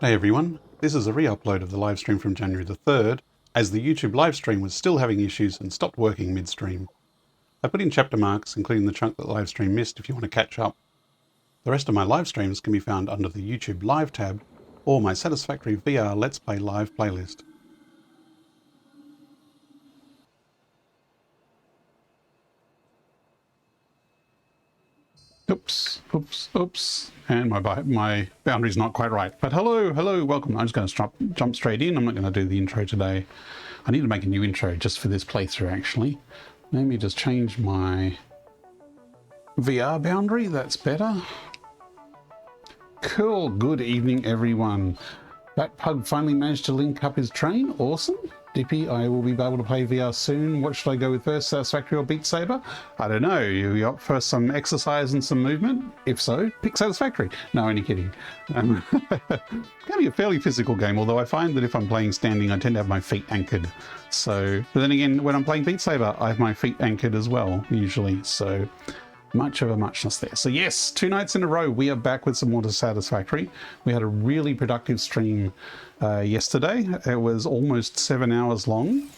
Hey everyone, this is a re-upload of the live stream from January the 3rd, as the YouTube live stream was still having issues and stopped working midstream. I put in chapter marks, including the chunk that the live stream missed if you want to catch up. The rest of my live streams can be found under the YouTube Live tab, or my Satisfactory VR Let's Play Live playlist. Oops. And my boundary's not quite right. But hello, welcome. I'm just going to jump straight in. I'm not going to do the intro today. I need to make a new intro just for this playthrough, actually. Let me just change my VR boundary. That's better. Cool. Good evening, everyone. Batpug finally managed to link up his train. Awesome. Dippy, I will be able to play VR soon. What should I go with first, Satisfactory or Beat Saber? I don't know. You opt for some exercise and some movement? If so, pick Satisfactory. No, only kidding. It can be a fairly physical game, although I find that if I'm playing standing, I tend to have my feet anchored. So, but then again, when I'm playing Beat Saber, I have my feet anchored as well, usually. So, much of a muchness there. So yes, 2 nights in a row, we are back with some more Satisfactory. We had a really productive stream yesterday. It was almost 7 hours long.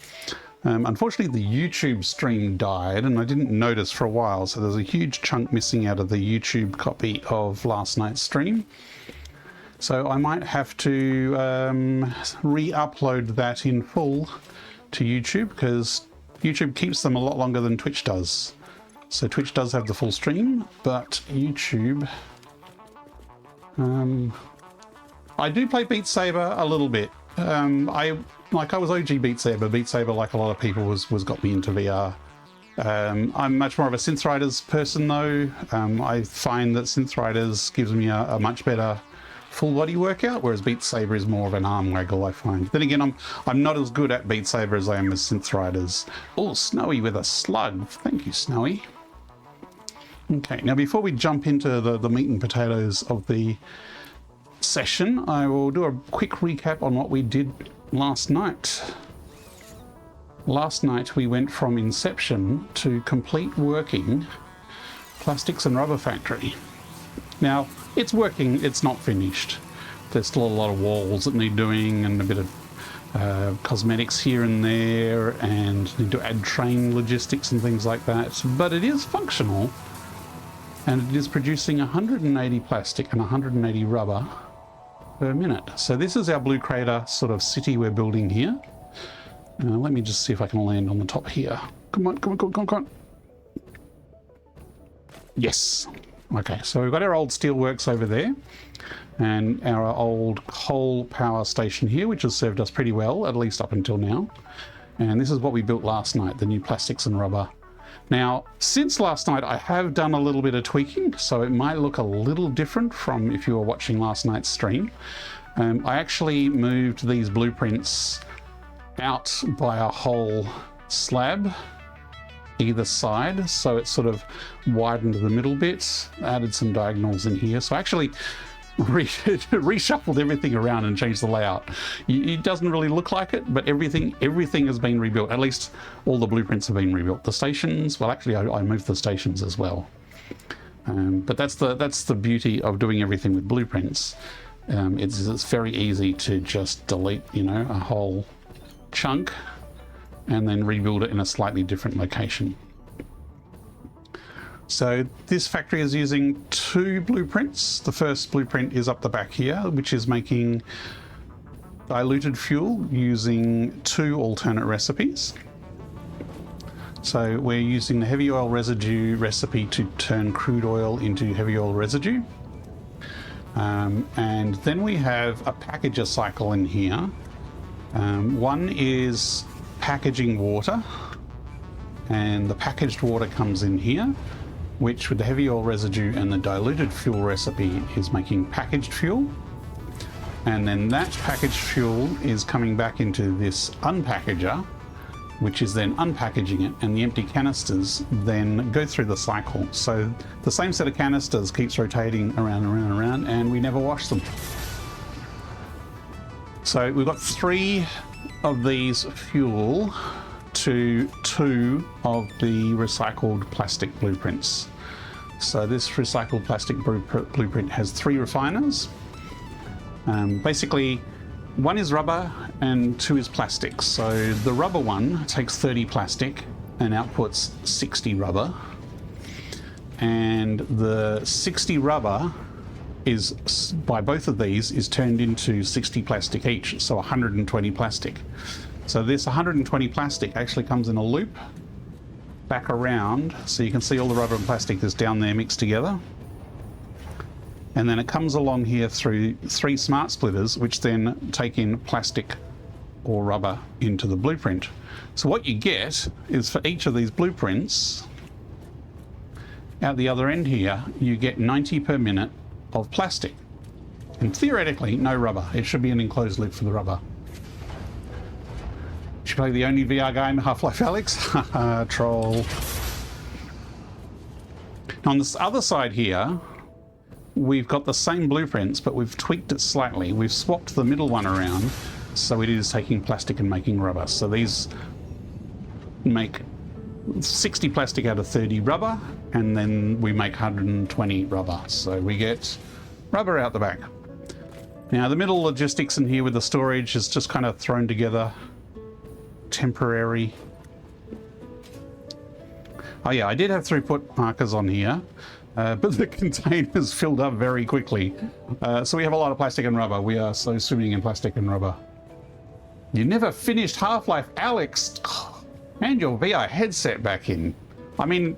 Unfortunately, the YouTube stream died, and I didn't notice for a while, so there's a huge chunk missing out of the YouTube copy of last night's stream. So I might have to re-upload that in full to YouTube, because YouTube keeps them a lot longer than Twitch does. So Twitch does have the full stream, but YouTube... I do play Beat Saber a little bit. I was OG Beat Saber. Beat Saber, like a lot of people, was got me into VR. I'm much more of a Synth Riders person, though. I find that Synth Riders gives me a much better full body workout, whereas Beat Saber is more of an arm waggle, I find. Then again, I'm not as good at Beat Saber as I am as Synth Riders. Oh, Snowy with a slug. Thank you, Snowy. Okay, now before we jump into the meat and potatoes of the session, I will do a quick recap on what we did last night. Last night we went from inception to complete working Plastics and Rubber Factory. Now, it's working, it's not finished. There's still a lot of walls that need doing and a bit of cosmetics here and there, and need to add train logistics and things like that, but it is functional. And it is producing 180 plastic and 180 rubber per minute. So this is our Blue Crater sort of city we're building here. Let me just see if I can land on the top here. Come on. Yes. Okay, so we've got our old steelworks over there and our old coal power station here, which has served us pretty well, at least up until now. And this is what we built last night, the new plastics and rubber. Now, since last night, I have done a little bit of tweaking, so it might look a little different from if you were watching last night's stream. I actually moved these blueprints out by a whole slab either side, so it sort of widened the middle bit, added some diagonals in here. So I actually reshuffled everything around and changed the layout. It doesn't really look like it, but everything has been rebuilt. At least all the blueprints have been rebuilt. The stations, well, actually I moved the stations as well. But that's the beauty of doing everything with blueprints. It's very easy to just delete, a whole chunk and then rebuild it in a slightly different location. So this factory is using 2 blueprints. The first blueprint is up the back here, which is making diluted fuel using 2 alternate recipes. So we're using the heavy oil residue recipe to turn crude oil into heavy oil residue. And then we have a packager cycle in here. One is packaging water, and the packaged water comes in here, which with the heavy oil residue and the diluted fuel recipe is making packaged fuel. And then that packaged fuel is coming back into this unpackager, which is then unpackaging it, and the empty canisters then go through the cycle. So the same set of canisters keeps rotating around and around, and we never wash them. So we've got 3 of these fuel to 2 of the recycled plastic blueprints. So this recycled plastic blueprint has 3 refiners, Basically, one is rubber and two is plastic. So the rubber one takes 30 plastic and outputs 60 rubber. And the 60 rubber is, by both of these, is turned into 60 plastic each, so 120 plastic. So this 120 plastic actually comes in a loop back around, so you can see all the rubber and plastic is down there mixed together. And then it comes along here through 3 smart splitters, which then take in plastic or rubber into the blueprint. So what you get is, for each of these blueprints, out the other end here, you get 90 per minute of plastic. And theoretically, no rubber. It should be an enclosed loop for the rubber. Should play the only VR game, Half-Life Alyx? Haha, troll. On this other side here, we've got the same blueprints, but we've tweaked it slightly. We've swapped the middle one around, so it is taking plastic and making rubber. So these make 60 plastic out of 30 rubber, and then we make 120 rubber. So we get rubber out the back. Now the middle logistics in here with the storage is just kind of thrown together. Temporary. Oh yeah, I did have throughput markers on here, but the containers filled up very quickly. So we have a lot of plastic and rubber. We are so swimming in plastic and rubber. You never finished Half-Life Alyx. And your VR headset back in. I mean,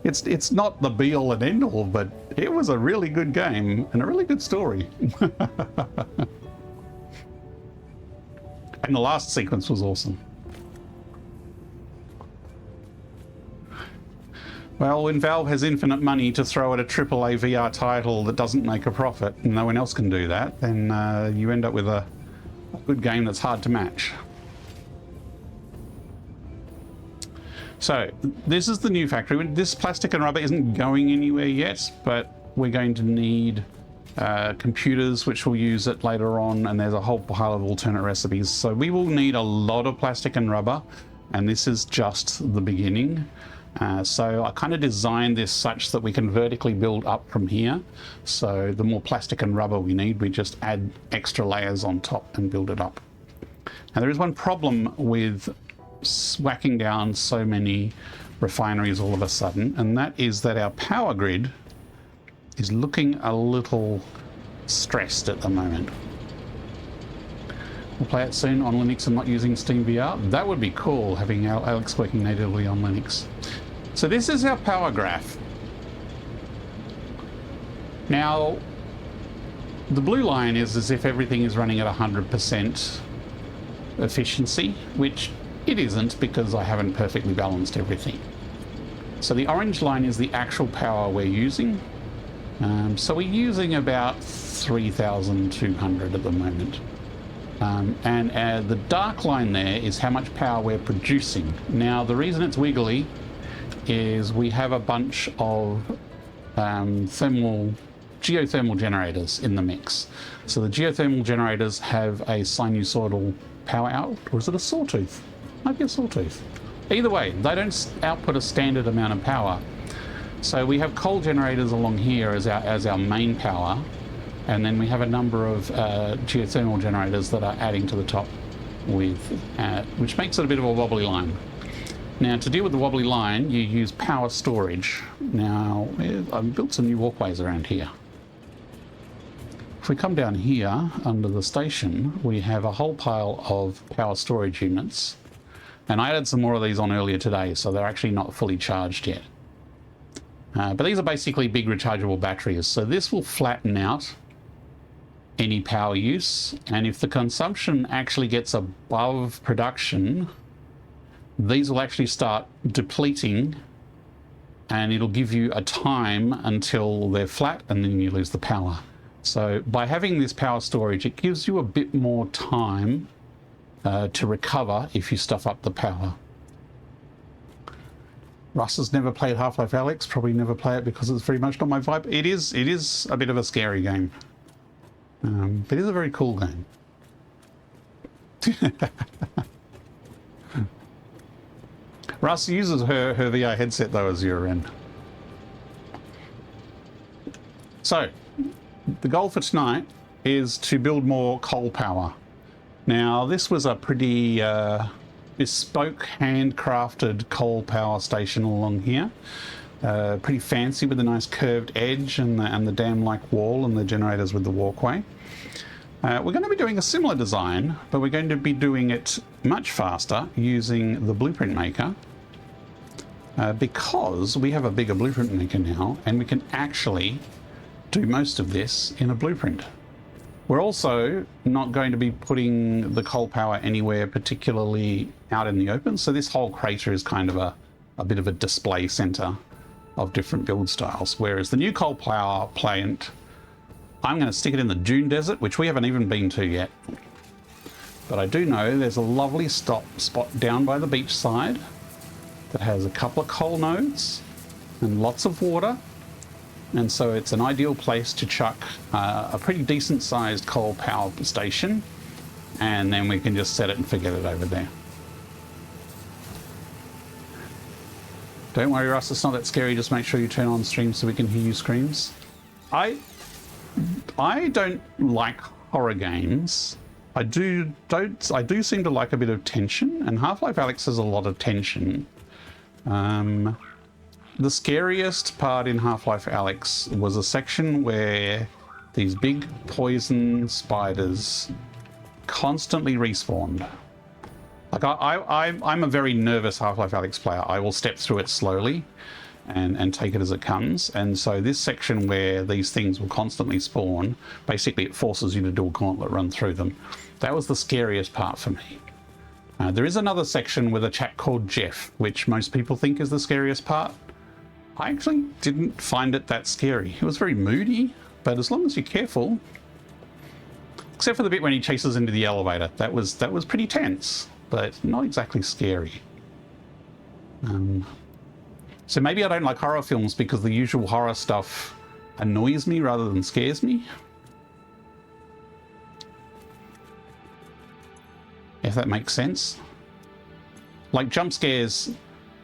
it's not the be-all and end-all, but it was a really good game and a really good story. And the last sequence was awesome. Well, when Valve has infinite money to throw at a AAA VR title that doesn't make a profit, and no one else can do that, then you end up with a good game that's hard to match. So this is the new factory. This plastic and rubber isn't going anywhere yet, but we're going to need computers which will use it later on, and there's a whole pile of alternate recipes. So we will need a lot of plastic and rubber, and this is just the beginning. So I kind of designed this such that we can vertically build up from here. So the more plastic and rubber we need, we just add extra layers on top and build it up. Now there is one problem with whacking down so many refineries all of a sudden, and that is that our power grid is looking a little stressed at the moment. We'll play it soon on Linux and not using Steam VR. That would be cool, having our Alyx working natively on Linux. So this is our power graph. Now, the blue line is as if everything is running at 100% efficiency, which it isn't, because I haven't perfectly balanced everything. So the orange line is the actual power we're using. So we're using about 3,200 at the moment. And the dark line there is how much power we're producing. Now, the reason it's wiggly is we have a bunch of geothermal generators in the mix. So the geothermal generators have a sinusoidal power out, or is it a sawtooth? Might be a sawtooth. Either way, they don't output a standard amount of power. So we have coal generators along here as our main power, and then we have a number of geothermal generators that are adding to the top with, which makes it a bit of a wobbly line. Now, to deal with the wobbly line, you use power storage. Now, I've built some new walkways around here. If we come down here under the station, we have a whole pile of power storage units. And I added some more of these on earlier today, so they're actually not fully charged yet. But these are basically big rechargeable batteries. So this will flatten out any power use. And if the consumption actually gets above production, these will actually start depleting, and it'll give you a time until they're flat, and then you lose the power. So by having this power storage, it gives you a bit more time to recover if you stuff up the power. Russ has never played Half-Life Alyx, probably never play it because it's very much not my vibe. It is a bit of a scary game. But it is a very cool game. Russ uses her VR headset though as your end. So, the goal for tonight is to build more coal power. Now, this was a pretty bespoke, handcrafted coal power station along here. Pretty fancy with a nice curved edge and the dam-like wall and the generators with the walkway. We're going to be doing a similar design, but we're going to be doing it much faster using the blueprint maker because we have a bigger blueprint maker now and we can actually do most of this in a blueprint. We're also not going to be putting the coal power anywhere particularly out in the open, so this whole crater is kind of a bit of a display center of different build styles, whereas the new coal power plant, I'm going to stick it in the Dune Desert, which we haven't even been to yet. But I do know there's a lovely spot down by the beach side that has a couple of coal nodes and lots of water. And so it's an ideal place to chuck a pretty decent sized coal power station. And then we can just set it and forget it over there. Don't worry, Russ, it's not that scary. Just make sure you turn on stream so we can hear you screams. I don't like horror games. I do seem to like a bit of tension, and Half-Life Alyx has a lot of tension. The scariest part in Half-Life Alyx was a section where these big poison spiders constantly respawned. Like I'm a very nervous Half-Life Alyx player. I will step through it slowly and take it as it comes. And so this section where these things will constantly spawn, basically it forces you to do a gauntlet run through them. That was the scariest part for me. There is another section with a chap called Jeff, which most people think is the scariest part. I actually didn't find it that scary. It was very moody, but as long as you're careful, except for the bit when he chases into the elevator, that was pretty tense, but not exactly scary. So maybe I don't like horror films because the usual horror stuff annoys me rather than scares me. If that makes sense. Like jump scares,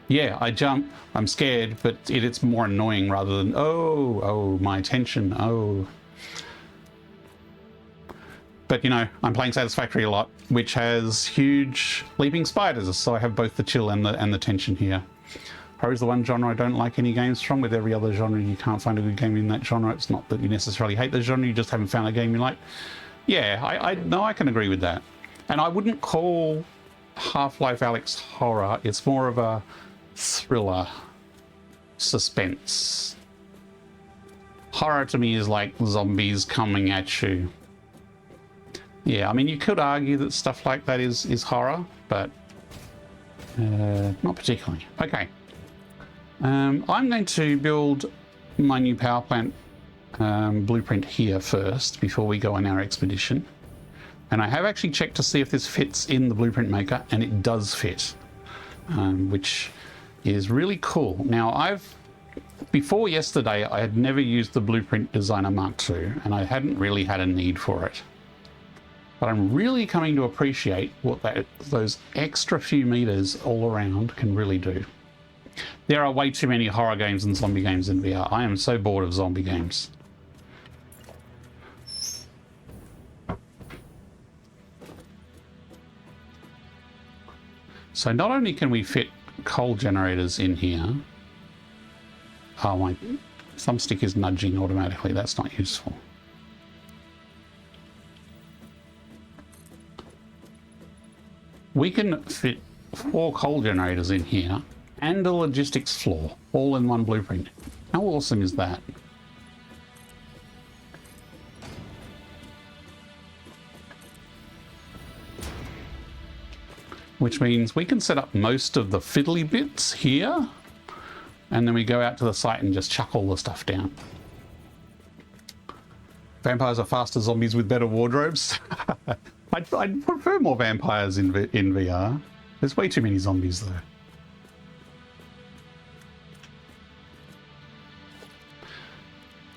yeah, I jump, I'm scared, but it's more annoying rather than, oh, my attention, oh. But, you know, I'm playing Satisfactory a lot, which has huge leaping spiders, so I have both the chill and the tension here. Horror is the one genre I don't like any games from. With every other genre, you can't find a good game in that genre. It's not that you necessarily hate the genre, you just haven't found a game you like. Yeah, I can agree with that. And I wouldn't call Half-Life Alyx horror. It's more of a thriller, suspense. Horror to me is like zombies coming at you. Yeah, I mean, you could argue that stuff like that is horror, but not particularly. Okay. I'm going to build my new power plant blueprint here first before we go on our expedition. And I have actually checked to see if this fits in the blueprint maker, and it does fit, which is really cool. Now, before yesterday, I had never used the Blueprint Designer Mark II, and I hadn't really had a need for it. But I'm really coming to appreciate what those extra few meters all around can really do. There are way too many horror games and zombie games in VR. I am so bored of zombie games. So not only can we fit coal generators in here. Oh, my thumbstick is nudging automatically. That's not useful. We can fit 4 coal generators in here and a logistics floor, all in one blueprint. How awesome is that? Which means we can set up most of the fiddly bits here, and then we go out to the site and just chuck all the stuff down. Vampires are faster zombies with better wardrobes. I'd prefer more vampires in VR. There's way too many zombies though.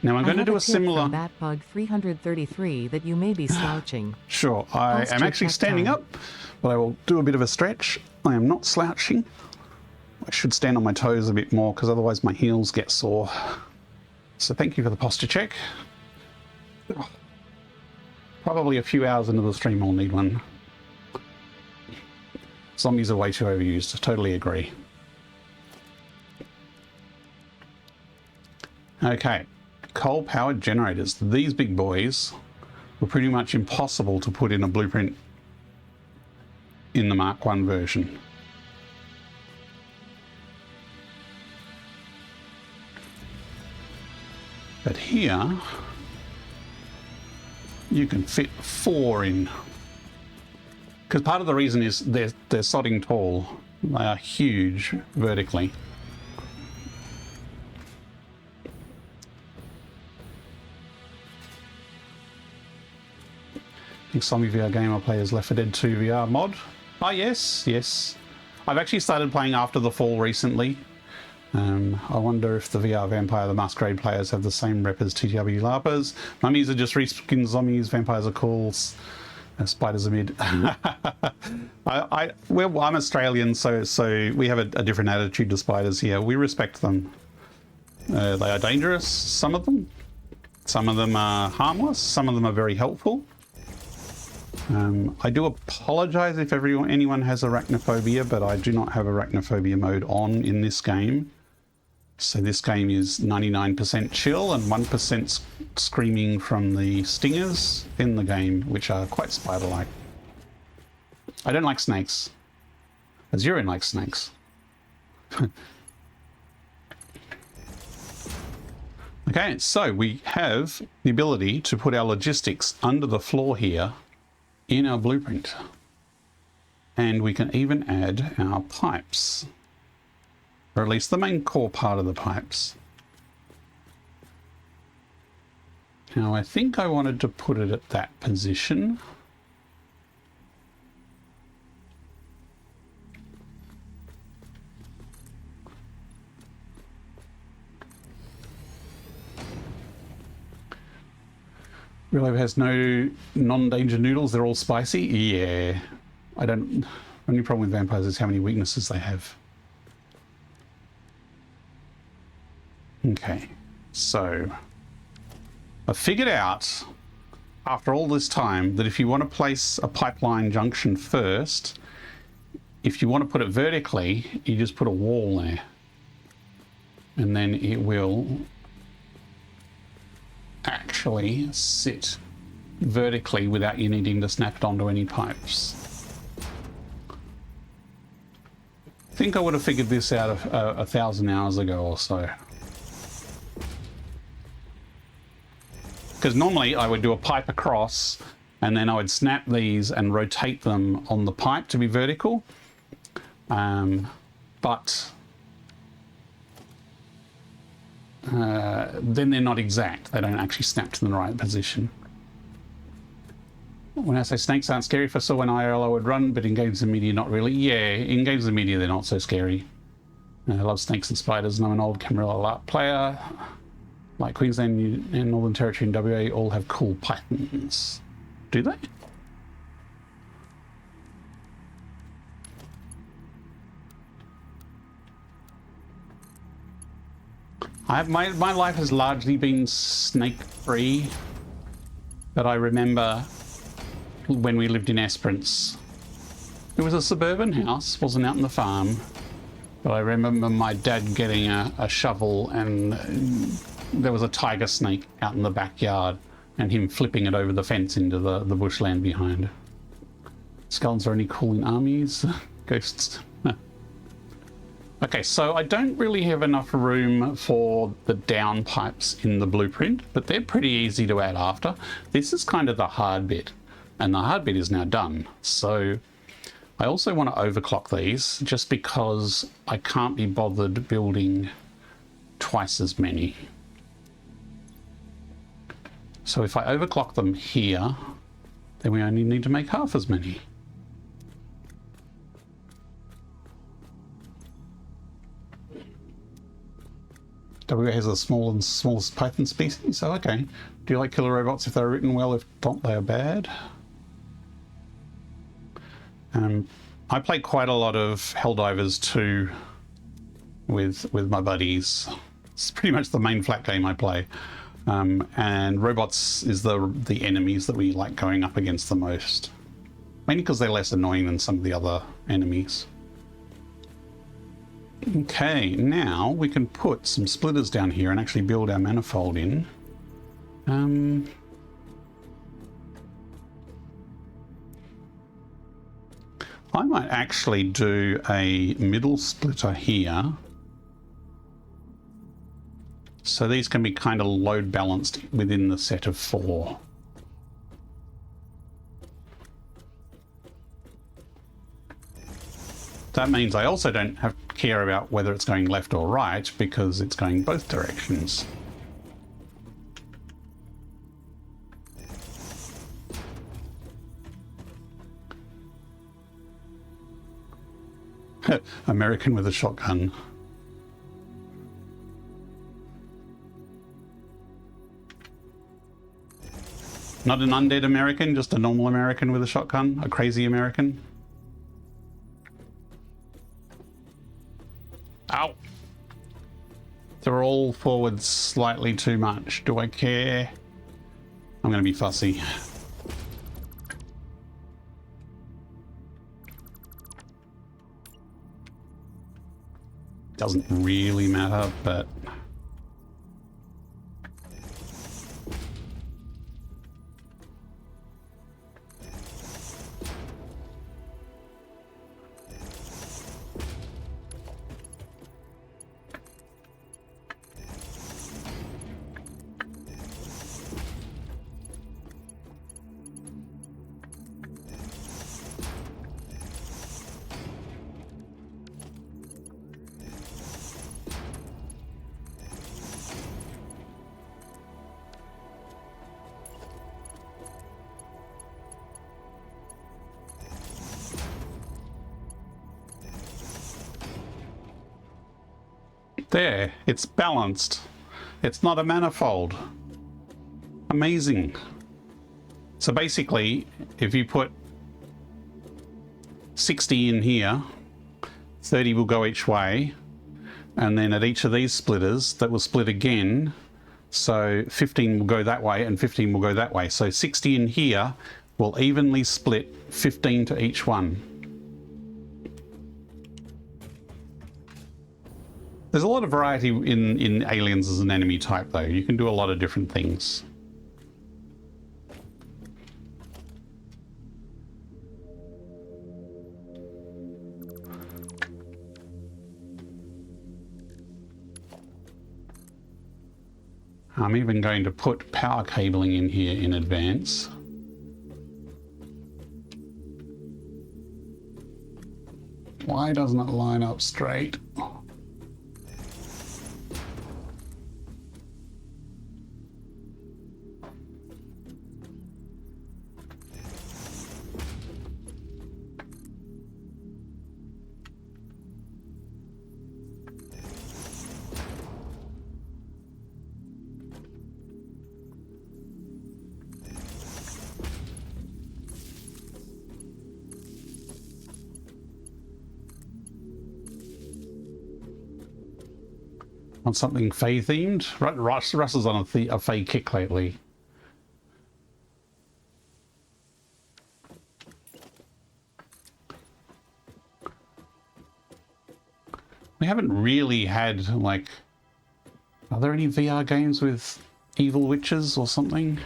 Now I'm going to do a similar... Batbug 333 that you may be slouching. Sure, I am actually standing up, but I will do a bit of a stretch. I am not slouching. I should stand on my toes a bit more because otherwise my heels get sore. So thank you for the posture check. Probably a few hours into the stream I'll need one. Zombies are way too overused. I totally agree. Okay, coal-powered generators. These big boys were pretty much impossible to put in a blueprint in the Mark I version. But here, you can fit 4 in. Because part of the reason is they're sodding tall. They are huge vertically. I think some VR gamer players Left 4 Dead 2 VR mod. Oh yes, yes. I've actually started playing After the Fall recently. I wonder if the VR Vampire the Masquerade players have the same rep as TTW LARPers. Mummies are just reskin zombies, vampires are cool, spiders are mid. Well, I'm Australian, so we have a different attitude to spiders here. We respect them. They are dangerous, some of them. Some of them are harmless, some of them are very helpful. I do apologise if anyone has arachnophobia, but I do not have arachnophobia mode on in this game. So this game is 99% chill and 1% screaming from the stingers in the game, which are quite spider-like. I don't like snakes. Azurin likes snakes. Okay, so we have the ability to put our logistics under the floor here in our blueprint, and we can even add our pipes, or at least the main core part of the pipes. Now I think I wanted to put it at that position. Real has no non-danger noodles, they're all spicy? Yeah. Only problem with vampires is how many weaknesses they have. Okay, so I figured out after all this time that if you want to place a pipeline junction first, if you want to put it vertically, you just put a wall there. And then it will actually sit vertically without you needing to snap it onto any pipes. I think I would have figured this out 1,000 hours ago or so. Because normally I would do a pipe across and then I would snap these and rotate them on the pipe to be vertical. But then they're not exact. They don't actually snap to the right position. When I say snakes aren't scary, if I saw one IRL I would run, but in games and media not really. Yeah, in games and media they're not so scary. I love snakes and spiders, and I'm an old Camarilla LARP player. Like Queensland and Northern Territory and WA all have cool pythons. Do they? My life has largely been snake-free, but I remember when we lived in Esperance. It was a suburban house, wasn't out in the farm, but I remember my dad getting a shovel and there was a tiger snake out in the backyard and him flipping it over the fence into the bushland behind. Skeletons are only cool in armies. Ghosts. Okay, so I don't really have enough room for the down pipes in the blueprint, but they're pretty easy to add after. This is kind of the hard bit, and the hard bit is now done. So I also want to overclock these just because I can't be bothered building twice as many. So if I overclock them here, then we only need to make half as many. WA has the smallest python species. Oh, okay. Do you like killer robots if they're written well? If not, they are bad. I play quite a lot of Helldivers 2 with my buddies. It's pretty much the main flat game I play. And robots is the enemies that we like going up against the most. Mainly because they're less annoying than some of the other enemies. Okay, now we can put some splitters down here and actually build our manifold in. I might actually do a middle splitter here. So these can be kind of load balanced within the set of 4. That means I also don't have to care about whether it's going left or right because it's going both directions. American with a shotgun. Not an undead American, just a normal American with a shotgun, a crazy American. Ow! They're all forward slightly too much. Do I care? I'm going to be fussy. Doesn't really matter, but... There, it's balanced. It's not a manifold. Amazing. So basically, if you put 60 in here, 30 will go each way, and then at each of these splitters, that will split again. So 15 will go that way and 15 will go that way. So 60 in here will evenly split 15 to each one. There's a lot of variety in aliens as an enemy type, though. You can do a lot of different things. I'm even going to put power cabling in here in advance. Why doesn't it line up straight? On something Fae themed? Russell's on a Fae kick lately. We haven't really had, like... Are there any VR games with evil witches or something?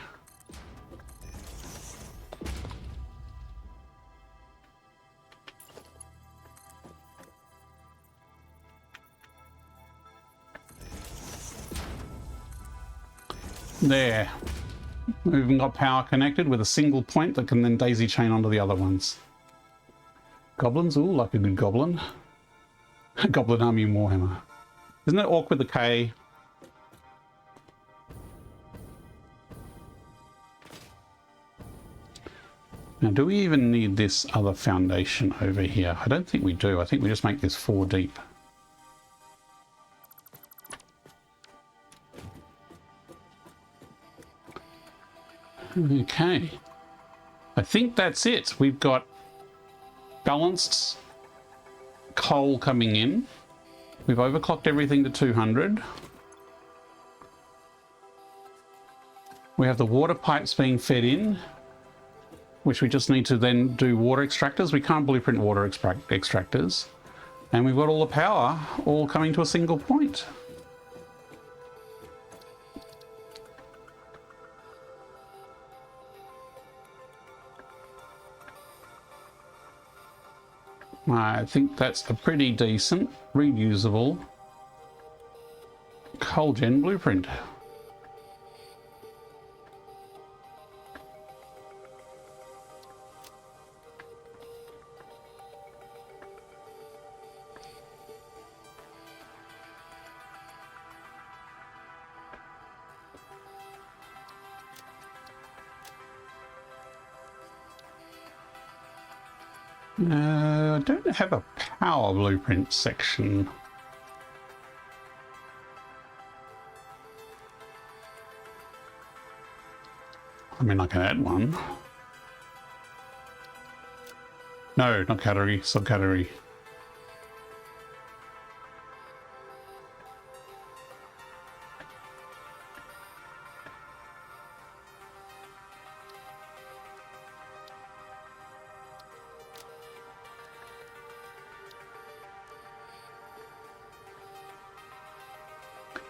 There. We've even got power connected with a single point that can then daisy chain onto the other ones. Goblins? Ooh, like a good goblin. Goblin Army Warhammer. Isn't it Orc with a K? Now, do we even need this other foundation over here? I don't think we do. I think we just make this 4 deep. Okay, I think that's it. We've got balanced coal coming in. We've overclocked everything to 200. We have the water pipes being fed in, which we just need to then do water extractors. We can't blueprint water extractors. And we've got all the power all coming to a single point. I think that's a pretty decent, reusable coal gen blueprint. I don't have a power blueprint section. I mean, I can add one. No, not category, subcategory.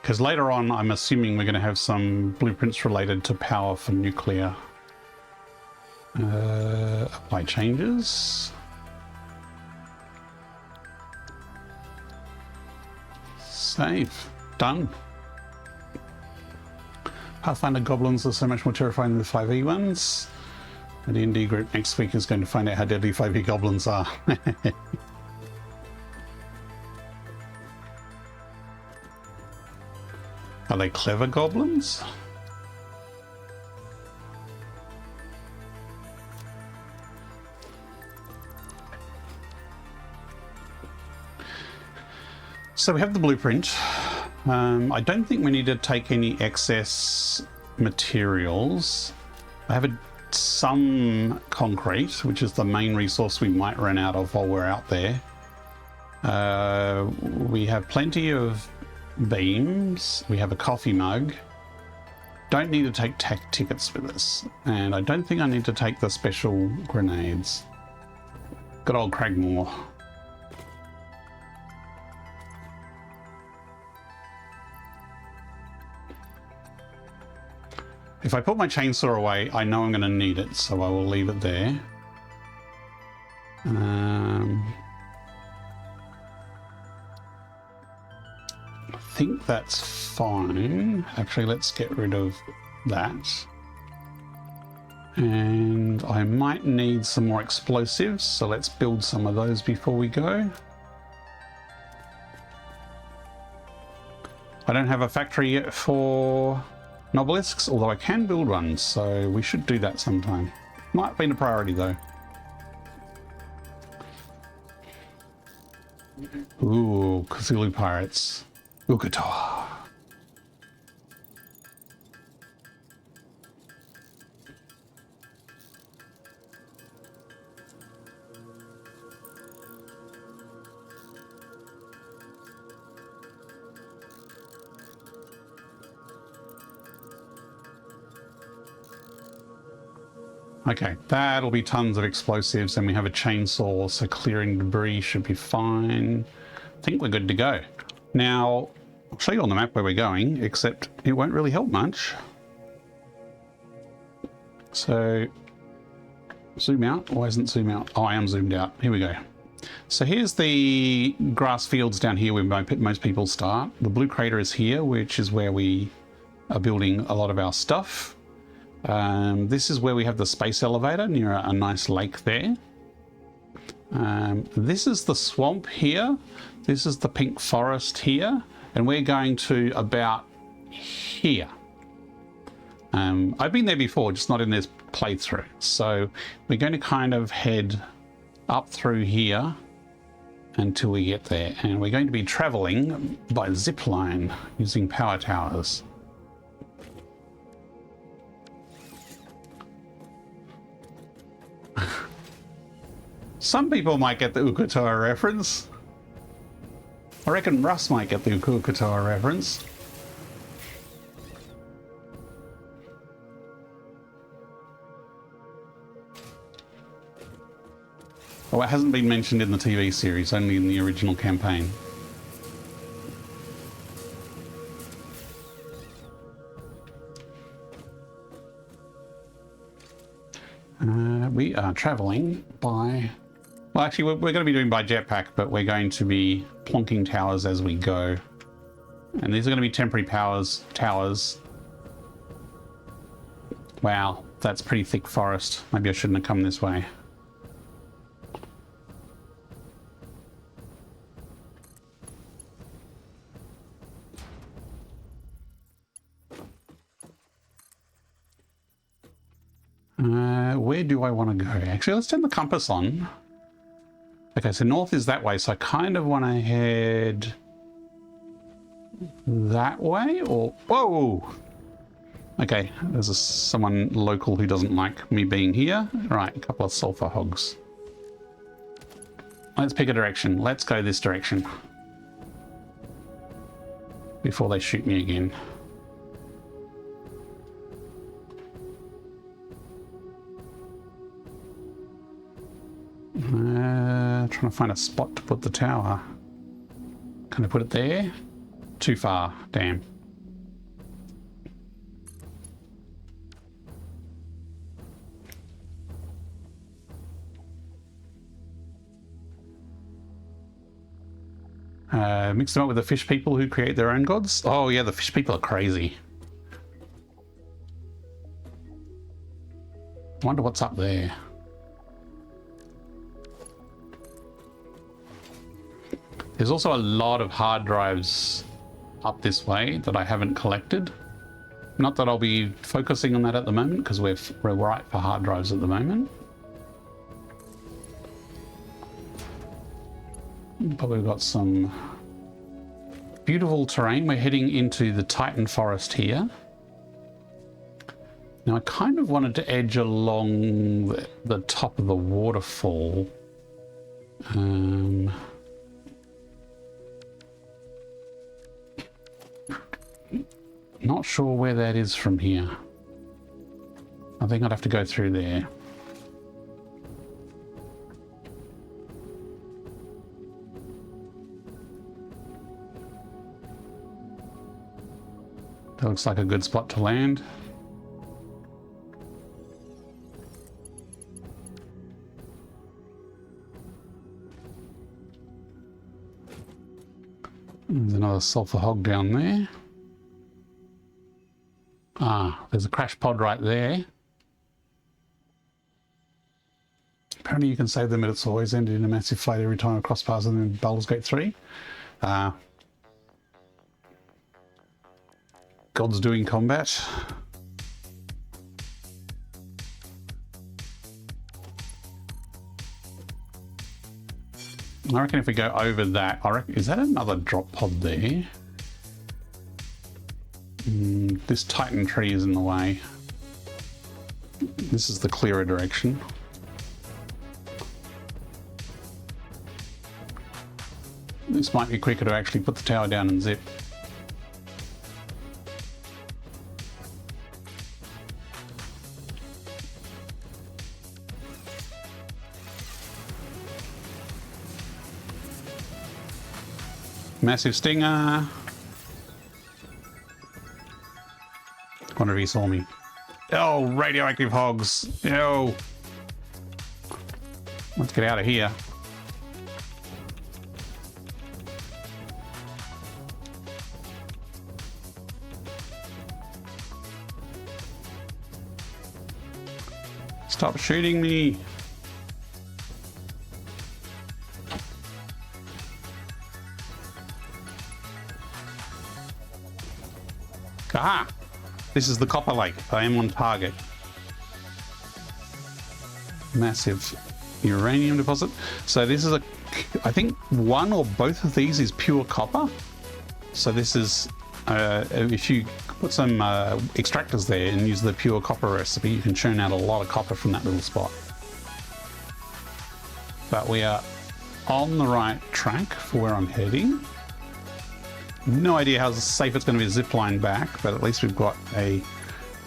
Because later on, I'm assuming we're going to have some blueprints related to power for nuclear. Apply changes. Save. Done. Pathfinder goblins are so much more terrifying than the 5e ones. The D&D group next week is going to find out how deadly 5e goblins are. Are they clever goblins? So we have the blueprint. I don't think we need to take any excess materials. I have some concrete, which is the main resource we might run out of while we're out there. We have plenty of beams. We have a coffee mug. Don't need to take tickets with us. And I don't think I need to take the special grenades. Good old Cragmore. If I put my chainsaw away, I know I'm going to need it, so I will leave it there. I think that's fine. Actually, let's get rid of that. And I might need some more explosives, so let's build some of those before we go. I don't have a factory yet for Nobelisks, although I can build one, so we should do that sometime. Might have been a priority though. Ooh, Cthulhu Pirates. Ukatoa. Okay, that'll be tons of explosives, and we have a chainsaw, so clearing debris should be fine. I think we're good to go. Now, I'll show you on the map where we're going, except it won't really help much. So, zoom out. Why isn't zoom out? Oh, I am zoomed out. Here we go. So here's the grass fields down here where most people start. The blue crater is here, which is where we are building a lot of our stuff. This is where we have the space elevator near a nice lake there. This is the swamp here. This is the pink forest here. And we're going to about here. I've been there before, just not in this playthrough. So we're going to kind of head up through here until we get there. And we're going to be traveling by zipline using power towers. Some people might get the Ukatoa reference. I reckon Russ might get the Ukatoa reference. Oh, it hasn't been mentioned in the TV series, only in the original campaign. We are traveling by... Well, actually, we're going to be doing by jetpack, but we're going to be plonking towers as we go. And these are going to be temporary towers. Wow, that's pretty thick forest. Maybe I shouldn't have come this way. Where do I want to go? Actually, let's turn the compass on. Okay, so north is that way, so I kind of want to head that way, or... Whoa! Okay, there's someone local who doesn't like me being here. Right, a couple of sulfur hogs. Let's pick a direction. Let's go this direction. Before they shoot me again. Trying to find a spot to put the tower. Can I put it there? Too far, damn. Mix them up with the fish people who create their own gods. Oh yeah, the fish people are crazy. I wonder what's up there. There's also a lot of hard drives up this way that I haven't collected. Not that I'll be focusing on that at the moment, because we're right for hard drives at the moment. Probably got some beautiful terrain. We're heading into the Titan Forest here. Now I kind of wanted to edge along the top of the waterfall. Not sure where that is from here. I think I'd have to go through there. That looks like a good spot to land. There's another sulfur hog down there. Ah, there's a crash pod right there. Apparently you can save them, but it's always ended in a massive fight every time across paths and then Baldur's Gate 3. Gods doing combat. I reckon if we go over that, is that another drop pod there? This Titan tree is in the way. This is the clearer direction. This might be quicker to actually put the tower down and zip. Massive stinger. Wonder if he saw me. Oh, radioactive hogs. Oh. Let's get out of here. Stop shooting me. Aha! This is the copper lake. I am on target. Massive uranium deposit. So this is I think one or both of these is pure copper. So this is, if you put some extractors there and use the pure copper recipe, you can churn out a lot of copper from that little spot. But we are on the right track for where I'm heading. No idea how safe it's going to be to zip line back, but at least we've got a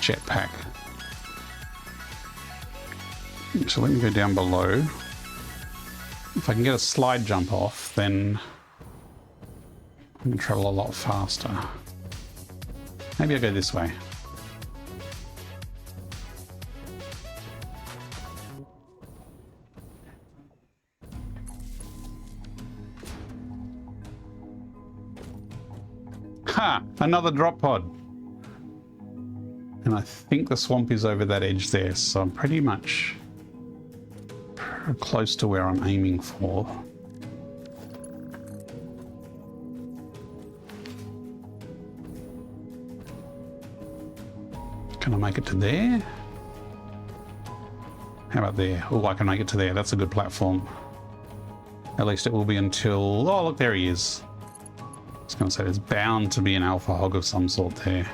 jetpack. So let me go down below. if I can get a slide jump off, then I can travel a lot faster. Maybe I'll go this way. Ha! Another drop pod. And I think the swamp is over that edge there, so I'm pretty much close to where I'm aiming for. Can I make it to there? How about there? Oh, I can make it to there. That's a good platform. At least it will be until... Oh, look, there he is. I was going to say, there's bound to be an alpha hog of some sort there.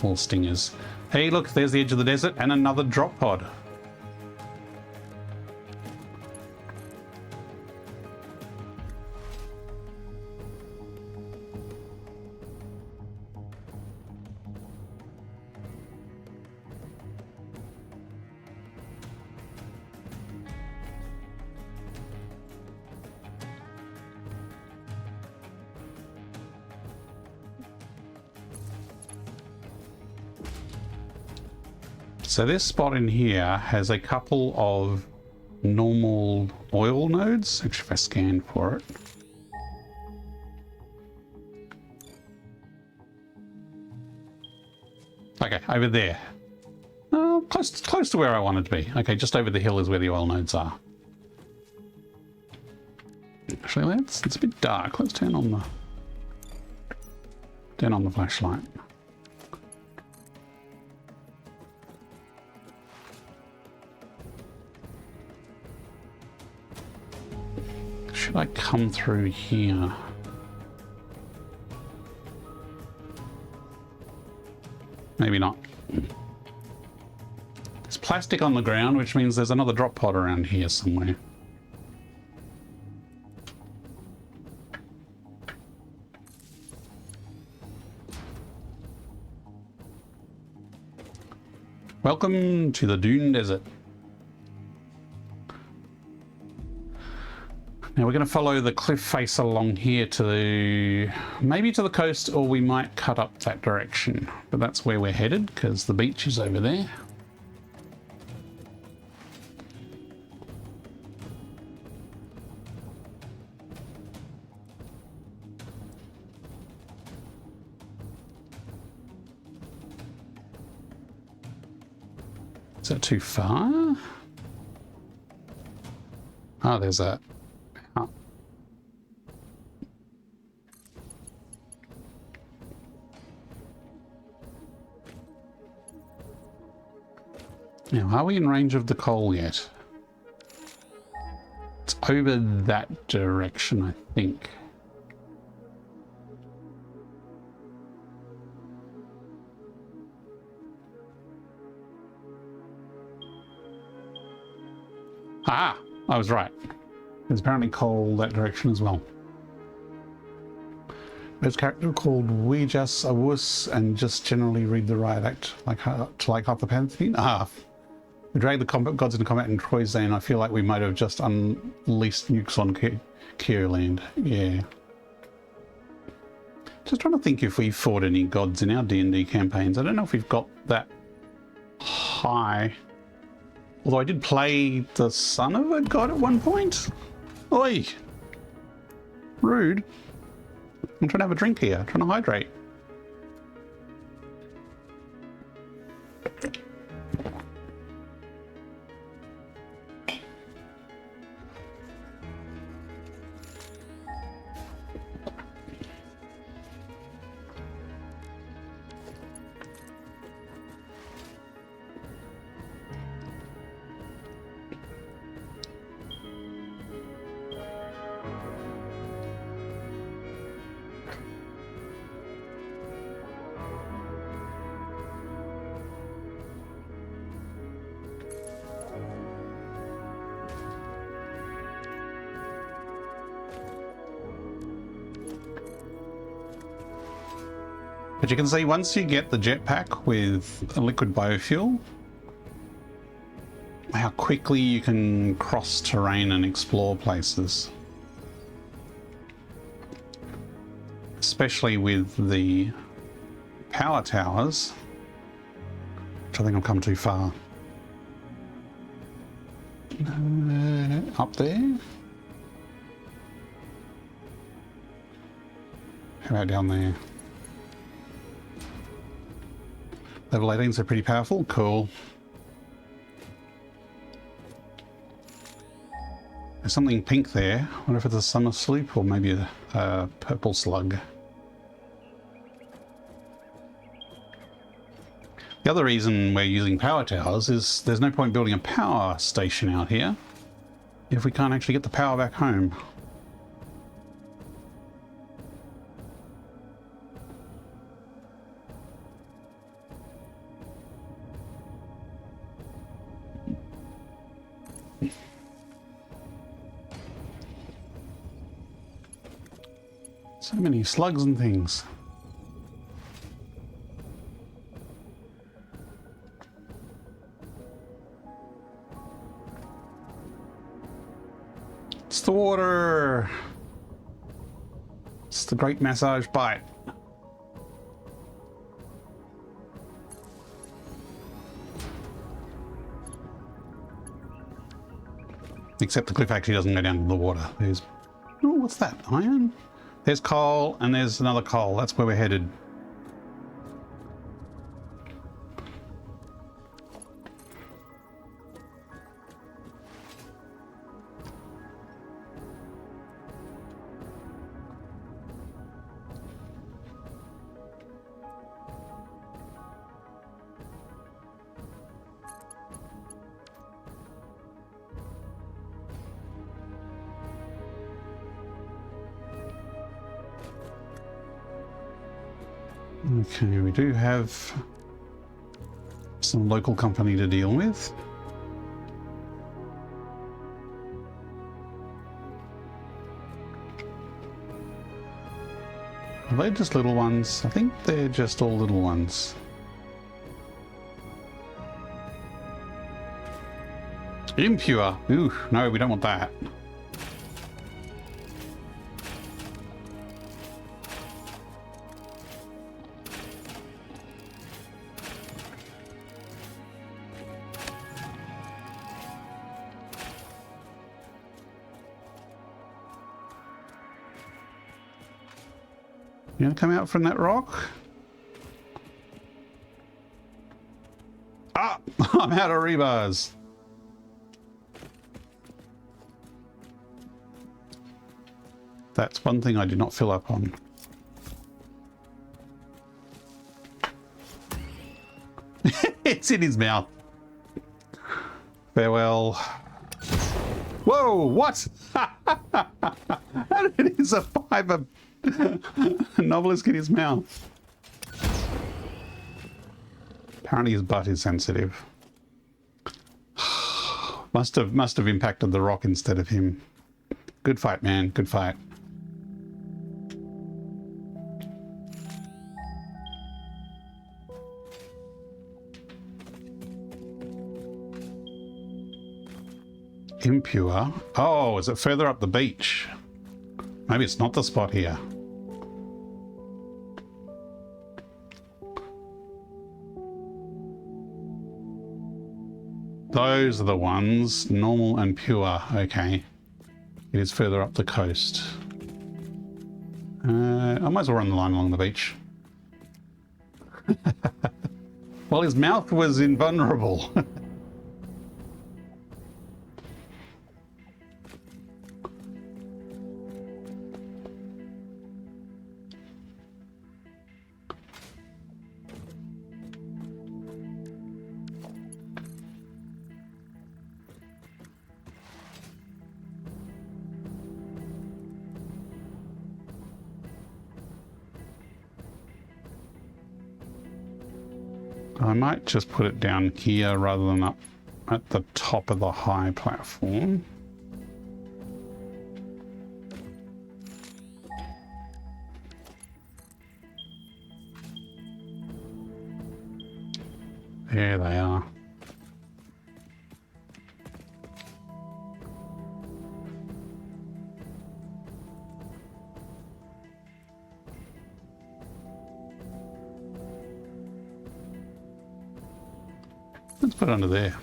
All stingers. Hey, look, there's the edge of the desert and another drop pod. So this spot in here has a couple of normal oil nodes. Actually, if I scan for it. Okay, over there. Oh, close to where I wanted to be. Okay, just over the hill is where the oil nodes are. Actually, it's a bit dark. Let's turn on the flashlight. Should I come through here? Maybe not. There's plastic on the ground, which means there's another drop pod around here somewhere. Welcome to the Dune Desert. Now we're going to follow the cliff face along here to maybe to the coast, or we might cut up that direction. But that's where we're headed because the beach is over there. Is that too far? Oh, there's that. Oh. Now, are we in range of the coal yet? It's over that direction, I think. Ah, I was right. There's apparently coal that direction as well. There's a character called We Just a Wuss and just generally read the riot act like half the Pantheon. Ah, we dragged the gods into combat in Troyzane. I feel like we might have just unleashed nukes on Kierland. Yeah. Just trying to think if we fought any gods in our D&D campaigns. I don't know if we've got that high. Although I did play the son of a god at one point. Oi! Rude. I'm trying to have a drink here, trying to hydrate. But you can see once you get the jetpack with a liquid biofuel, how quickly you can cross terrain and explore places. Especially with the power towers, which I think I've come too far. Up there? How about down there? Level 18s are pretty powerful. Cool. There's something pink there. I wonder if it's a summer sloop or maybe a purple slug. The other reason we're using power towers is there's no point building a power station out here if we can't actually get the power back home. So many slugs and things. It's the water. It's the great massage bite. Except the cliff actually doesn't go down to the water. There's... oh, what's that? Iron? There's coal, and there's another coal. That's where we're headed. Okay, we do have some local company to deal with. Are they just little ones? I think they're just all little ones. Impure. Ooh, no, we don't want that. You gonna come out from that rock? Ah! I'm out of rebars. That's one thing I did not fill up on. It's in his mouth. Farewell. Whoa, what? How did he survive a novelist in his mouth? Apparently his butt is sensitive. must have impacted the rock instead of him. Good fight, man. Good fight. Impure. Oh, is it further up the beach? Maybe it's not the spot here. Those are the ones, normal and pure. Okay. It is further up the coast. I might as well run the line along the beach. Well, his mouth was invulnerable. I might just put it down here rather than up at the top of the high platform. There they are. Let's put it under there.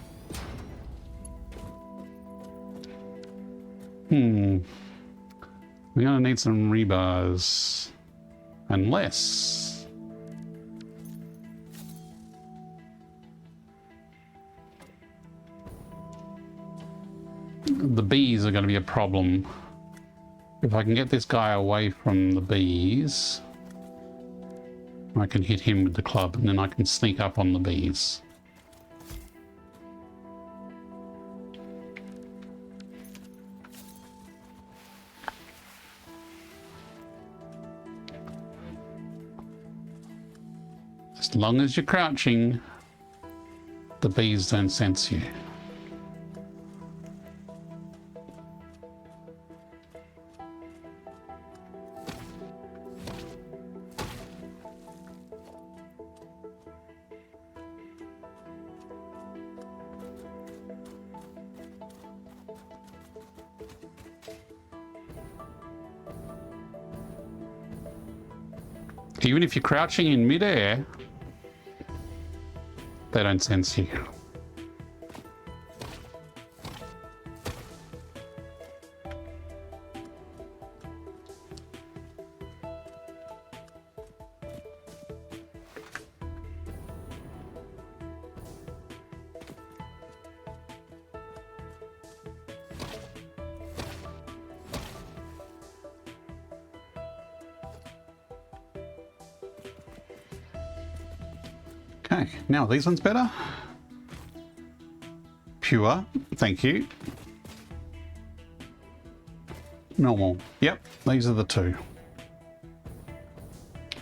We're gonna need some rebars. Unless... the bees are gonna be a problem. If I can get this guy away from the bees, I can hit him with the club and then I can sneak up on the bees. As long as you're crouching, the bees don't sense you. Even if you're crouching in midair, they don't sense you. Okay, now these ones better. Pure, thank you. Normal, yep, these are the two.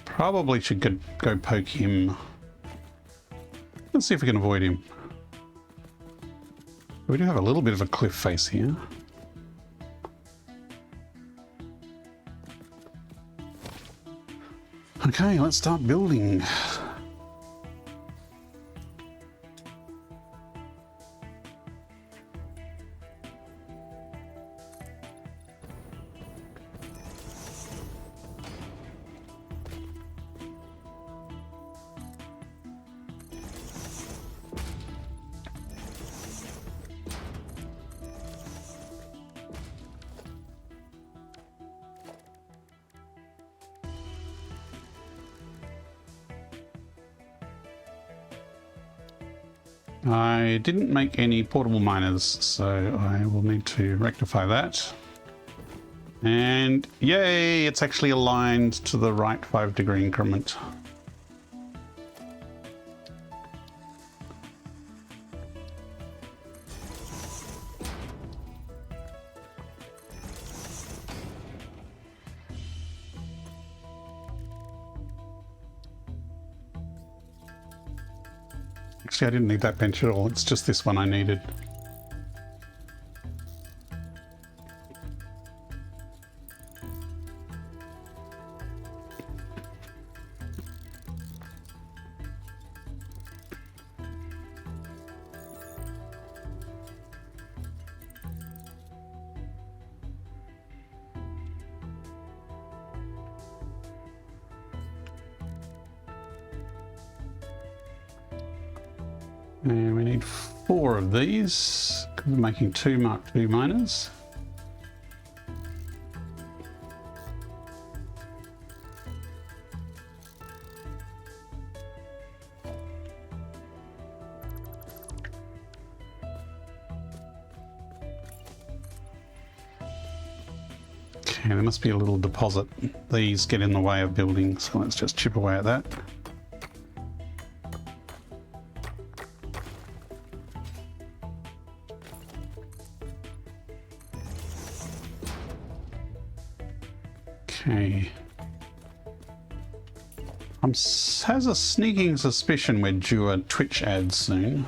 Probably should go poke him. Let's see if we can avoid him. We do have a little bit of a cliff face here. Okay, let's start building. I didn't make any portable miners, so I will need to rectify that. And yay, it's actually aligned to the right 5-degree increment. Actually, I didn't need that bench at all. It's just this one I needed. And we need 4 of these, because we're making 2 Mark II miners. Okay, there must be a little deposit. These get in the way of building, so let's just chip away at that. Okay. Has a sneaking suspicion we're due a Twitch ad soon.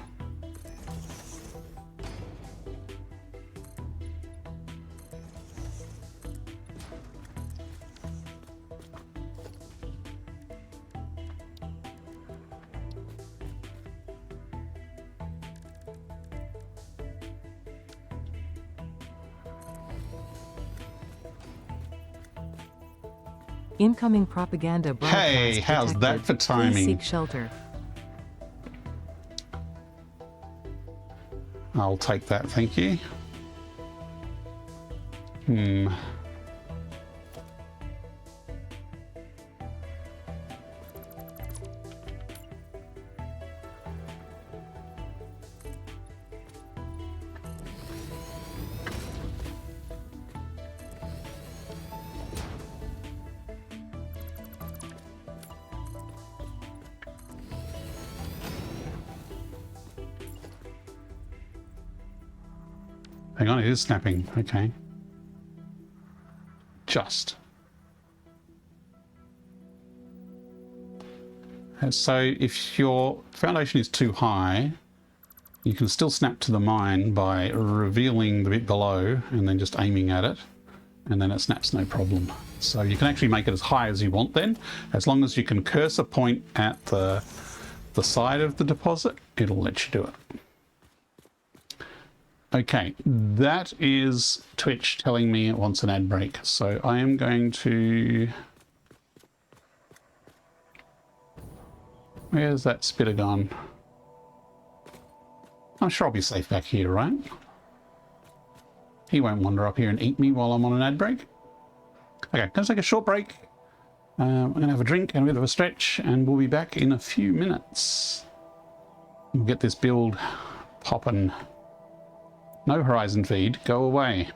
Incoming propaganda broadcast Hey, how's detected. that for timing? Please seek shelter. I'll take that, thank you. Hang on, it is snapping. Okay. Just. So if your foundation is too high, you can still snap to the mine by revealing the bit below and then just aiming at it, and then it snaps no problem. So you can actually make it as high as you want then, as long as you can cursor point at the side of the deposit, it'll let you do it. Okay, that is Twitch telling me it wants an ad break. So I am going to... Where's that spitter gone? I'm sure I'll be safe back here, right? He won't wander up here and eat me while I'm on an ad break. Okay, gonna take a short break. I'm gonna have a drink and a bit of a stretch, and we'll be back in a few minutes. We'll get this build popping. No horizon feed, go away.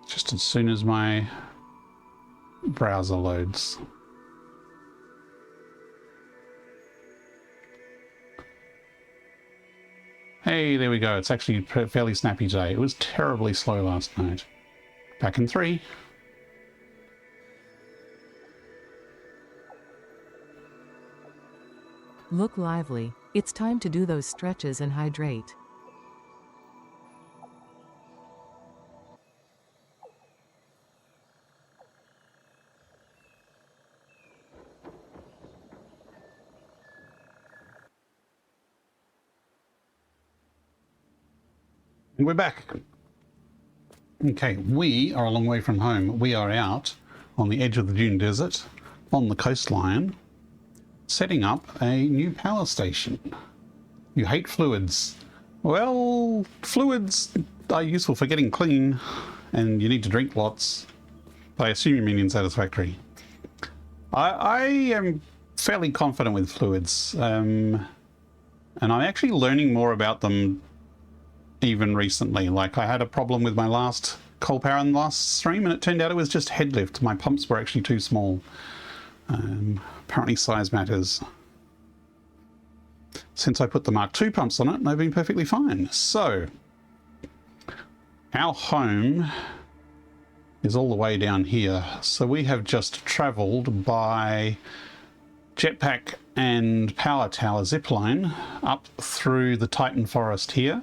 Just as soon as my browser loads. Hey, there we go. It's actually fairly snappy today. It was terribly slow last night. Back in 3. Look lively. It's time to do those stretches and hydrate. And we're back. Okay, we are a long way from home. We are out on the edge of the Dune Desert, on the coastline, setting up a new power station. You hate fluids. Well, fluids are useful for getting clean, and you need to drink lots. But I assume you mean in Satisfactory. I am fairly confident with fluids, and I'm actually learning more about them even recently. Like, I had a problem with my last coal power in the last stream, and it turned out it was just head lift. My pumps were actually too small. Apparently size matters. Since I put the Mark II pumps on it, they've been perfectly fine. So, our home is all the way down here. So we have just travelled by jetpack and power tower zipline up through the Titan forest here.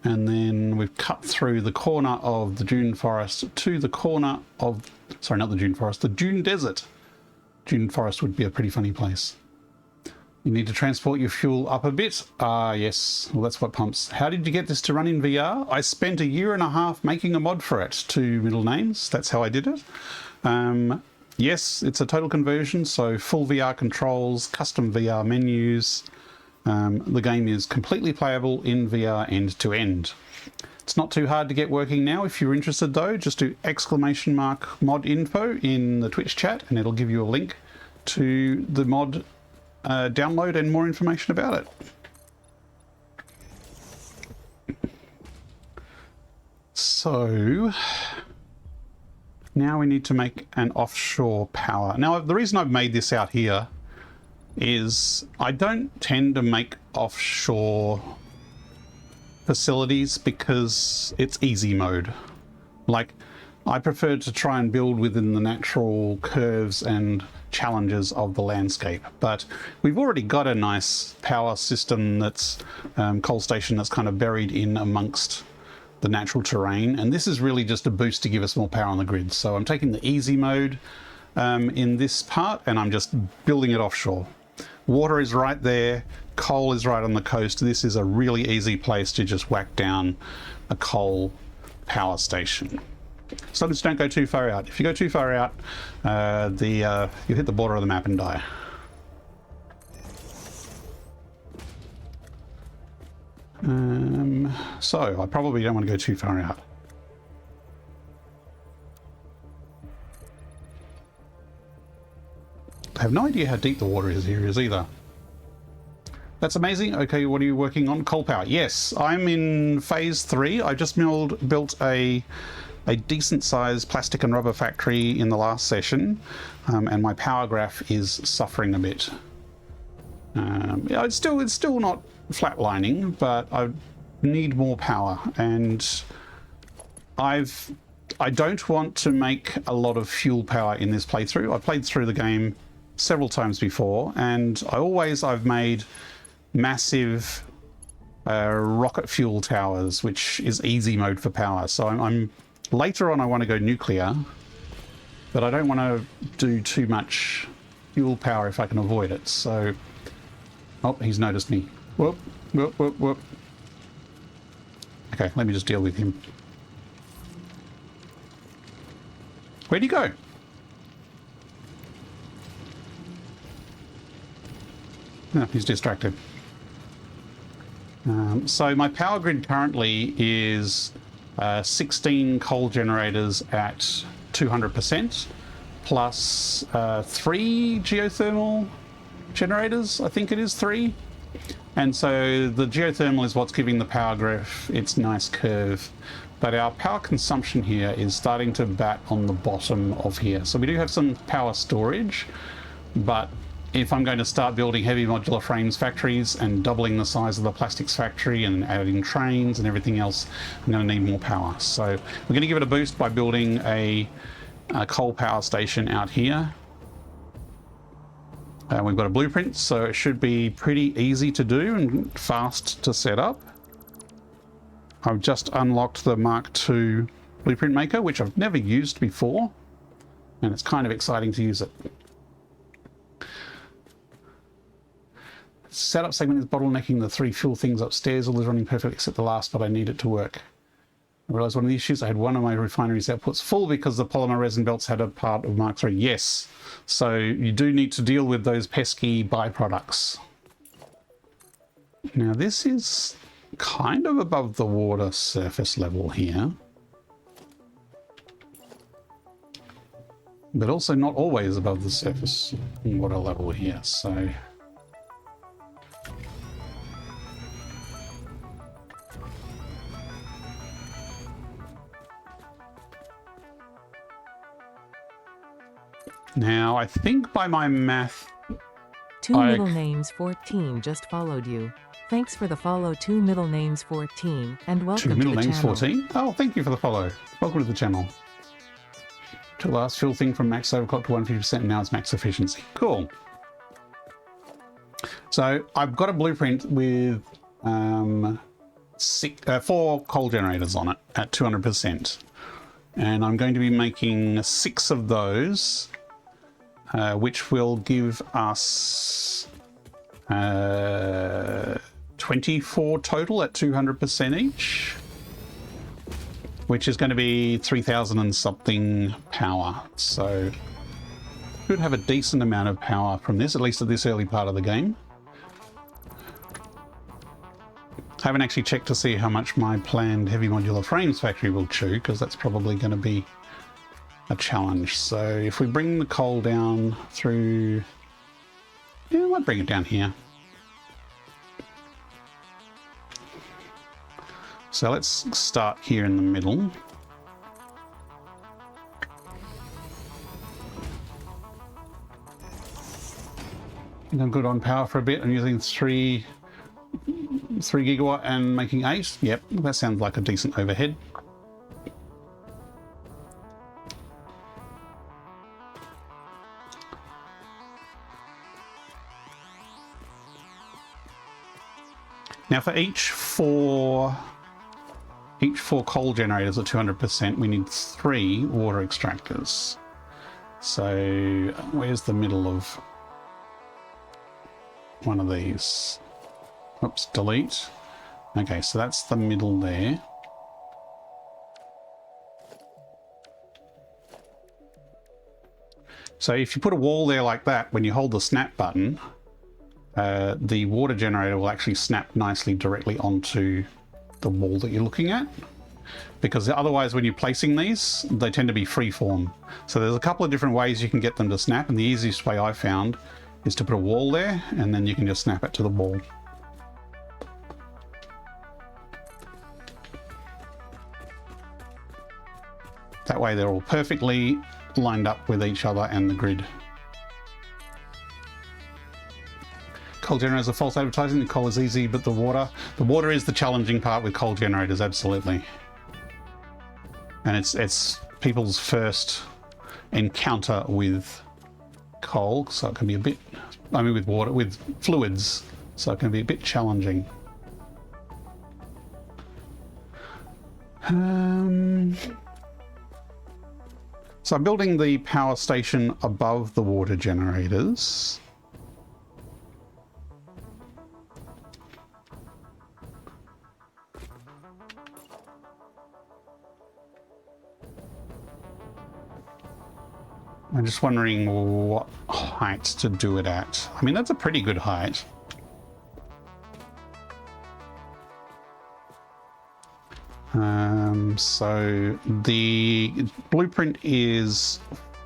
And then we've cut through the corner of the Dune forest to the corner of... Sorry, not the Dune forest, the Dune Desert. Dune forest would be a pretty funny place. You need to transport your fuel up a bit. Ah, yes. Well, that's what pumps. How did you get this to run in VR? I spent 1.5 years making a mod for it. 2 middle names. That's how I did it. Yes, it's a total conversion. So full VR controls, custom VR menus. The game is completely playable in VR end to end. It's not too hard to get working now. If you're interested though, just do !mod info in the Twitch chat and it'll give you a link to the mod download and more information about it. So now we need to make an offshore power. Now the reason I've made this out here is I don't tend to make offshore facilities because it's easy mode. Like, I prefer to try and build within the natural curves and challenges of the landscape. But we've already got a nice power system that's coal station that's kind of buried in amongst the natural terrain, and this is really just a boost to give us more power on the grid. So I'm taking the easy mode in this part and I'm just building it offshore. Water is right there, coal is right on the coast. This is a really easy place to just whack down a coal power station. So just don't go too far out. If you go too far out, you hit the border of the map and die. So I probably don't want to go too far out. I have no idea how deep the water is here either. That's amazing. Okay, what are you working on? Coal power. Yes, I'm in phase 3. I just built a decent sized plastic and rubber factory in the last session, and my power graph is suffering a bit. Yeah, it's still not flatlining, but I need more power, and I don't want to make a lot of fuel power in this playthrough. I played through the game several times before, and I've made massive rocket fuel towers, which is easy mode for power. So I'm later on I want to go nuclear, but I don't want to do too much fuel power if I can avoid it. So, oh, he's noticed me. Whoop, whoop, whoop, whoop. Okay, let me just deal with him. Where'd he go? No, he's distracted. So my power grid currently is 16 coal generators at 200%, plus 3 geothermal generators. I think it is 3. And so the geothermal is what's giving the power graph its nice curve. But our power consumption here is starting to bat on the bottom of here. So we do have some power storage, but if I'm going to start building heavy modular frames factories and doubling the size of the plastics factory and adding trains and everything else, I'm going to need more power. So we're going to give it a boost by building a coal power station out here. We've got a blueprint, so it should be pretty easy to do and fast to set up. I've just unlocked the Mark II blueprint maker, which I've never used before, and it's kind of exciting to use it. Setup segment is bottlenecking the 3 fuel things upstairs. All is running perfectly except the last, but I need it to work. I realized one of the issues, I had one of my refineries outputs full because the polymer resin belts had a part of Mark III. Yes, so you do need to deal with those pesky byproducts. Now this is kind of above the water surface level here, but also not always above the surface water level here, so now I think by my math, Two middle names 14 just followed you. Thanks for the follow, Two middle names 14, and welcome to the channel. 2 middle names 14? Oh, thank you for the follow. Welcome to the channel. To the last fuel thing from max overclock to 150%, and now it's max efficiency. Cool. So I've got a blueprint with 4 coal generators on it at 200%. And I'm going to be making 6 of those, which will give us 24 total at 200% each, which is going to be 3,000 and something power. So should have a decent amount of power from this, at least at this early part of the game. I haven't actually checked to see how much my planned heavy modular frames factory will chew, because that's probably going to be a challenge. So if we bring the coal down through, yeah, I might bring it down here. So let's start here in the middle. I'm good on power for a bit. I'm using 3 gigawatt and making 8. Yep, that sounds like a decent overhead. Now for each four coal generators at 200%, we need 3 water extractors. So where's the middle of one of these? Oops, delete. Okay, so that's the middle there. So if you put a wall there like that, when you hold the snap button, the water generator will actually snap nicely directly onto the wall that you're looking at. Because otherwise when you're placing these, they tend to be freeform. So there's a couple of different ways you can get them to snap, and the easiest way I found is to put a wall there, and then you can just snap it to the wall. That way they're all perfectly lined up with each other and the grid. Coal generators are false advertising. The coal is easy, but the water is the challenging part with coal generators, absolutely. And it's people's first encounter with coal, so it can be a bit, I mean with water, with fluids, so it can be a bit challenging. So I'm building the power station above the water generators. I'm just wondering what height to do it at. I mean, that's a pretty good height. So the blueprint is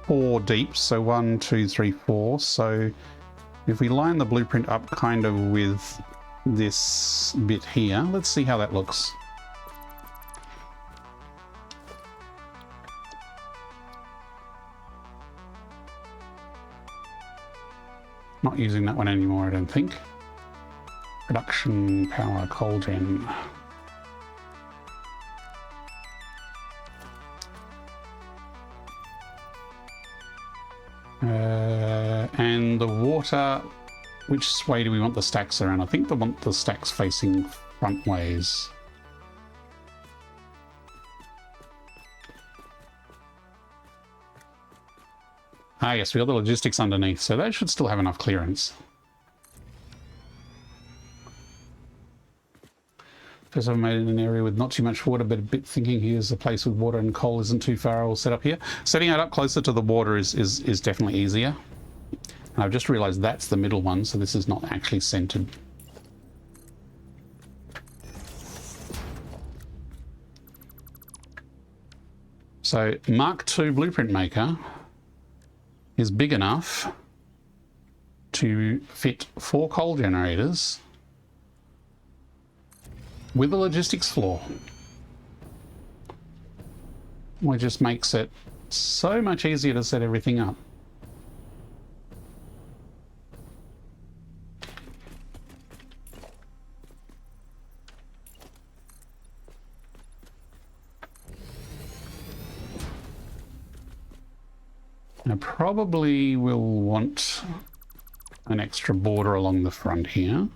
4 deep, so 1, 2, 3, 4. So if we line the blueprint up kind of with this bit here, let's see how that looks. Not using that one anymore, I don't think. Production power coal gen. And the water, which way do we want the stacks around? I think we want the stacks facing front ways. Ah yes, we got the logistics underneath, so that should still have enough clearance. First I've made an area with not too much water, but a bit thinking here's a place with water and coal isn't too far. I'll set up here. Setting it up closer to the water is definitely easier. And I've just realized that's the middle one, so this is not actually centered. So Mark II Blueprint Maker is big enough to fit 4 coal generators with a logistics floor, which just makes it so much easier to set everything up. I probably will want an extra border along the front here.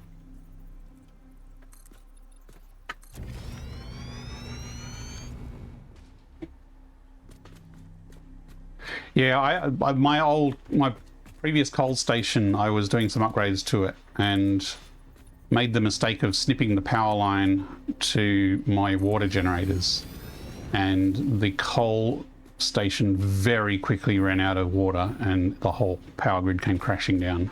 Yeah, my previous coal station, I was doing some upgrades to it and made the mistake of snipping the power line to my water generators, and the coal station very quickly ran out of water and the whole power grid came crashing down.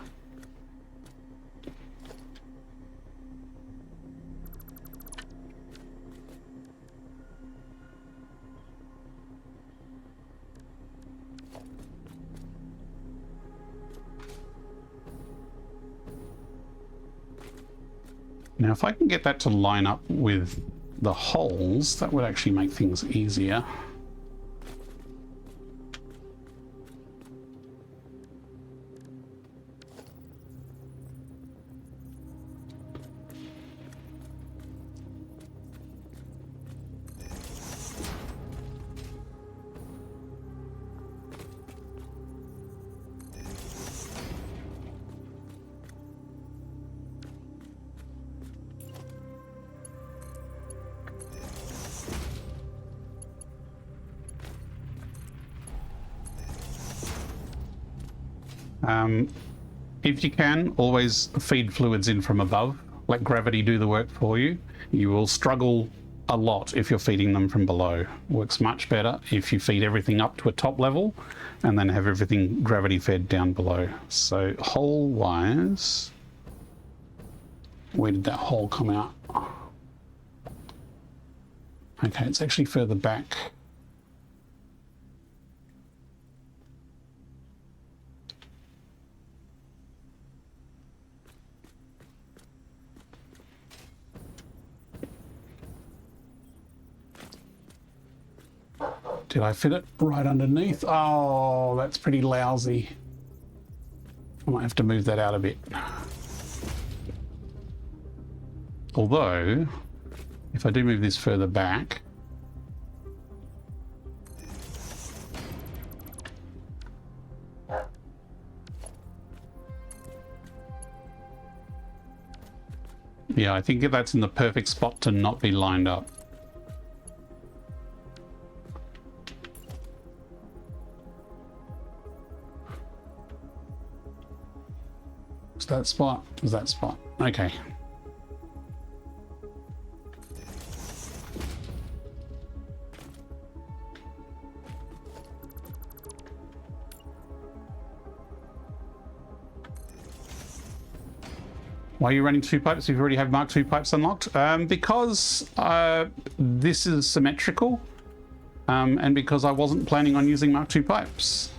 Now, if I can get that to line up with the holes, that would actually make things easier. If you can, always feed fluids in from above. Let gravity do the work for you. You will struggle a lot if you're feeding them from below. Works much better if you feed everything up to a top level and then have everything gravity fed down below. So hole wise, where did that hole come out? Okay, it's actually further back. Did I fit it right underneath? Oh, that's pretty lousy. I might have to move that out a bit. Although, if I do move this further back, yeah, I think that's in the perfect spot to not be lined up. Was that spot? Was that spot? Okay. Why are you running 2 pipes if you already have Mark II pipes unlocked? Because this is symmetrical, and because I wasn't planning on using Mark II pipes.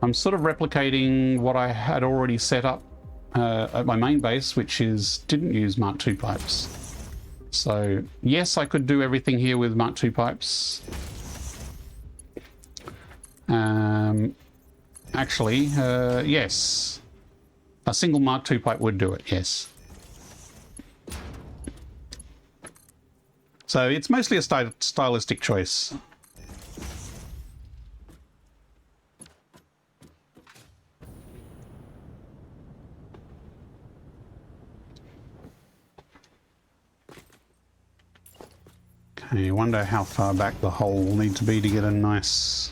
I'm sort of replicating what I had already set up at my main base, which didn't use Mark II pipes. So yes, I could do everything here with Mark II pipes. Actually, yes. A single Mark II pipe would do it, yes. So it's mostly a stylistic choice. Okay, I wonder how far back the hole will need to be to get a nice...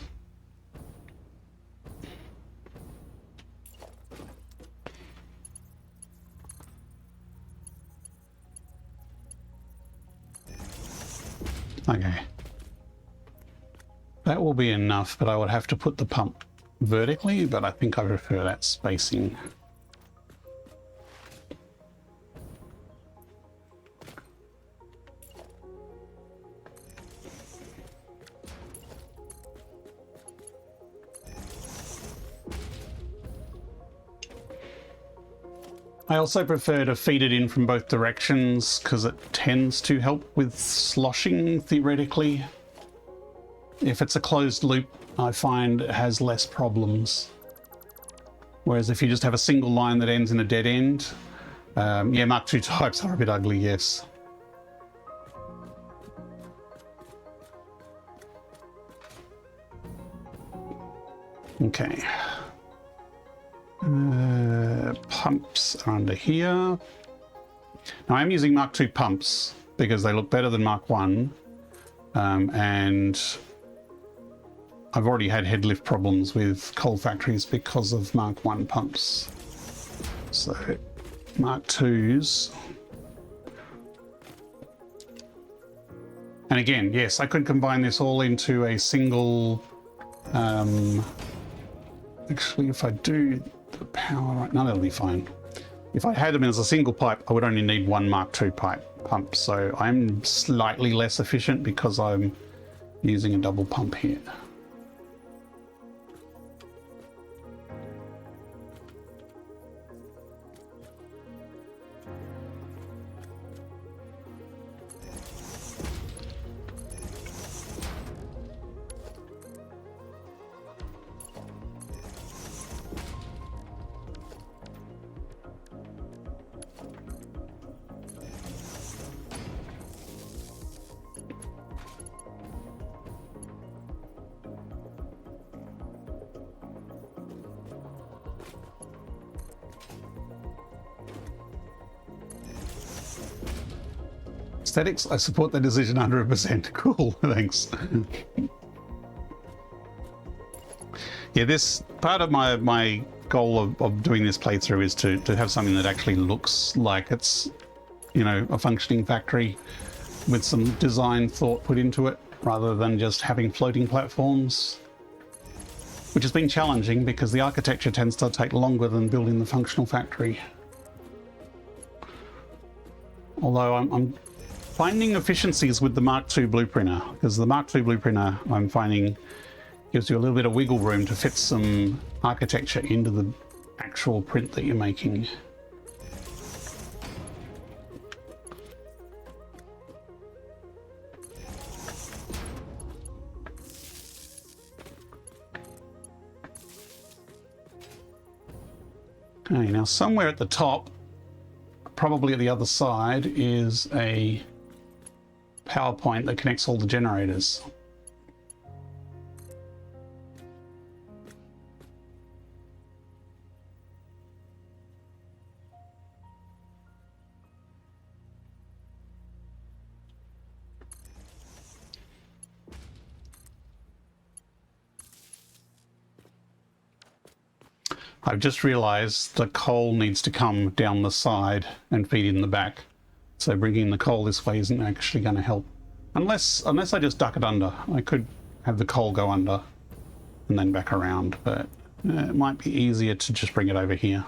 Okay. That will be enough, but I would have to put the pump vertically, but I think I prefer that spacing. I also prefer to feed it in from both directions because it tends to help with sloshing, theoretically. If it's a closed loop, I find it has less problems. Whereas if you just have a single line that ends in a dead end, yeah, Mark II types are a bit ugly, yes. Okay. Pumps are under here. Now I'm using Mark II pumps because they look better than Mark I, and I've already had head lift problems with coal factories because of Mark I pumps. So Mark IIs. And again, yes, I could combine this all into a single, actually if I do the power right, no, that'll be fine. If I had them as a single pipe, I would only need one Mark II pipe pump. So I'm slightly less efficient because I'm using a double pump here. Aesthetics, I support that decision 100%. Cool, thanks. Yeah, this part of my goal of doing this playthrough is to have something that actually looks like it's, you know, a functioning factory. with some design thought put into it, rather than just having floating platforms, which has been challenging because the architecture tends to take longer than building the functional factory. Although I'm finding efficiencies with the Mark II blueprinter, because the Mark II blueprinter I'm finding gives you a little bit of wiggle room to fit some architecture into the actual print that you're making. Okay, now somewhere at the top, probably at the other side, is a power point that connects all the generators. I've just realized the coal needs to come down the side and feed in the back. So bringing the coal this way isn't actually going to help. Unless I just duck it under. I could have the coal go under and then back around, but it might be easier to just bring it over here.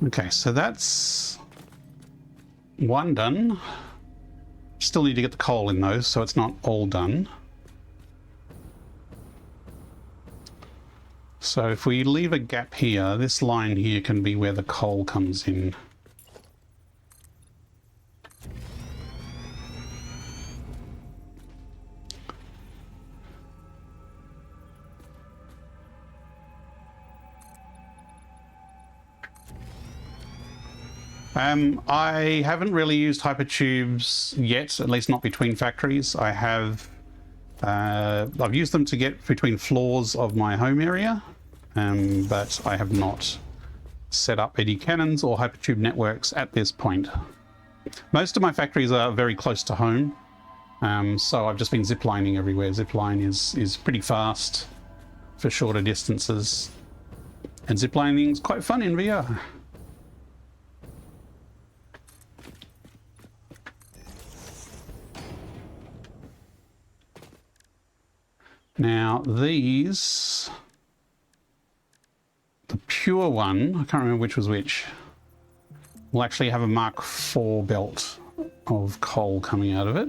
Okay, so that's one done. Still need to get the coal in those, so it's not all done. So if we leave a gap here, this line here can be where the coal comes in. I haven't really used hypertubes yet, at least not between factories. I've used them to get between floors of my home area, but I have not set up any cannons or hypertube networks at this point. Most of my factories are very close to home, so I've just been ziplining everywhere. Zipline is pretty fast for shorter distances, and ziplining is quite fun in VR. Now these, the pure one, I can't remember which was which, will actually have a Mark IV belt of coal coming out of it.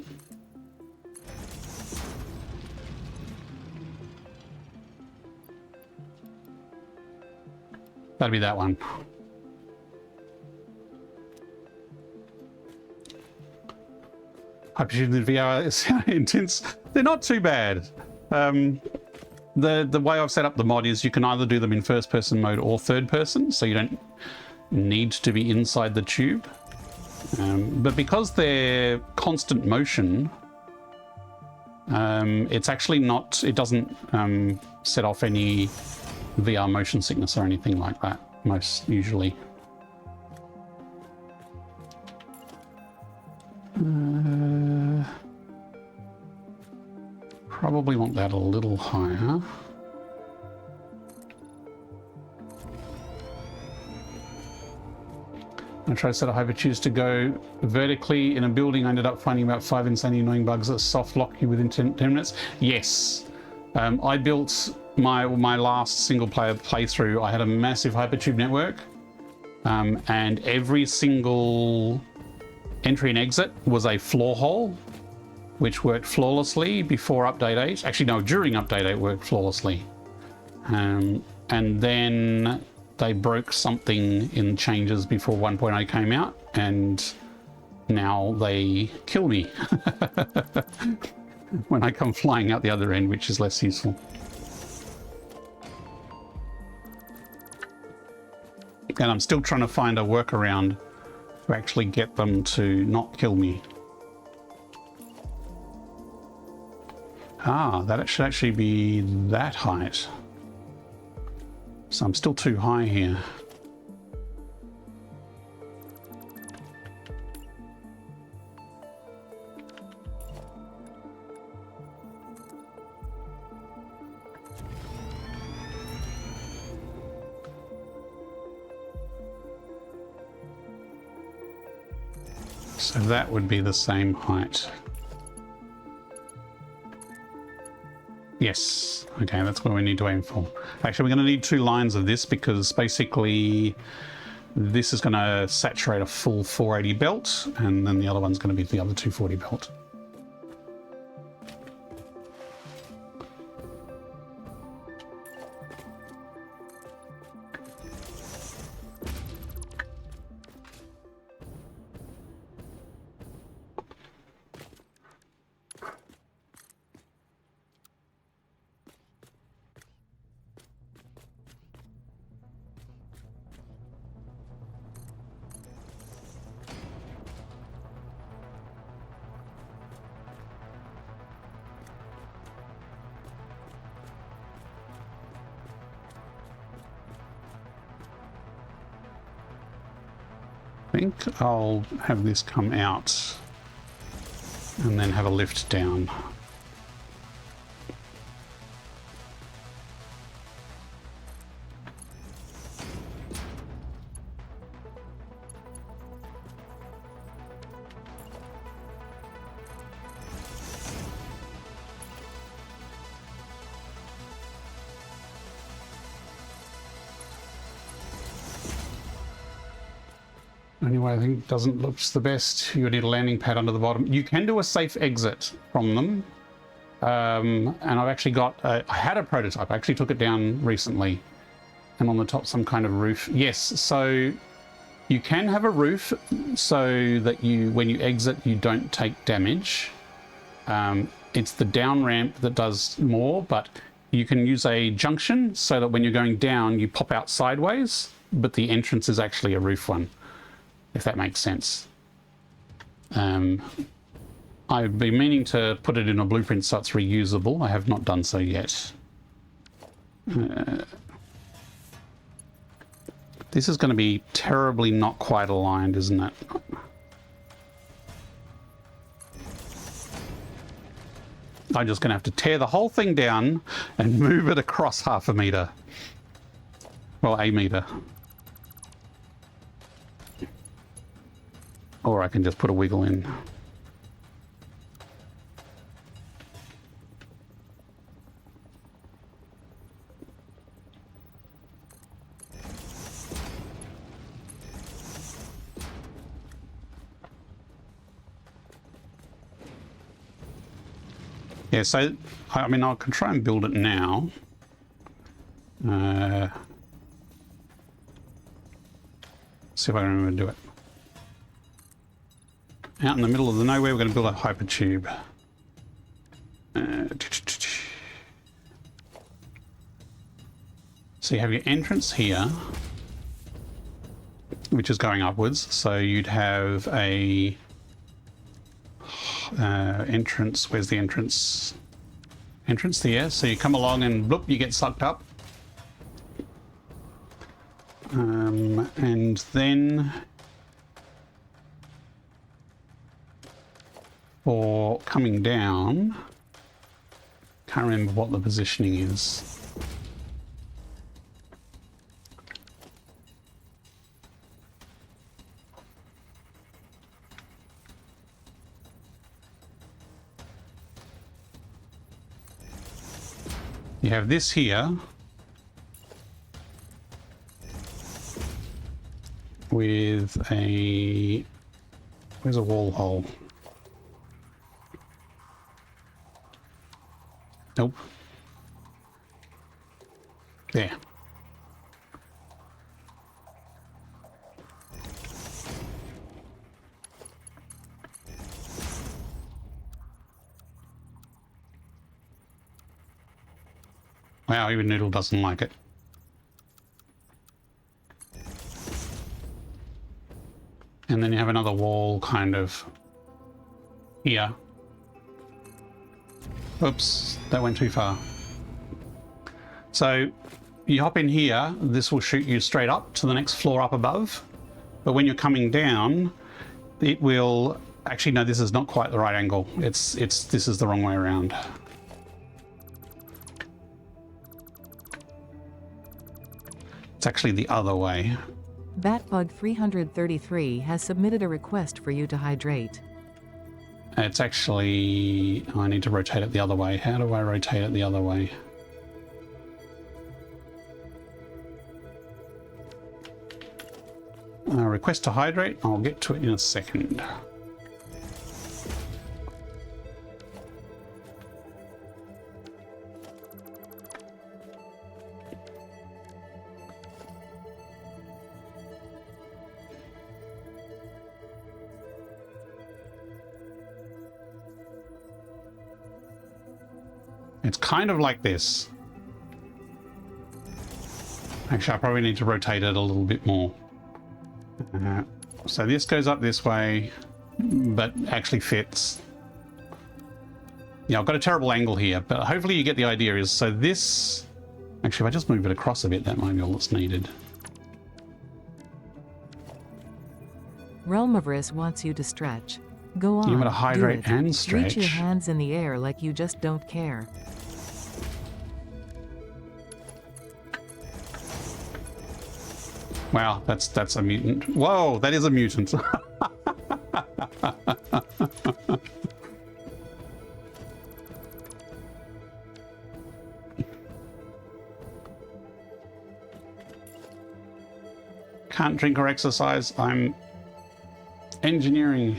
That'd be that one. Hypertube in VR is intense. They're not too bad. The way I've set up the mod is you can either do them in first person mode or third person, so you don't need to be inside the tube. But because they're constant motion, it's actually not, it doesn't set off any VR motion sickness or anything like that, most usually. Probably want that a little higher. I tried a set of hypertubes to go vertically in a building. I ended up finding about 5 insanely annoying bugs that soft lock you within 10 minutes. Yes. I built my last single player playthrough. I had a massive hypertube network, and every single entry and exit was a floor hole, which worked flawlessly before update 8. Actually, no, during update 8 worked flawlessly. And then they broke something in changes before 1.8 came out, and now they kill me when I come flying out the other end, which is less useful. And I'm still trying to find a workaround to actually get them to not kill me. Ah, that should actually be that height. So I'm still too high here. So that would be the same height. Yes. Okay, that's what we need to aim for. Actually, we're going to need 2 lines of this because basically this is going to saturate a full 480 belt, and then the other one's going to be the other 240 belt. I think I'll have this come out and then have a lift down. Anyway, I think doesn't look the best. You need a landing pad under the bottom. You can do a safe exit from them. And I've actually got, I had a prototype. I actually took it down recently. And on the top, some kind of roof. Yes, so you can have a roof so that when you exit, you don't take damage. It's the down ramp that does more, but you can use a junction so that when you're going down, you pop out sideways, but the entrance is actually a roof one, if that makes sense. I've been meaning to put it in a blueprint so it's reusable. I have not done so yet. This is going to be terribly not quite aligned, isn't it? I'm just going to have to tear the whole thing down and move it across 1/2 meter. Well, a meter. Or I can just put a wiggle in. Yeah, so, I mean, I can try and build it now. See if I can remember to do it. Out in the middle of the nowhere, we're going to build a hypertube. So you have your entrance here, which is going upwards. So you'd have a entrance. Where's the entrance? Entrance there. So you come along and bloop, you get sucked up. And then for coming down, can't remember what the positioning is. You have this here with a, where's a wall hole? Nope. There. Wow, even Noodle doesn't like it. And then you have another wall kind of here. Oops, that went too far. So you hop in here, this will shoot you straight up to the next floor up above. But when you're coming down, it will, actually no, this is not quite the right angle. This is the wrong way around. It's actually the other way. Batbug333 has submitted a request for you to hydrate. It's actually... I need to rotate it the other way. How do I rotate it the other way? Request to hydrate. I'll get to it in a second. It's kind of like this. Actually, I probably need to rotate it a little bit more. So this goes up this way, but actually fits. Yeah, I've got a terrible angle here, but hopefully you get the idea. Is so this... Actually, if I just move it across a bit, that might be all that's needed. Realmavris wants you to stretch. Go on. You want to hydrate and stretch. Reach your hands in the air like you just don't care. Wow, that's a mutant. Whoa, that is a mutant. Can't drink or exercise. I'm engineering.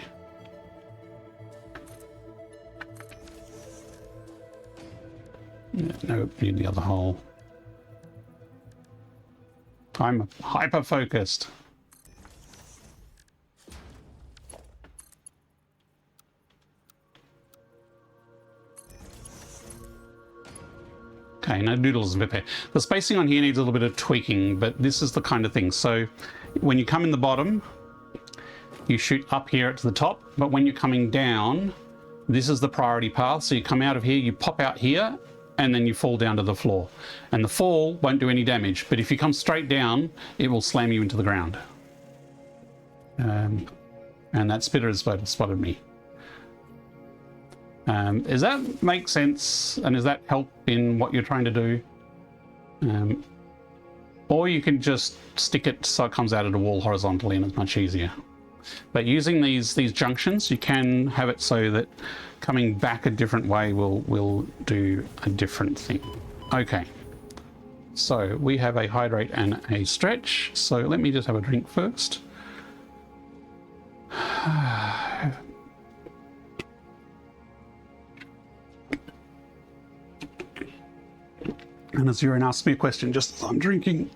No, need the other hole. I'm hyper focused. Okay, no doodles of it. The spacing on here needs a little bit of tweaking, but this is the kind of thing. So when you come in the bottom, you shoot up here to the top, but when you're coming down, this is the priority path. So you come out of here, you pop out here, and then you fall down to the floor. And the fall won't do any damage, but if you come straight down, it will slam you into the ground. And that spitter has spotted me. Does that make sense? And does that help in what you're trying to do? Or you can just stick it so it comes out of the wall horizontally and it's much easier. But using these junctions, you can have it so that coming back a different way will do a different thing. Okay, so we have a hydrate and a stretch. So let me just have a drink first. And Azurin asked me a question just as I'm drinking.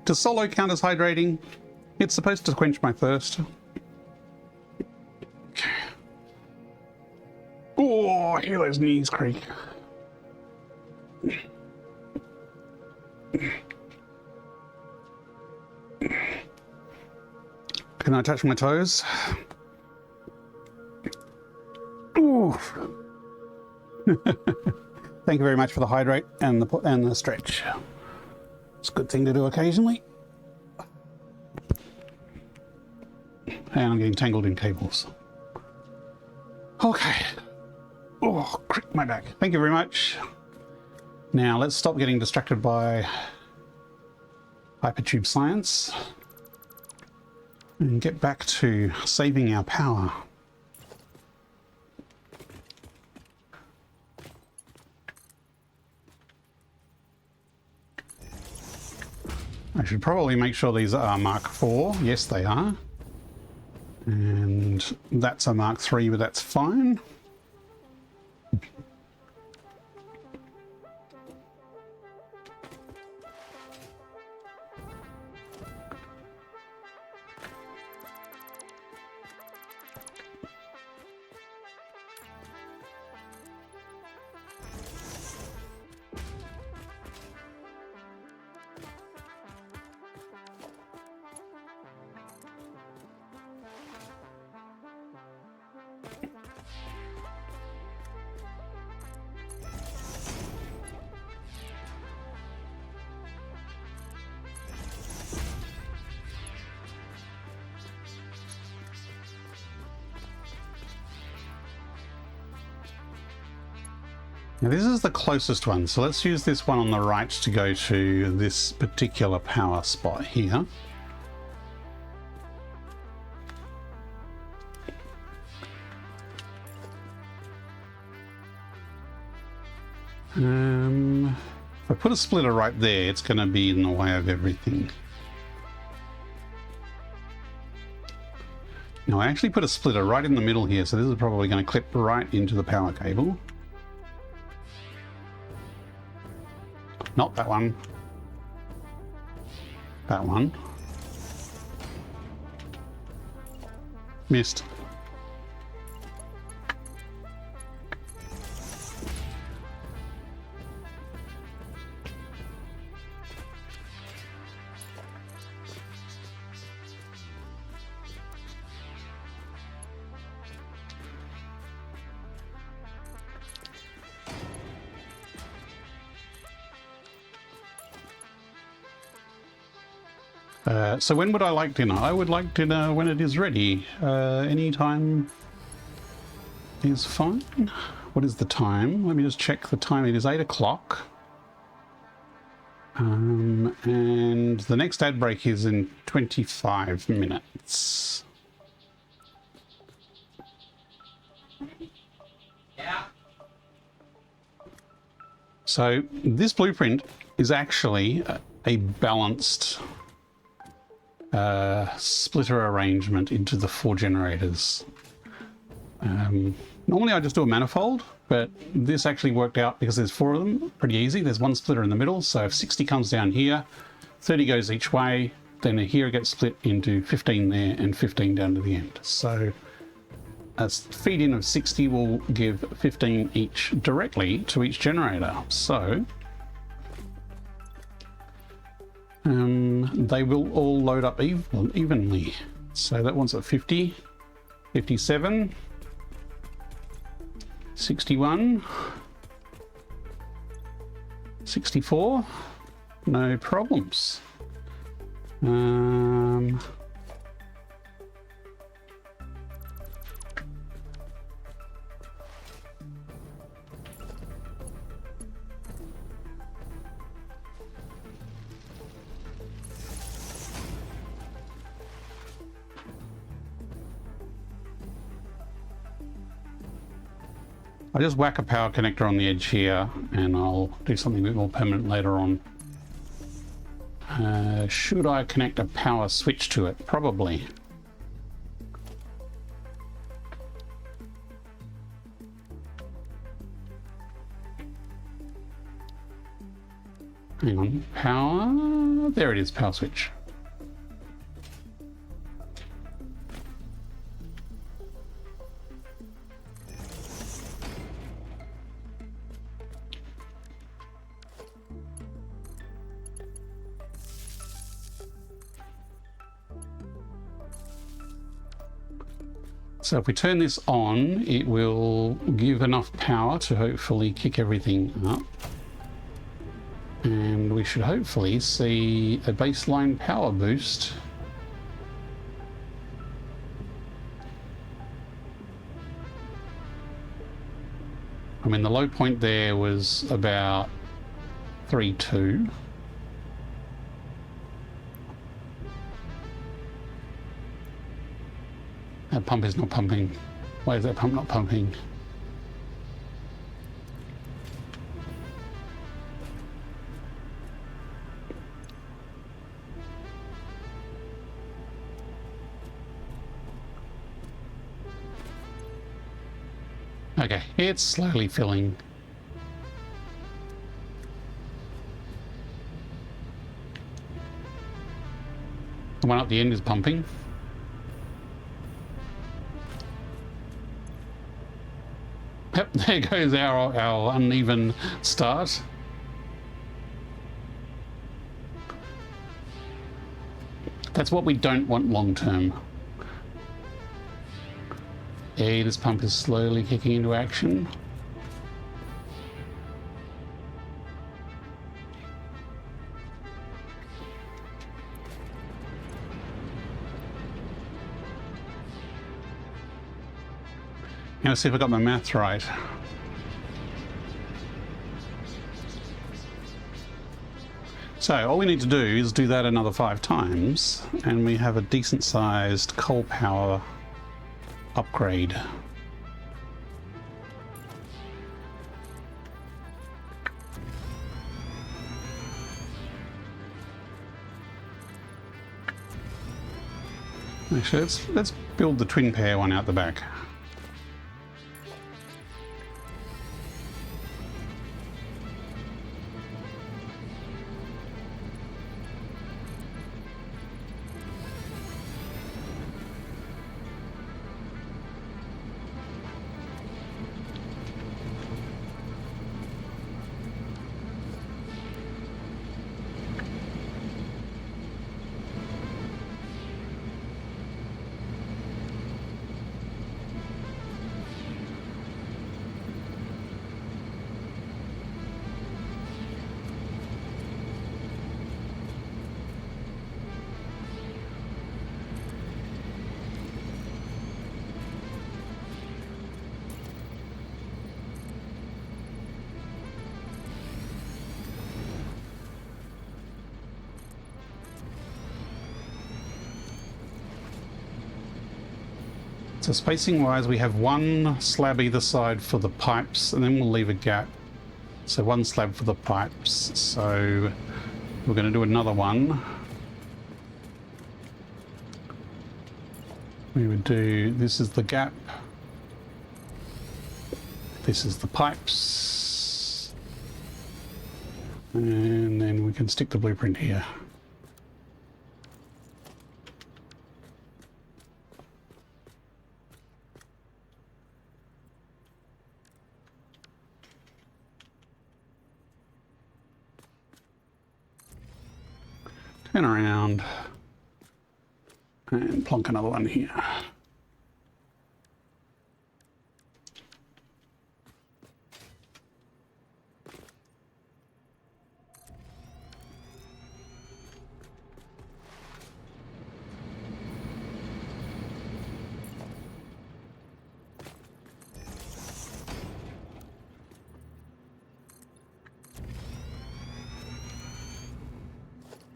Does solo count as hydrating? It's supposed to quench my thirst. Okay. Oh, hear those knees creak. Can I touch my toes? Ooh. Thank you very much for the hydrate and the stretch. It's a good thing to do occasionally. And I'm getting tangled in cables. Okay. Oh, crick my back. Thank you very much. Now let's stop getting distracted by hypertube science and get back to saving our power. I should probably make sure these are Mark IV. Yes, they are. And that's a Mark III, but that's fine. Now this is the closest one, so let's use this one on the right to go to this particular power spot here. If I put a splitter right there, it's going to be in the way of everything. Now I actually put a splitter right in the middle here, so this is probably going to clip right into the power cable. Not that one. That one. Missed. So when would I like dinner? I would like dinner when it is ready. Any time is fine. What is the time? Let me just check the time. It is 8 o'clock. And the next ad break is in 25 minutes. Yeah. So this blueprint is actually a balanced splitter arrangement into the 4 generators. Normally I just do a manifold, but this actually worked out because there's 4 of them, pretty easy. There's 1 splitter in the middle, so if 60 comes down here, 30 goes each way, then here gets split into 15 there and 15 down to the end. So a feed in of 60 will give 15 each directly to each generator. So they will all load up evenly. So that one's at 50, 57, 61, 64, no problems. I'll just whack a power connector on the edge here and I'll do something a bit more permanent later on. Should I connect a power switch to it? Probably. Hang on, power, there it is, power switch. So if we turn this on, it will give enough power to hopefully kick everything up. And we should hopefully see a baseline power boost. I mean, the low point there was about 3.2. That pump is not pumping. Why is that pump not pumping? Okay, it's slowly filling. The one up the end is pumping. Yep, there goes our uneven start. That's what we don't want long term. Yeah, this pump is slowly kicking into action. Now let's see if I got my math right. So all we need to do is do that another 5 times, and we have a decent sized coal power upgrade. Actually, let's build the twin pair one out the back. So spacing wise, we have 1 slab either side for the pipes, and then we'll leave a gap. So 1 slab for the pipes. So we're going to do another one. We would do, this is the gap. This is the pipes. And then we can stick the blueprint here. Turn around and plonk another one here.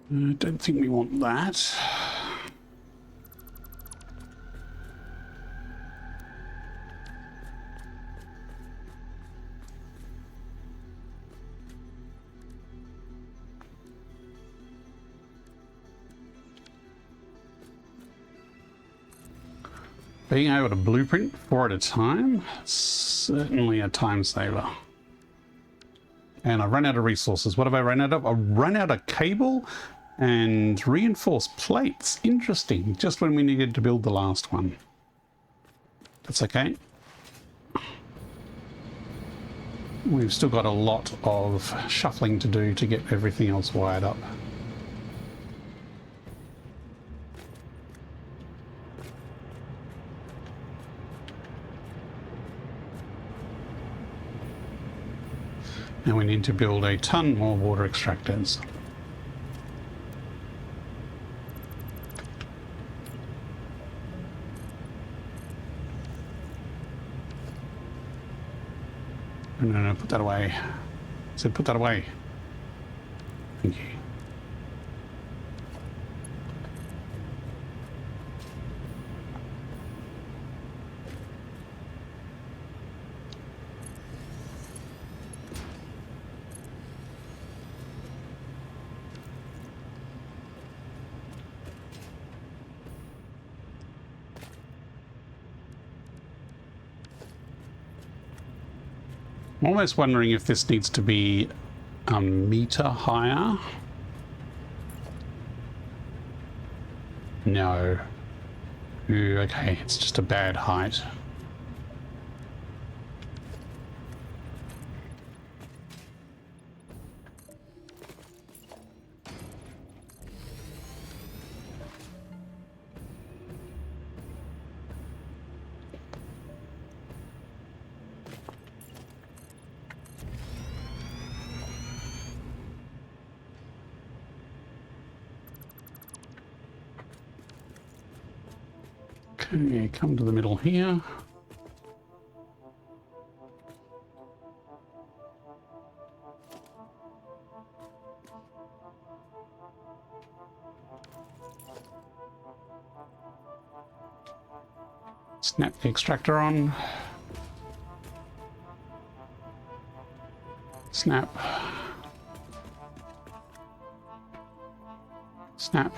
I don't think we want that. Being able to blueprint 4 at a time, certainly a time saver. And I've run out of resources. What have I run out of? I've run out of cable and reinforced plates. Interesting. Just when we needed to build the last one. That's okay. We've still got a lot of shuffling to do to get everything else wired up. And we need to build a ton more water extractors. No, put that away. I said put that away. Thank you. I'm almost wondering if this needs to be a meter higher. No. Ooh, okay, it's just a bad height. Okay, come to the middle here. Snap the extractor on. Snap. Snap.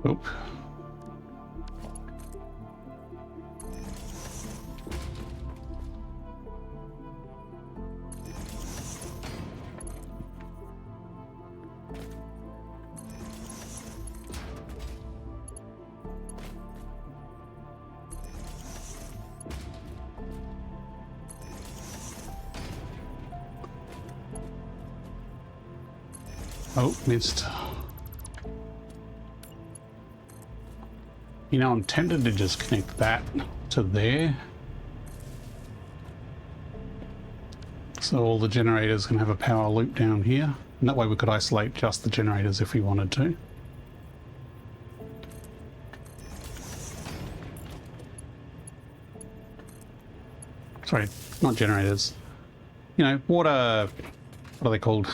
Oop. Oh, missed. You know, I'm tempted to just connect that to there. So all the generators can have a power loop down here. And that way we could isolate just the generators if we wanted to. Sorry, not generators. You know, water... What are they called?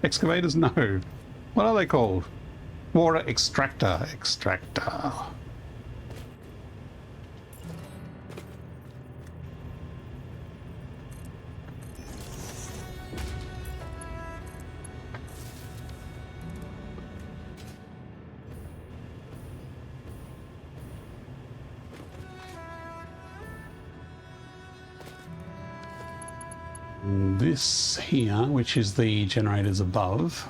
Excavators? No. What are they called? Water extractor. Extractor. This here, which is the generators above.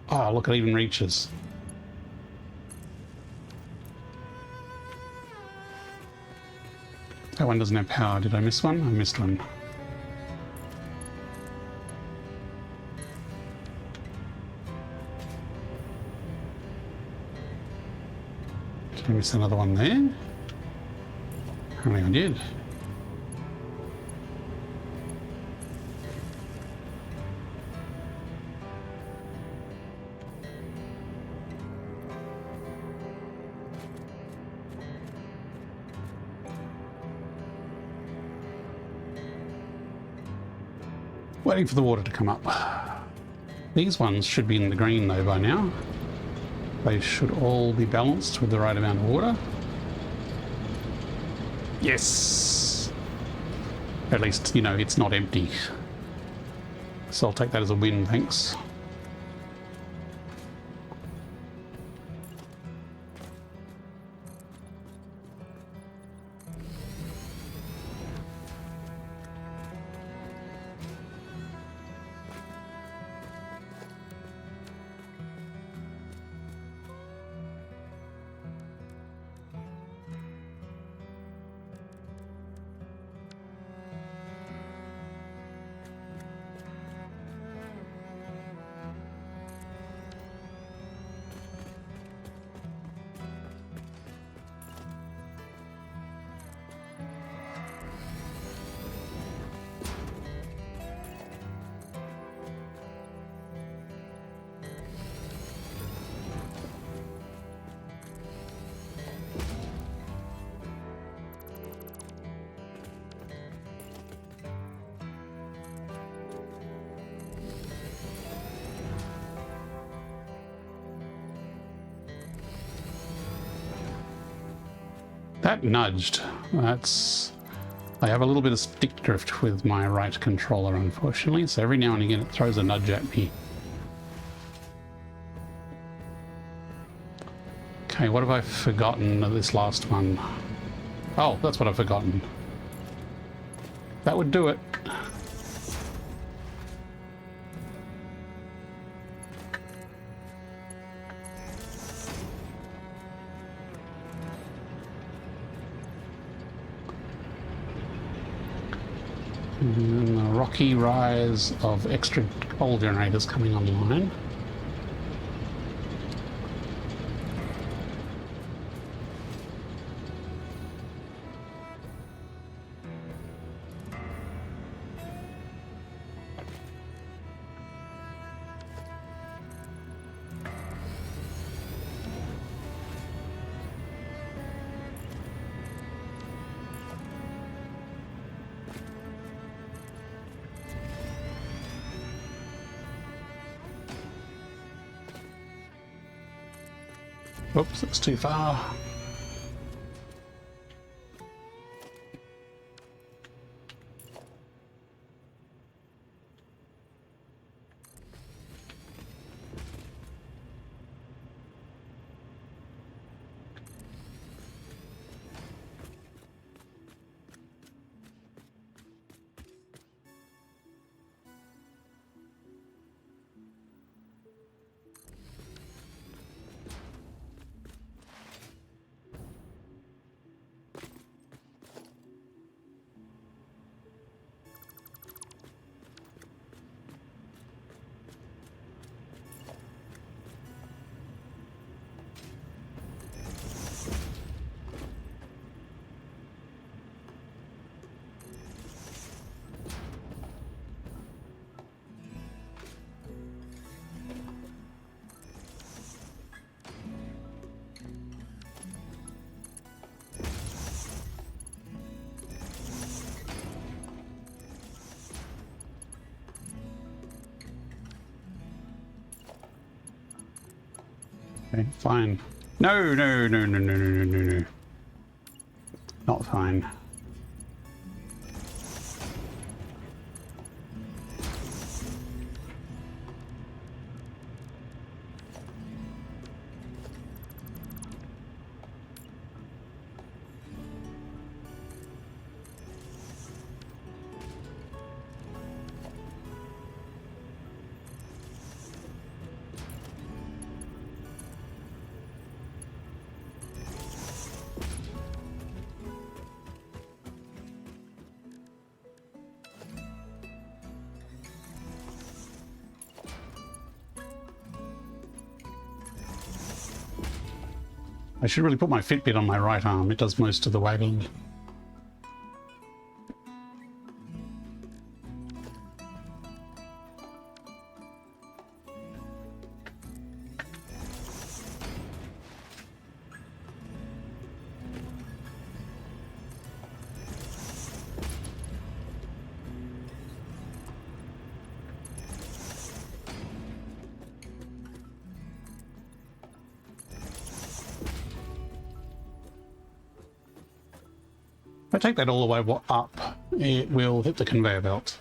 Oh, look, it even reaches. That one doesn't have power. Did I miss one? I missed one. Did I miss another one there? Apparently I did. Waiting for the water to come up. These ones should be in the green though by now. They should all be balanced with the right amount of water. Yes! At least, you know, it's not empty. So I'll take that as a win, thanks. That nudged. That's... I have a little bit of stick drift with my right controller, unfortunately, so every now and again it throws a nudge at me. Okay, what have I forgotten of this last one? Oh, that's what I've forgotten. That would do it. And then the rocky rise of extra coal generators coming online. Oops, that's too far. Okay, fine. No, no, no, no, no, no, no, no, no. Not fine. I should really put my Fitbit on my right arm. It does most of the waggling. If I take that all the way up, it will hit the conveyor belt.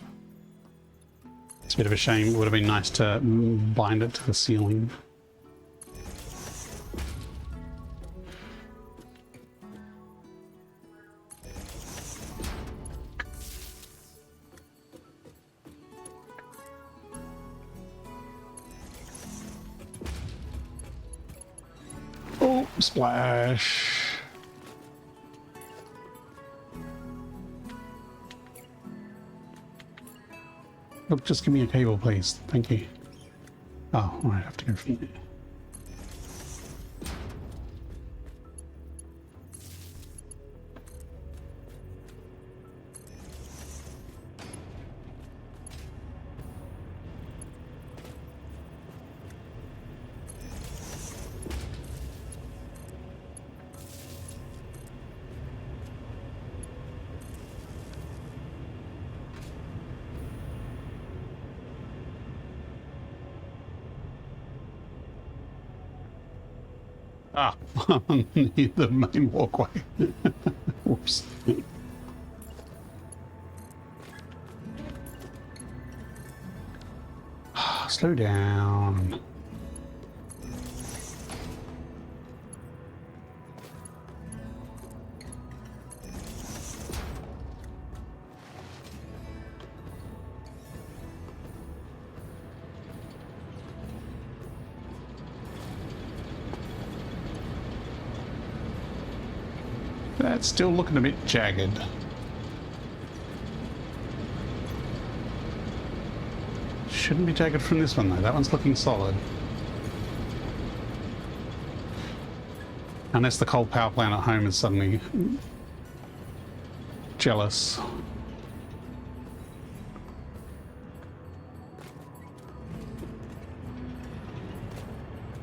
It's a bit of a shame. It would have been nice to bind it to the ceiling. Oh, splash. Look, just give me a cable, please. Thank you. Oh, all right, I have to go from there. Ah, near the main walkway. Whoops. Slow down. That's still looking a bit jagged. Shouldn't be jagged from this one though. That one's looking solid. Unless the coal power plant at home is suddenly jealous.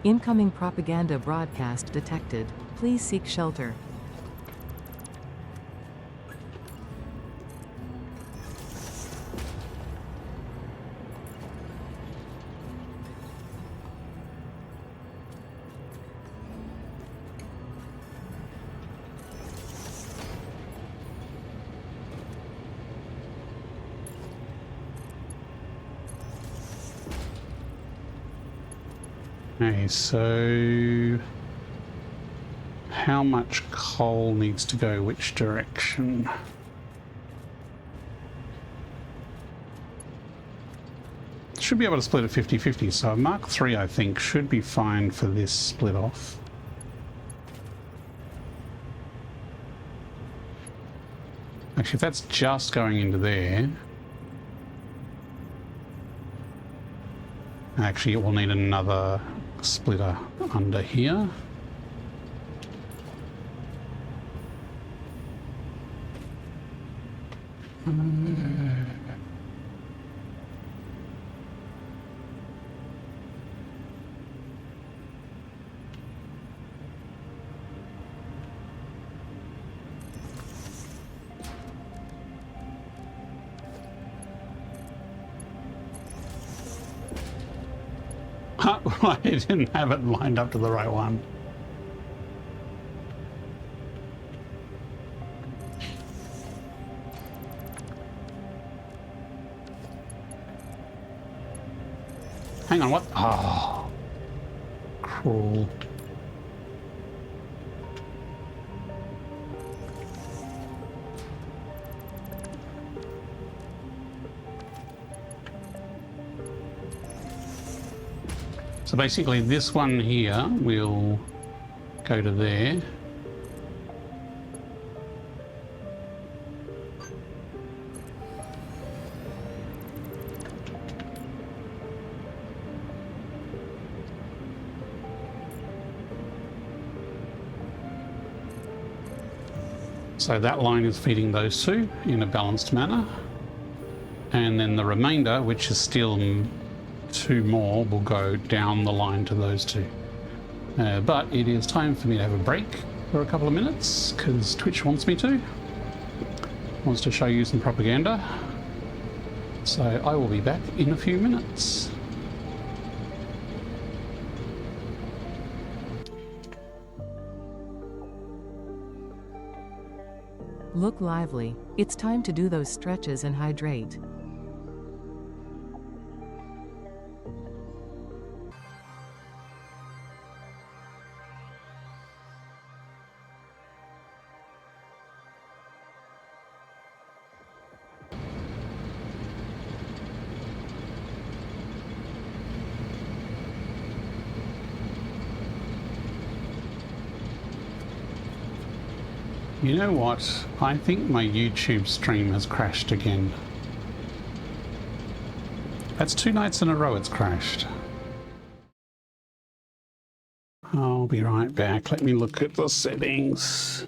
Incoming propaganda broadcast detected. Please seek shelter. Okay, so how much coal needs to go which direction? Should be able to split it 50-50, so a Mark III I think should be fine for this split off. Actually, if that's just going into there, actually it will need another splitter under here. I didn't have it lined up to the right one. Hang on, what? Oh, cruel. So basically this one here will go to there. So that line is feeding those two in a balanced manner. And then the remainder, which is still two more, will go down the line to those two. But it is time for me to have a break for a couple of minutes because Twitch wants me to. Wants to show you some propaganda. So I will be back in a few minutes. Look lively. It's time to do those stretches and hydrate. You know what? I think my YouTube stream has crashed again. That's 2 nights in a row it's crashed. I'll be right back. Let me look at the settings.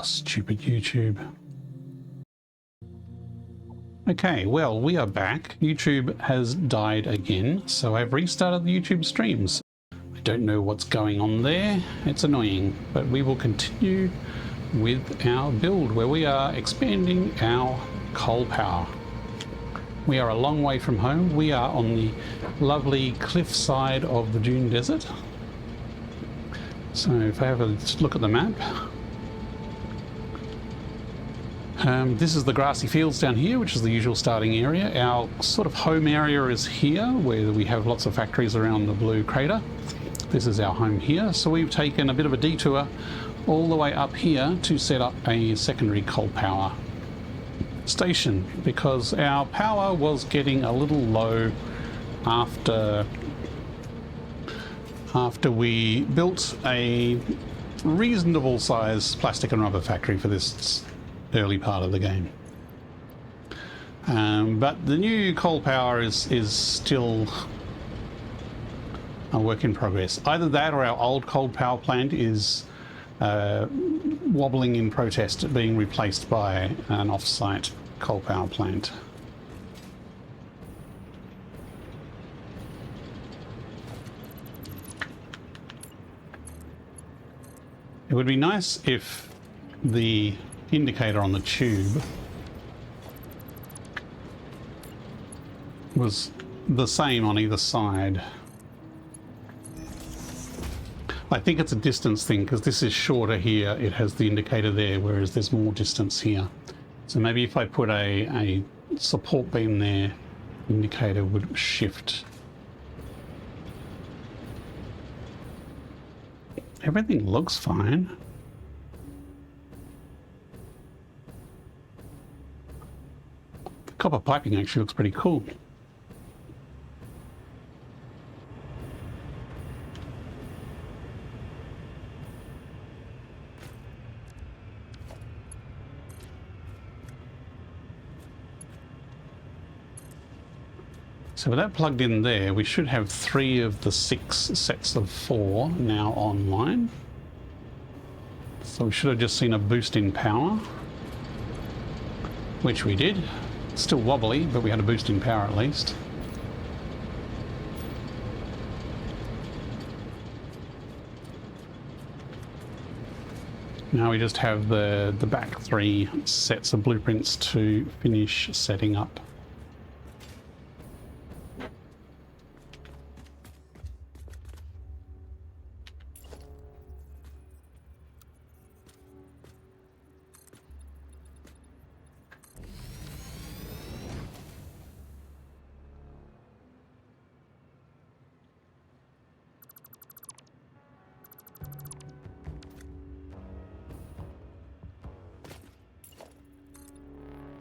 Stupid YouTube. Okay, well, we are back. YouTube has died again, so I've restarted the YouTube streams. I don't know what's going on there. It's annoying, but we will continue with our build where we are expanding our coal power. We are a long way from home. We are on the lovely cliff side of the Dune Desert. So if I have a look at the map, this is the grassy fields down here, which is the usual starting area. Our sort of home area is here, where we have lots of factories around the blue crater. This is our home here. So we've taken a bit of a detour all the way up here to set up a secondary coal power station, because our power was getting a little low after we built a reasonable size plastic and rubber factory for this early part of the game. But the new coal power is still a work in progress. Either that or our old coal power plant is wobbling in protest at being replaced by an off-site coal power plant. It would be nice if the indicator on the tube was the same on either side. I think it's a distance thing, because this is shorter here, it has the indicator there, whereas there's more distance here. So maybe if I put a support beam there, the indicator would shift. Everything looks fine. The copper piping actually looks pretty cool. So with that plugged in there, we should have 3 of the 6 sets of 4 now online. So we should have just seen a boost in power, which we did. Still wobbly, but we had a boost in power at least. Now we just have the back 3 sets of blueprints to finish setting up.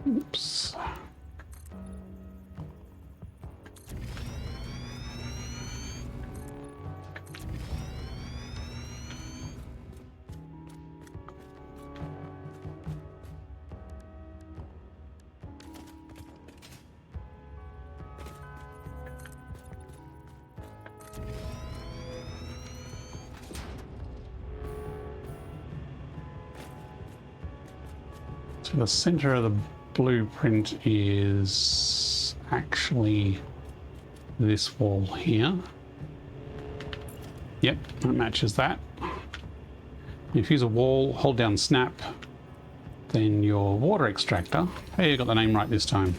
Oops. So the center of the blueprint is actually this wall here. Yep, that matches that. If you use a wall, hold down snap, then your water extractor, hey, you got the name right this time.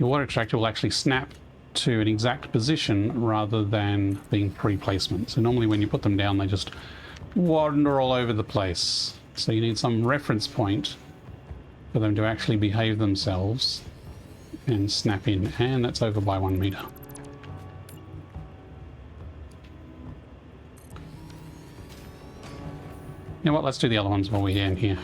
Your water extractor will actually snap to an exact position rather than being pre-placement. So normally when you put them down, they just wander all over the place. So you need some reference point for them to actually behave themselves and snap in, and that's over by 1 meter. You know what, let's do the other ones while we're in here.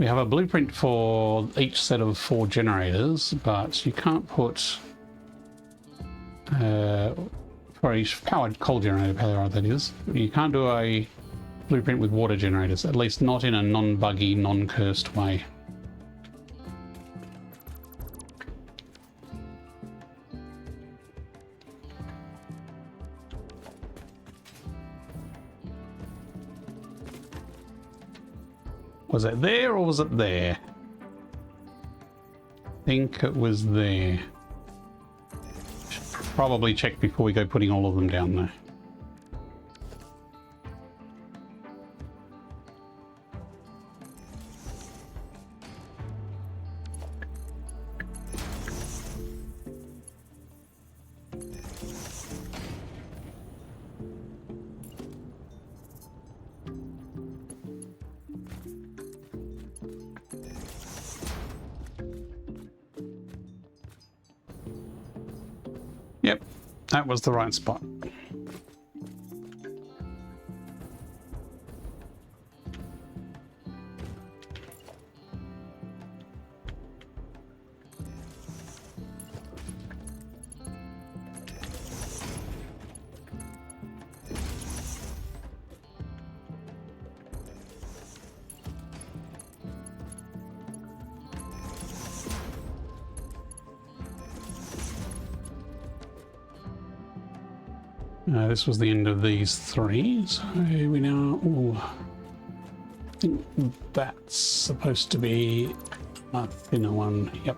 We have a blueprint for each set of 4 generators, but you can't put for each powered coal generator, power that is. You can't do a blueprint with water generators, at least not in a non-buggy, non-cursed way. Was it there or was it there? I think it was there. Should probably check before we go putting all of them down there. Yep, that was the right spot. This was the end of these 3, so we now... Ooh, I think that's supposed to be a thinner one. Yep.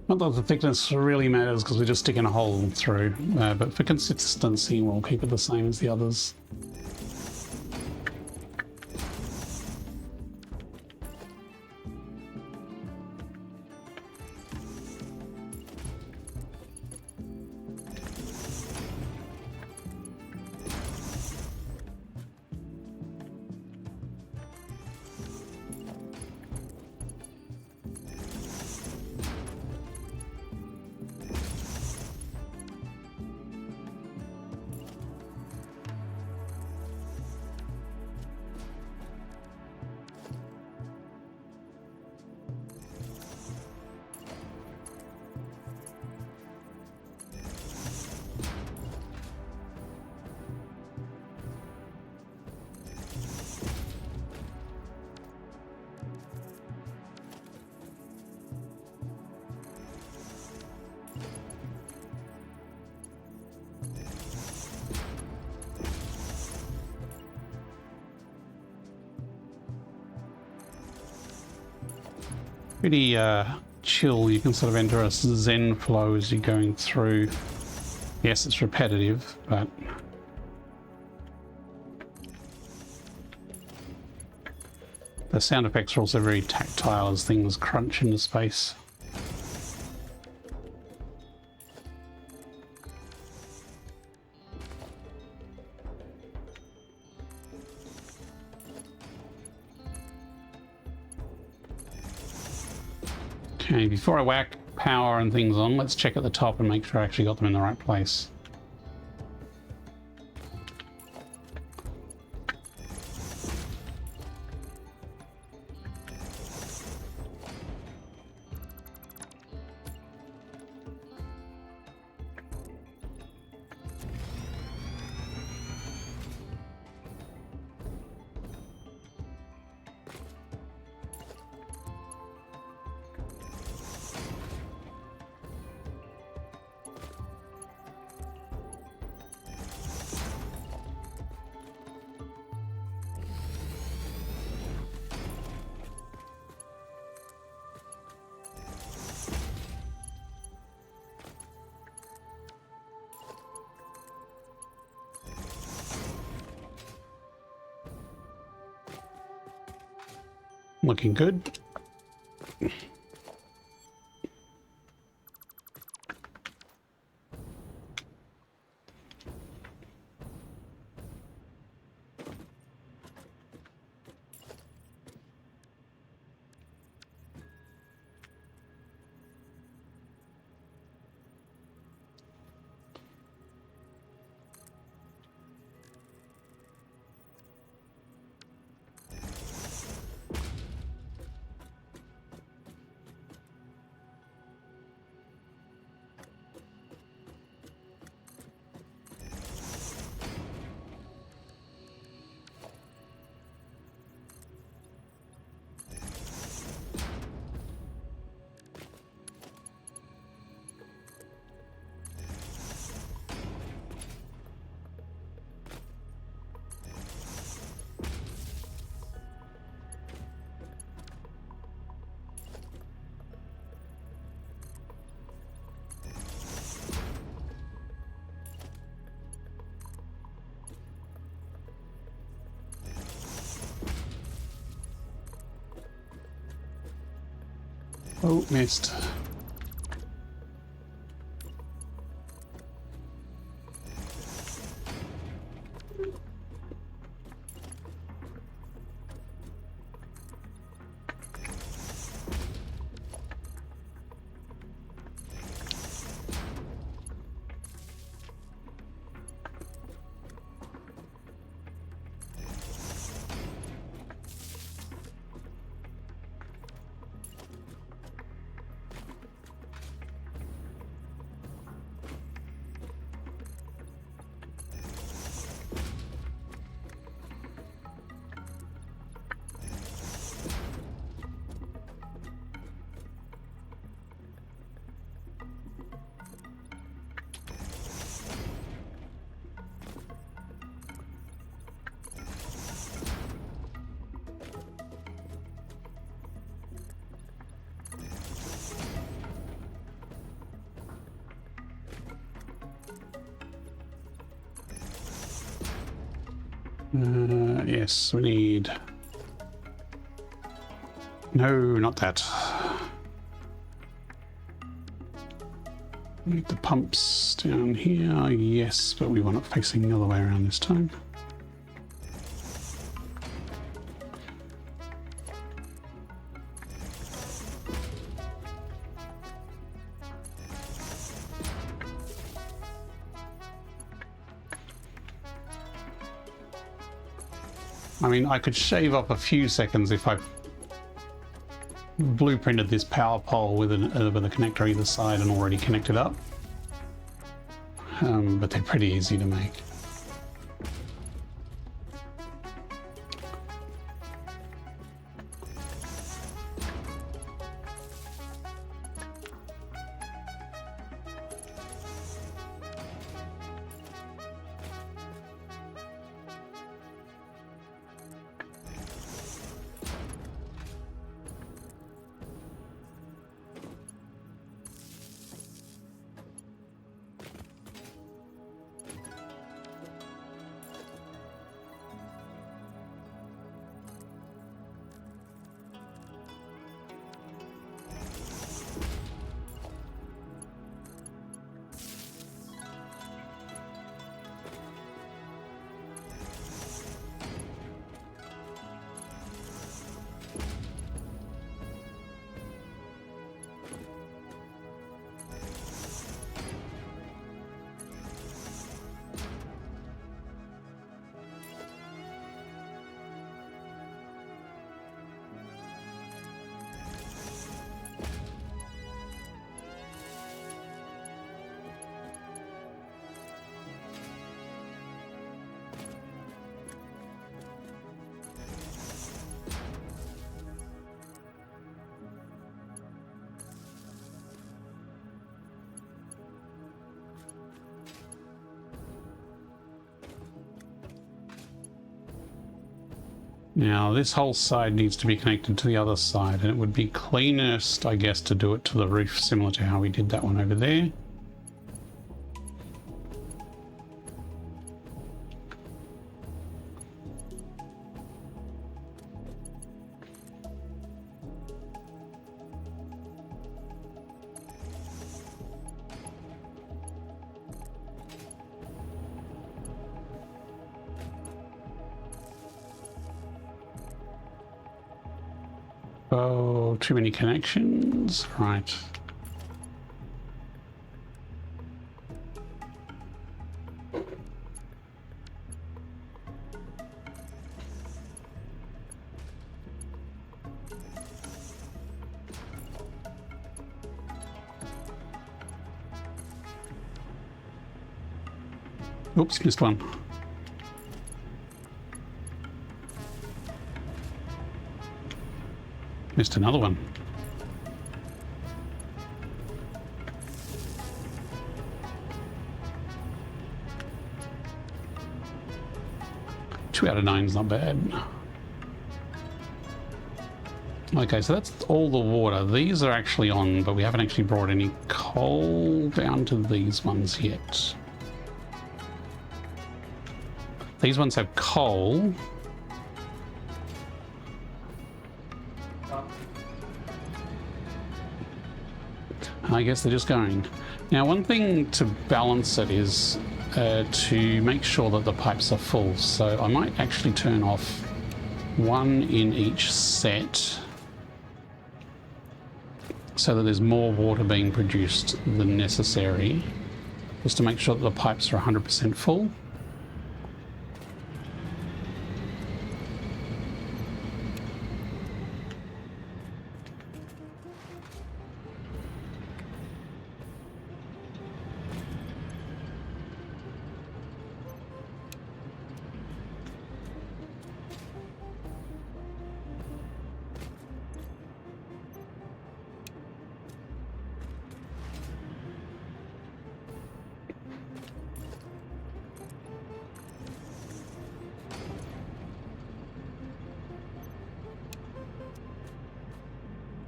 Not that the thickness really matters because we're just sticking a hole through, but for consistency we'll keep it the same as the others. Pretty chill. You can sort of enter a zen flow as you're going through. Yes, it's repetitive, but the sound effects are also very tactile as things crunch into space. Okay, before I whack power and things on, let's check at the top and make sure I actually got them in the right place. Looking good. Oh, missed. Yes, we need... No, not that. We need the pumps down here, yes, but we want it facing the other way around this time. I mean, I could shave off a few seconds if I blueprinted this power pole with a connector either side and already connected up. But they're pretty easy to make. Now this whole side needs to be connected to the other side, and it would be cleanest, I guess, to do it to the roof, similar to how we did that one over there. Oh, too many connections. Right. Oops, missed one. Missed another one. Two out of 9 is not bad. Okay, so that's all the water. These are actually on, but we haven't actually brought any coal down to these ones yet. These ones have coal. I guess they're just going. Now, one thing to balance it is to make sure that the pipes are full. So I might actually turn off one in each set so that there's more water being produced than necessary, just to make sure that the pipes are 100% full.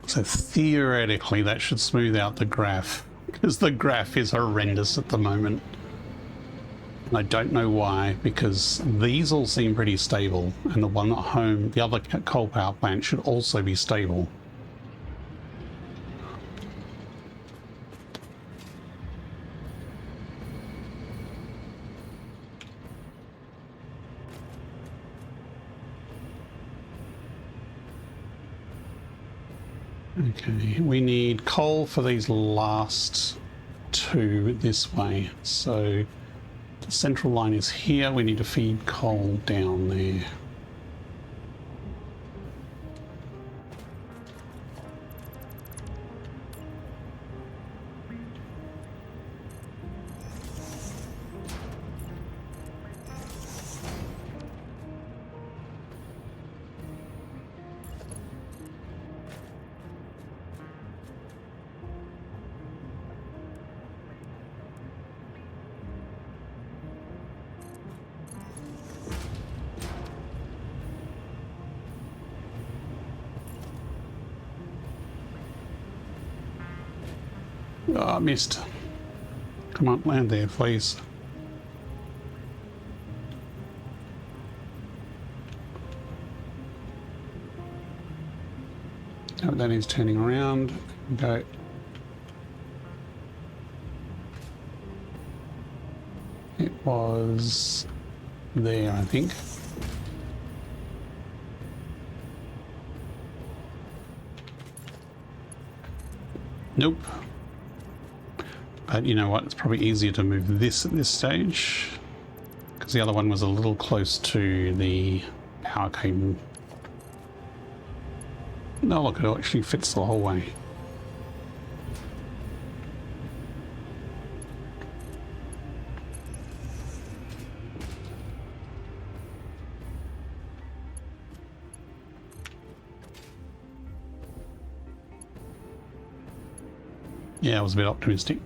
So theoretically that should smooth out the graph, because the graph is horrendous at the moment. And I don't know why, because these all seem pretty stable, and the one at home, the other coal power plant, should also be stable. Okay, we need coal for these last two this way. So the central line is here. We need to feed coal down there. Oh, I missed. Come on, land there, please. Oh, that is turning around. Go. It was there, I think. Nope. But you know what, it's probably easier to move this at this stage, because the other one was a little close to the power cable. No, look, it actually fits the whole way. Yeah, I was a bit optimistic.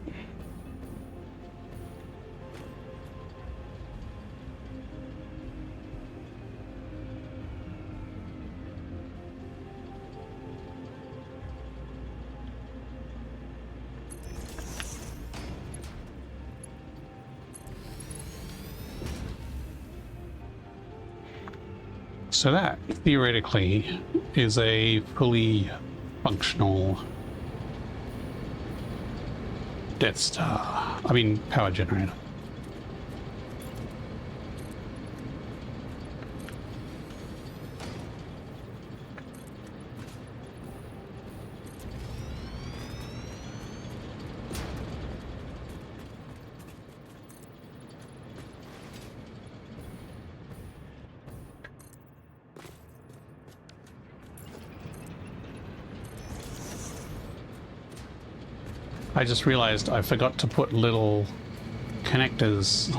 So that, theoretically, is a fully functional Death Star. I mean, power generator. I just realized I forgot to put little connectors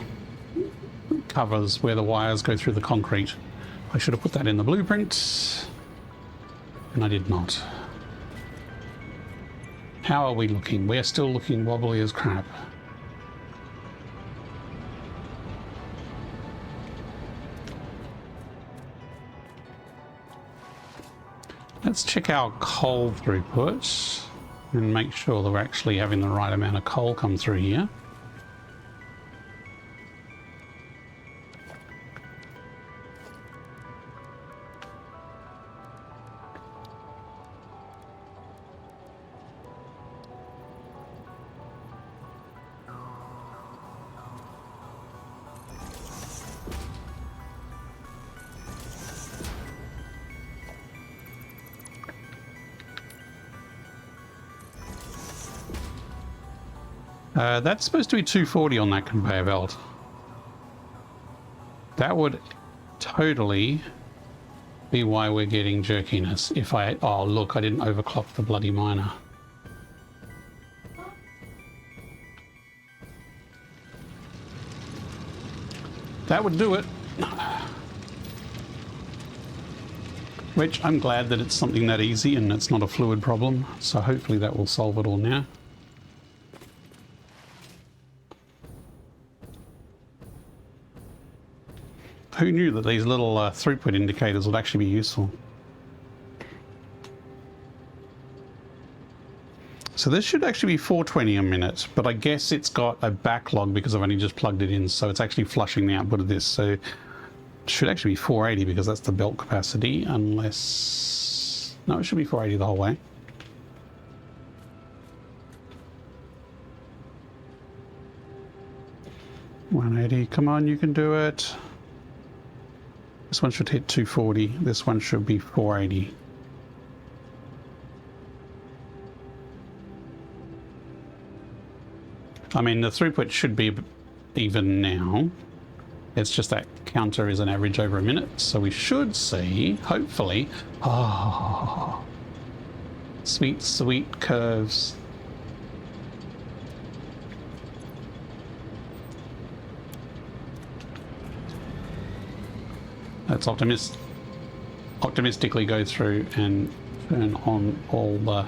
covers where the wires go through the concrete. I should have put that in the blueprint, and I did not. How are we looking? We're still looking wobbly as crap. Let's check our coal throughput and make sure that we're actually having the right amount of coal come through here. That's supposed to be 240 on that conveyor belt. That would totally be why we're getting jerkiness. If I... Oh, look, I didn't overclock the bloody miner. That would do it. Which I'm glad that it's something that easy and it's not a fluid problem. So hopefully that will solve it all now. Who knew that these little throughput indicators would actually be useful? So this should actually be 420 a minute, but I guess it's got a backlog because I've only just plugged it in, so it's actually flushing the output of this. So it should actually be 480 because that's the belt capacity, unless... No, it should be 480 the whole way. $180, come on, you can do it. This one should hit 240. This one should be 480. I mean, the throughput should be even now. It's just that counter is an average over a minute. So we should see, hopefully... Oh, sweet, sweet curves. Let's optimistically go through and turn on all the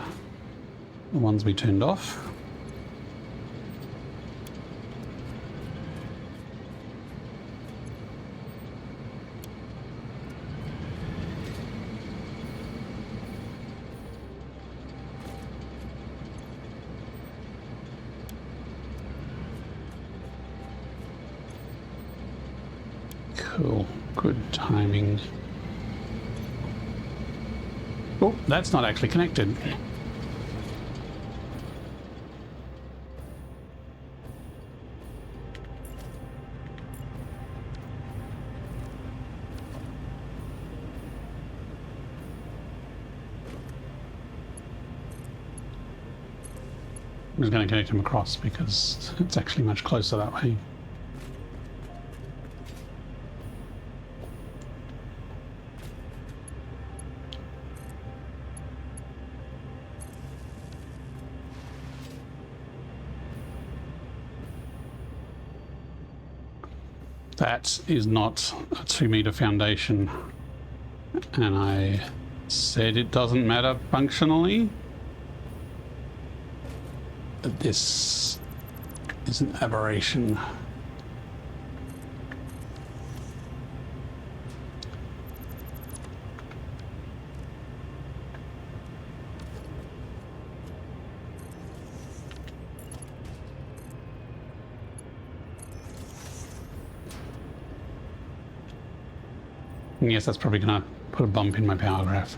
ones we turned off. Cool. Good timing. Oh, that's not actually connected. I'm just going to connect them across because it's actually much closer that way. That is not a 2-meter foundation, and I said it doesn't matter functionally. This is an aberration. And yes, that's probably going to put a bump in my power graph.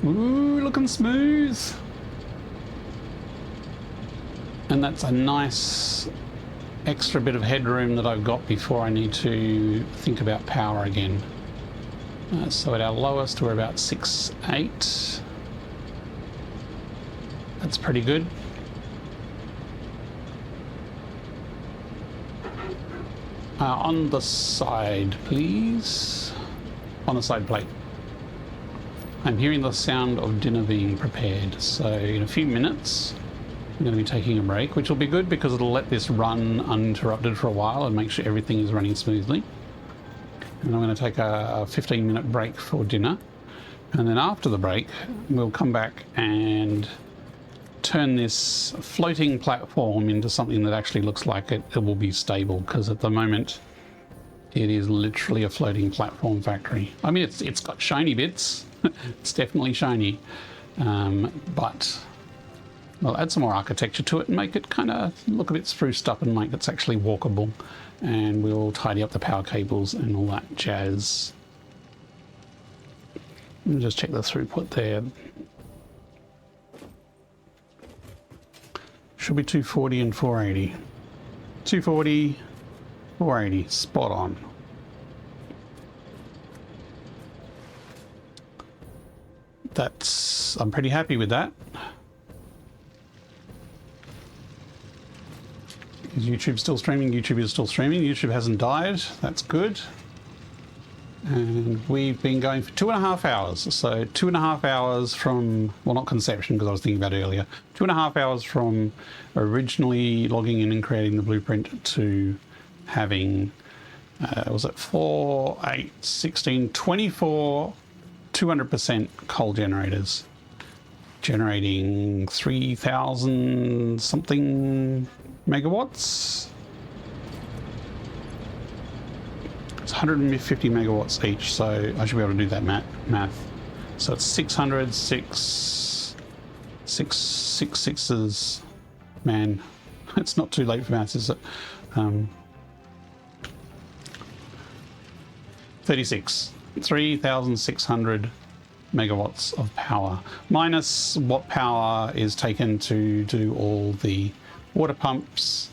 Ooh, looking smooth. And that's a nice extra bit of headroom that I've got before I need to think about power again. So at our lowest, we're about 6.8. That's pretty good. On the side, please. On the side plate. I'm hearing the sound of dinner being prepared. So in a few minutes, I'm going to be taking a break, which will be good because it'll let this run uninterrupted for a while and make sure everything is running smoothly. And I'm going to take a 15-minute break for dinner. And then after the break, we'll come back and turn this floating platform into something that actually looks like it will be stable, because at the moment it is literally a floating platform factory. I mean, it's got shiny bits. It's definitely shiny, but we'll add some more architecture to it and make it kind of look a bit spruced up and make it's actually walkable. And we'll tidy up the power cables and all that jazz. Let me just check the throughput there. Should be 240 and 480. 240, 480, spot on. I'm pretty happy with that. Is YouTube still streaming? YouTube is still streaming. YouTube hasn't died. That's good. And we've been going for 2.5 hours. So 2.5 hours from, well, not conception, because I was thinking about it earlier. 2.5 hours from originally logging in and creating the blueprint to having, was it 4, 8, 16, 24 200% coal generators, generating 3,000 something megawatts. It's 150 megawatts each, so I should be able to do that math. So it's 600, six sixes. Man, it's not too late for maths, is it? 36. 3,600 megawatts of power, minus what power is taken to do all the water pumps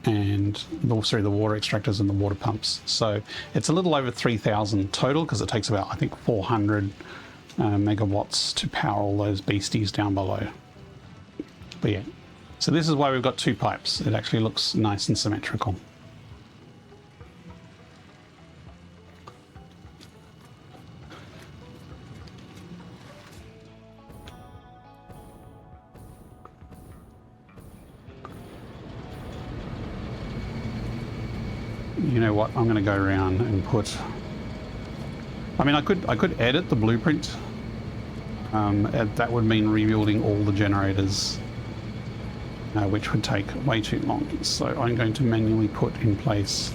and the water extractors and the water pumps. So it's a little over 3,000 total, because it takes about, I think, 400 megawatts to power all those beasties down below. But yeah, so this is why we've got two pipes. It actually looks nice and symmetrical. You know what? I'm going to go around and put. I mean, I could edit the blueprint. That would mean rebuilding all the generators, which would take way too long. So I'm going to manually put in place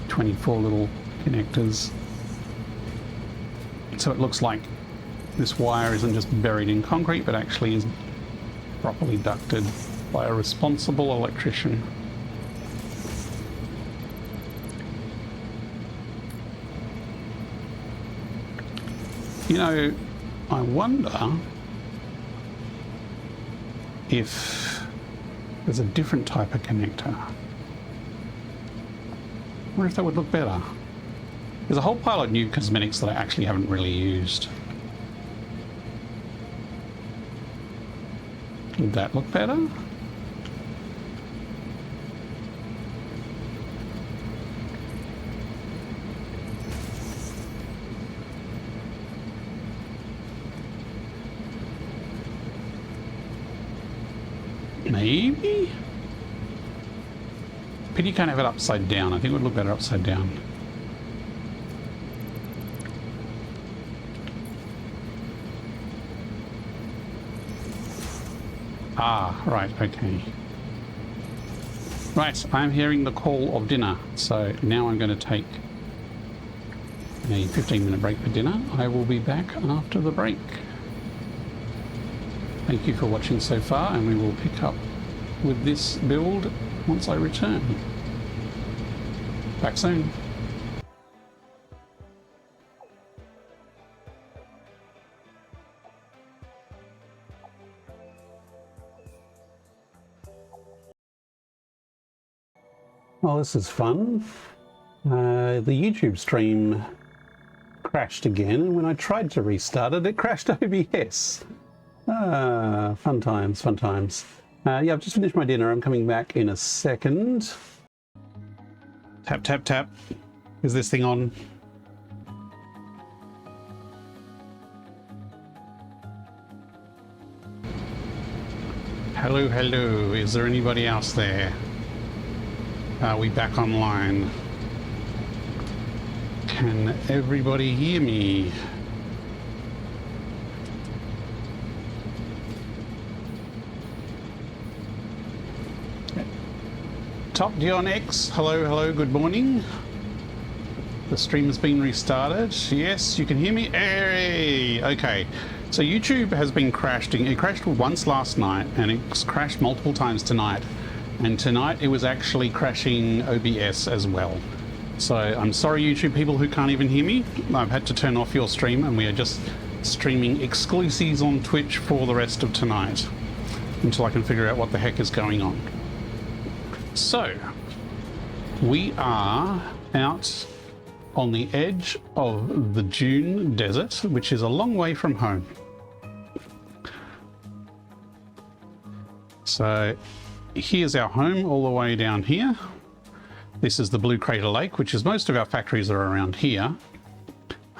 24 little connectors, so it looks like this wire isn't just buried in concrete, but actually is properly ducted by a responsible electrician. You know, I wonder if there's a different type of connector. I wonder if that would look better. There's a whole pile of new cosmetics that I actually haven't really used. Would that look better? Maybe? Pity you can't have it upside down. I think it would look better upside down. Ah, right, okay. Right, I'm hearing the call of dinner. So now I'm going to take a 15-minute break for dinner. I will be back after the break. Thank you for watching so far, and we will pick up with this build once I return. Back soon. Well, this is fun. The YouTube stream crashed again, and when I tried to restart it, it crashed OBS. Ah, fun times, fun times. Yeah, I've just finished my dinner. I'm coming back in a second. Tap, tap, tap. Is this thing on? Hello, hello. Is there anybody else there? Are we back online? Can everybody hear me? Top Dion X, hello, hello, good morning. The stream has been restarted. Yes, you can hear me. Hey, okay. So YouTube has been crashing. It crashed once last night and it's crashed multiple times tonight. And tonight it was actually crashing OBS as well. So I'm sorry, YouTube people who can't even hear me. I've had to turn off your stream and we are just streaming exclusives on Twitch for the rest of tonight until I can figure out what the heck is going on. So we are out on the edge of the Dune Desert, which is a long way from home. So here's our home all the way down here. This is the Blue Crater Lake, which is most of our factories are around here,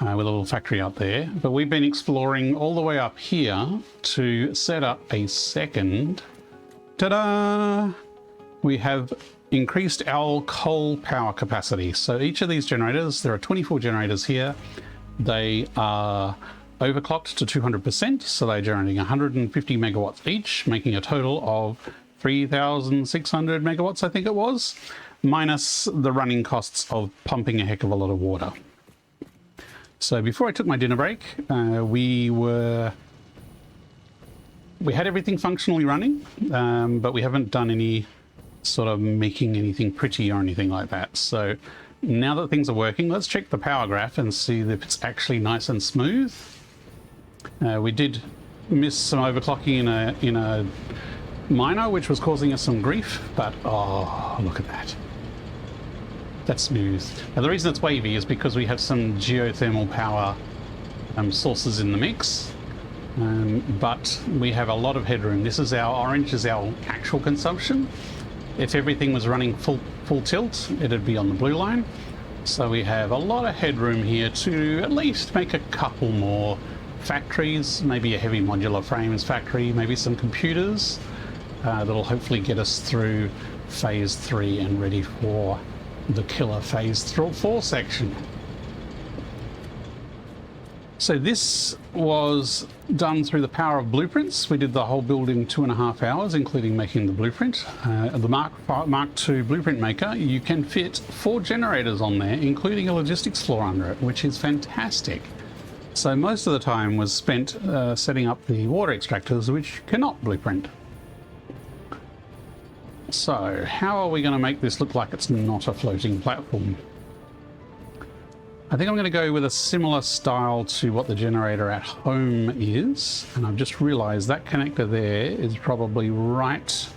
with a little factory out there. But we've been exploring all the way up here to set up a second. Ta-da! We have increased our coal power capacity. So each of these generators, there are 24 generators here. They are overclocked to 200%, so they're generating 150 megawatts each, making a total of 3,600 megawatts, I think it was, minus the running costs of pumping a heck of a lot of water. So before I took my dinner break, we had everything functionally running, but we haven't done any sort of making anything pretty or anything like that. So now that things are working, let's check the power graph and see if it's actually nice and smooth. We did miss some overclocking in a miner, which was causing us some grief, but oh, look at that. That's smooth. Now the reason it's wavy is because we have some geothermal power sources in the mix, but we have a lot of headroom. This is our orange is our actual consumption. If everything was running full tilt, it'd be on the blue line. So we have a lot of headroom here to at least make a couple more factories, maybe a heavy modular frames factory, maybe some computers that'll hopefully get us through phase 3 and ready for the killer phase 4 section. So this was done through the power of blueprints. We did the whole build in 2.5 hours, including making the blueprint. The Mark II blueprint maker, you can fit 4 generators on there, including a logistics floor under it, which is fantastic. So most of the time was spent setting up the water extractors, which cannot blueprint. So how are we going to make this look like it's not a floating platform? I think I'm going to go with a similar style to what the generator at home is. And I've just realized that connector there is probably right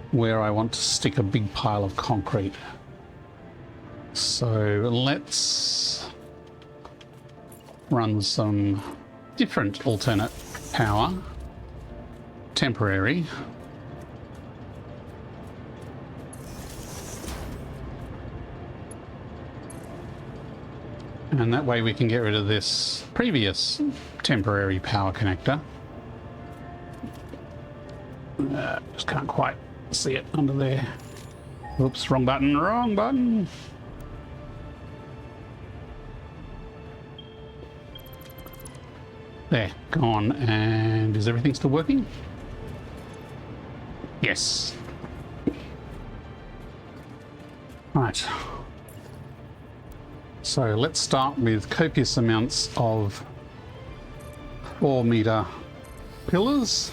where I want to stick a big pile of concrete. So let's run some different alternate power, temporary. And that way we can get rid of this previous temporary power connector. Just can't quite see it under there. Oops, wrong button, wrong button. There, gone. And is everything still working? Yes. Right. So let's start with copious amounts of 4-meter pillars.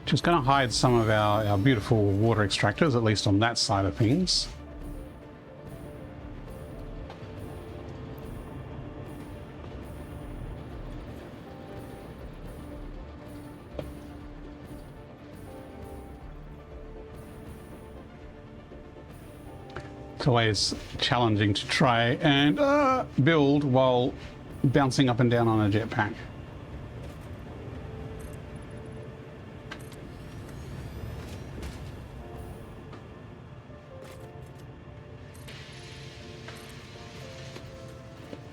Just going to hide some of our beautiful water extractors, at least on that side of things. It's always challenging to try and build while bouncing up and down on a jetpack.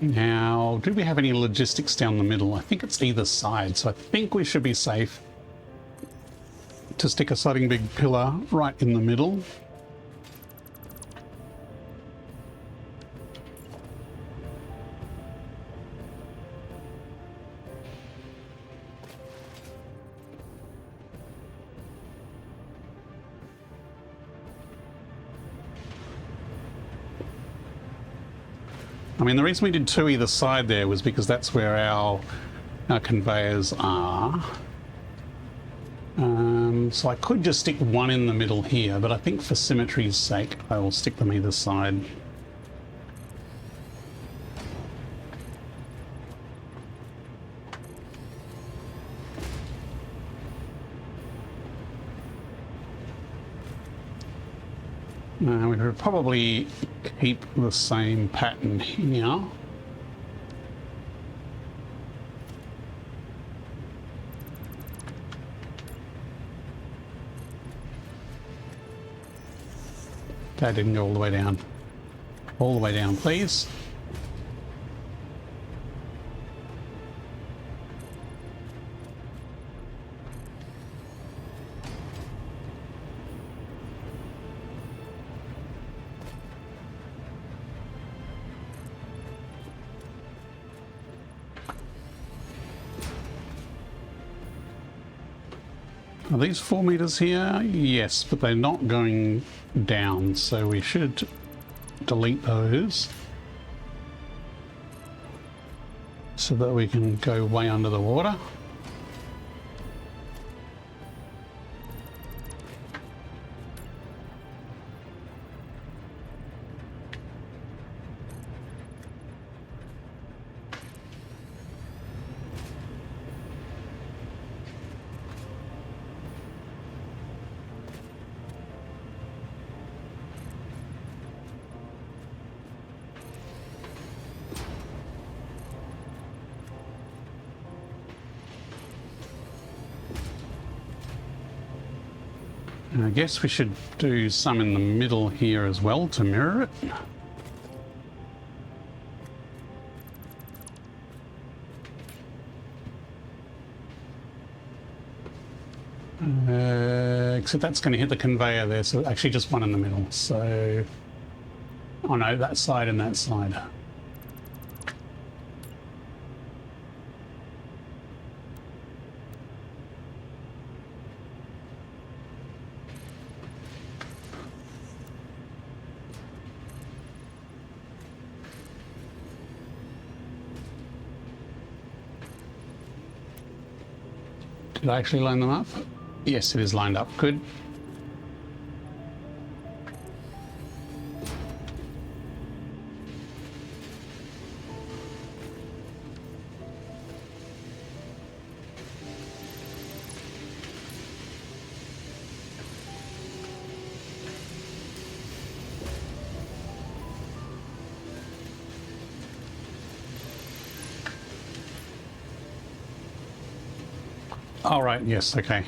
Now, do we have any logistics down the middle? I think it's either side, so I think we should be safe to stick a sliding big pillar right in the middle. I mean, the reason we did two either side there was because that's where our conveyors are. So I could just stick one in the middle here, but I think for symmetry's sake, I will stick them either side. We could probably keep the same pattern here. That didn't go all the way down. All the way down, please. Are these 4 meters here? Yes, but they're not going down, so we should delete those so that we can go way under the water. I guess we should do some in the middle here as well to mirror it. Except that's going to hit the conveyor there, so actually just one in the middle. So, oh no, that side and that side. Did I actually line them up? Yes, it is lined up. Good. All right, yes, okay.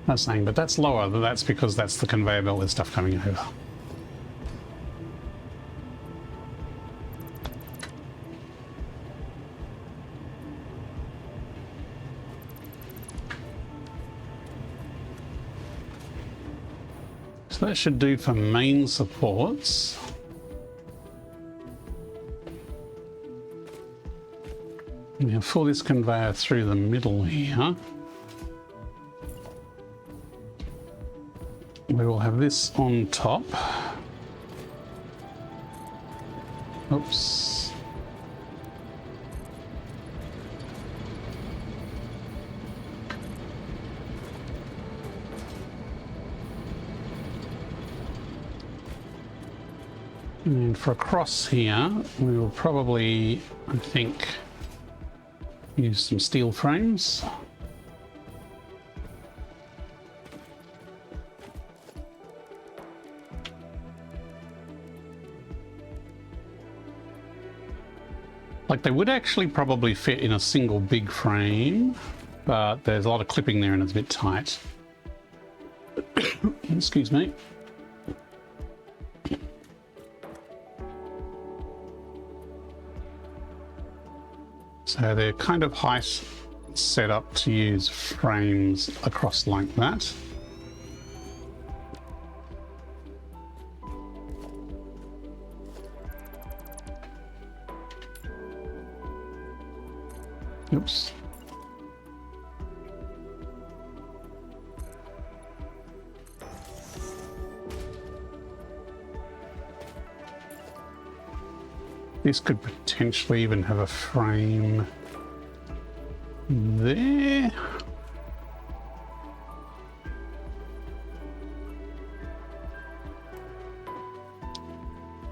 That's saying, but that's lower, but that's because that's the conveyor belt with stuff coming over. So that should do for main supports. Now for this conveyor through the middle here, we will have this on top. Oops. And for across here, we will probably, I think, use some steel frames. Like they would actually probably fit in a single big frame, but there's a lot of clipping there and it's a bit tight. Excuse me. So they're kind of height set up to use frames across like that. Oops. This could potentially even have a frame there.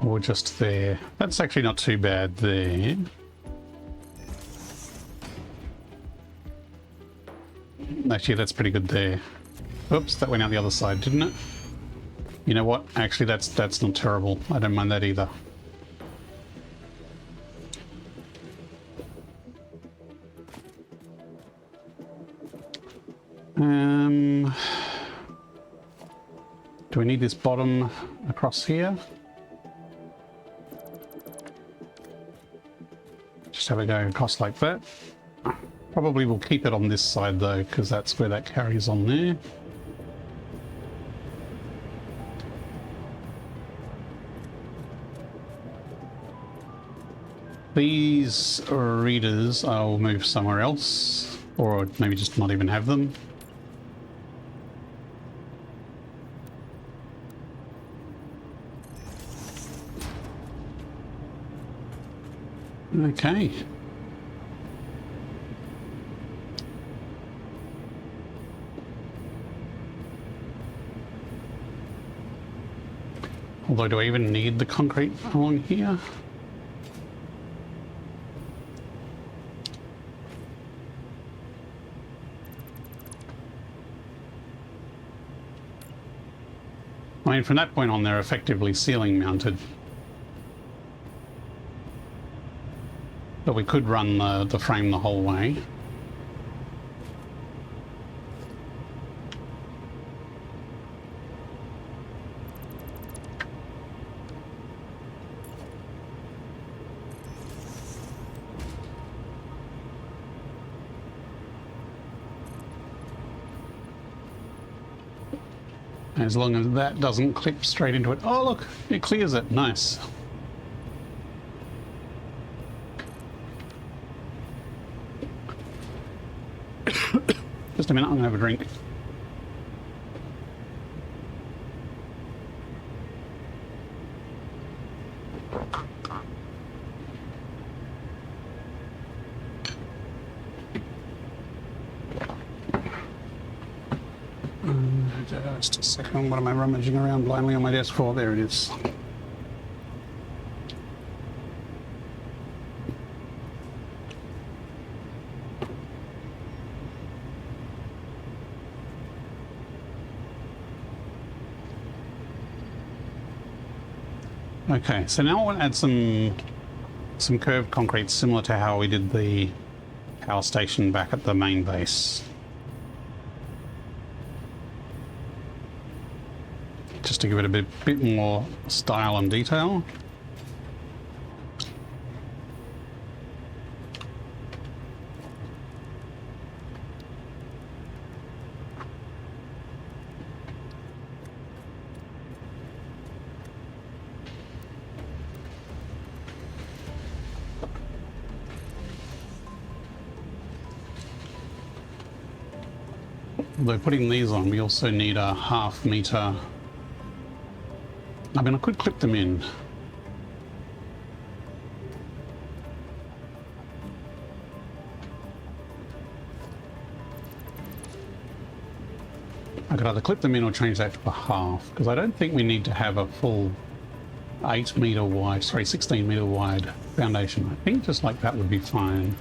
Or just there. That's actually not too bad there. Actually, that's pretty good there. Oops, that went out the other side, didn't it? You know what? Actually, that's not terrible. I don't mind that either. Do we need this bottom across here? Just have it go across like that. Probably we'll keep it on this side though, because that's where that carries on there. These readers I'll move somewhere else, or maybe just not even have them. Okay. Although, do I even need the concrete along here? I mean, from that point on, they're effectively ceiling mounted. But we could run the frame the whole way. As long as that doesn't clip straight into it. Oh, look, it clears it. Nice. Just a minute, I'm gonna have a drink. Just a second, what am I rummaging around blindly on my desk for? There it is. Okay, so now I want to add some curved concrete similar to how we did the power station back at the main base. Just to give it a bit more style and detail. Although putting these on, we also need a ½ meter. I mean, I could clip them in. I could either clip them in or change that to a half, because I don't think we need to have a full 8 meter wide, sorry, 16 meter wide foundation. I think just like that would be fine.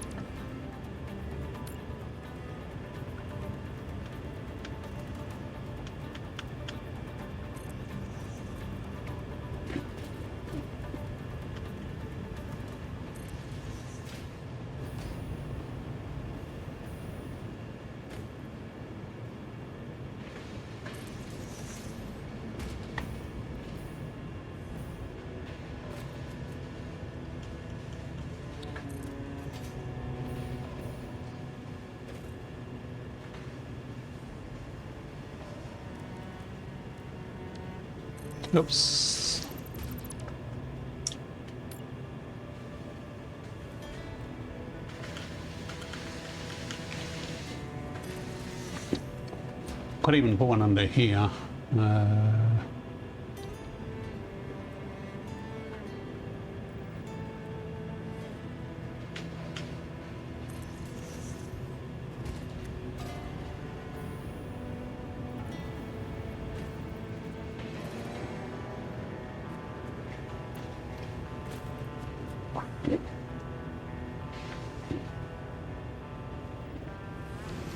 Oops. Could even put one under here.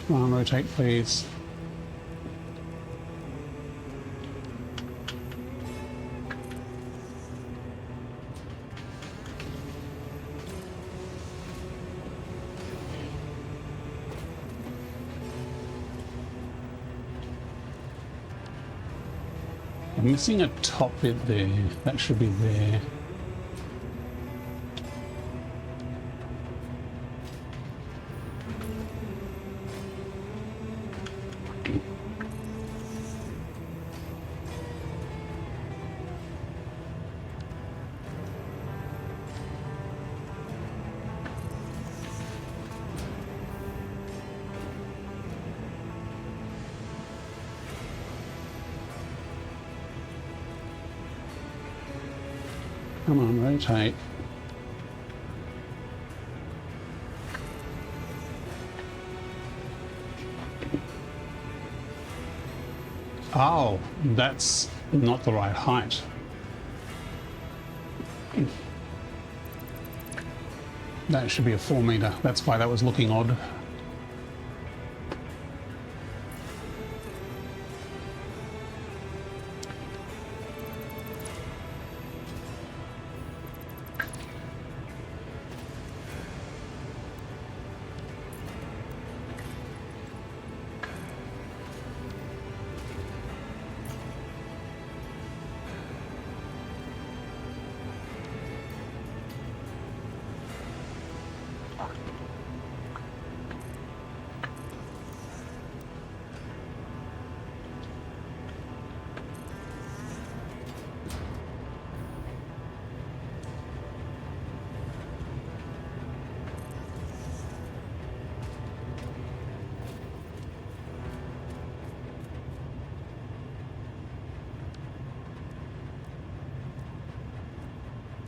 Come on, rotate, please. I'm missing a top bit there. That should be there. Come on, rotate. Oh, that's not the right height. That should be a 4 meter. That's why that was looking odd.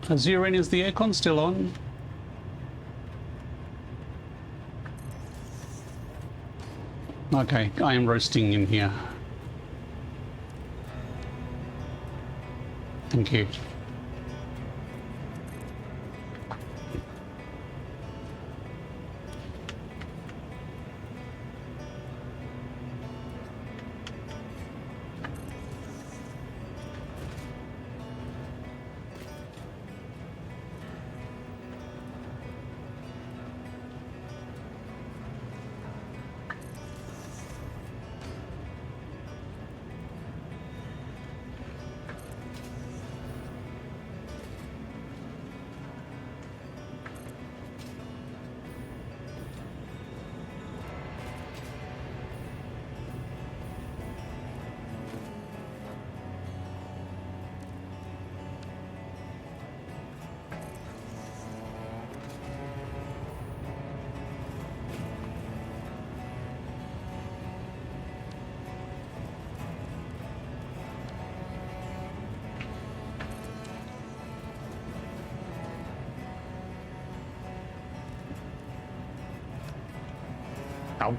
Azurin, is the aircon still on? Okay, I am roasting in here. Thank you. Ow.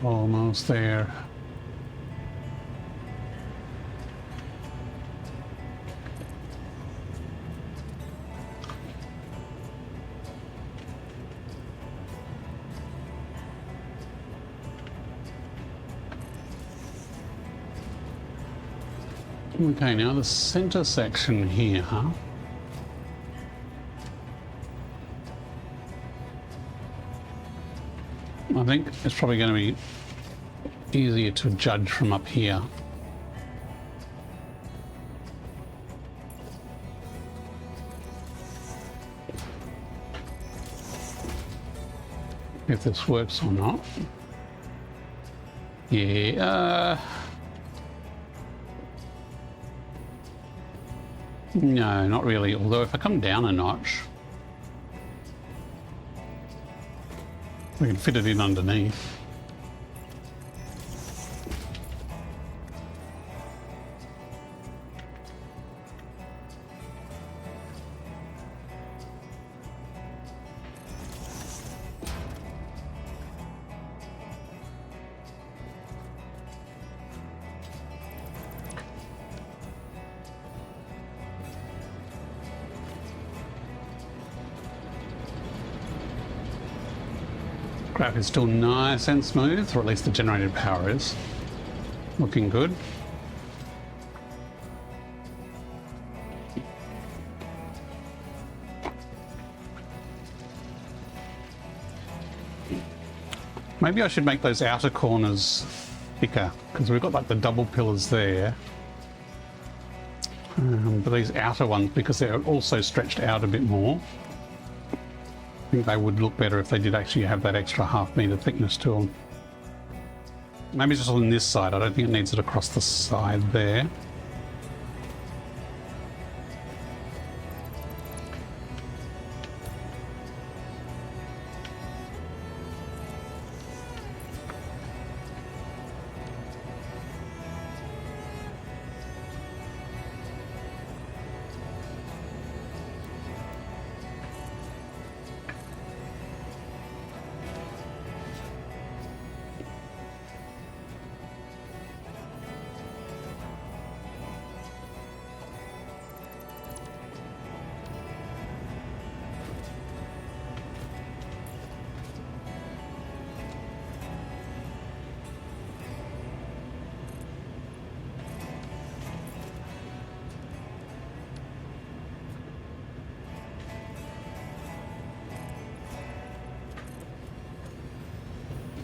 Almost there. Okay, now the center section here, huh? I think it's probably going to be easier to judge from up here. If this works or not. Yeah, no, not really. Although if I come down a notch, we can fit it in underneath. Graph is still nice and smooth, or at least the generated power is. Looking good. Maybe I should make those outer corners thicker, because we've got like the double pillars there. But these outer ones, because they're also stretched out a bit more, I think they would look better if they did actually have that extra half-meter thickness to them. Maybe just on this side. I don't think it needs it across the side there.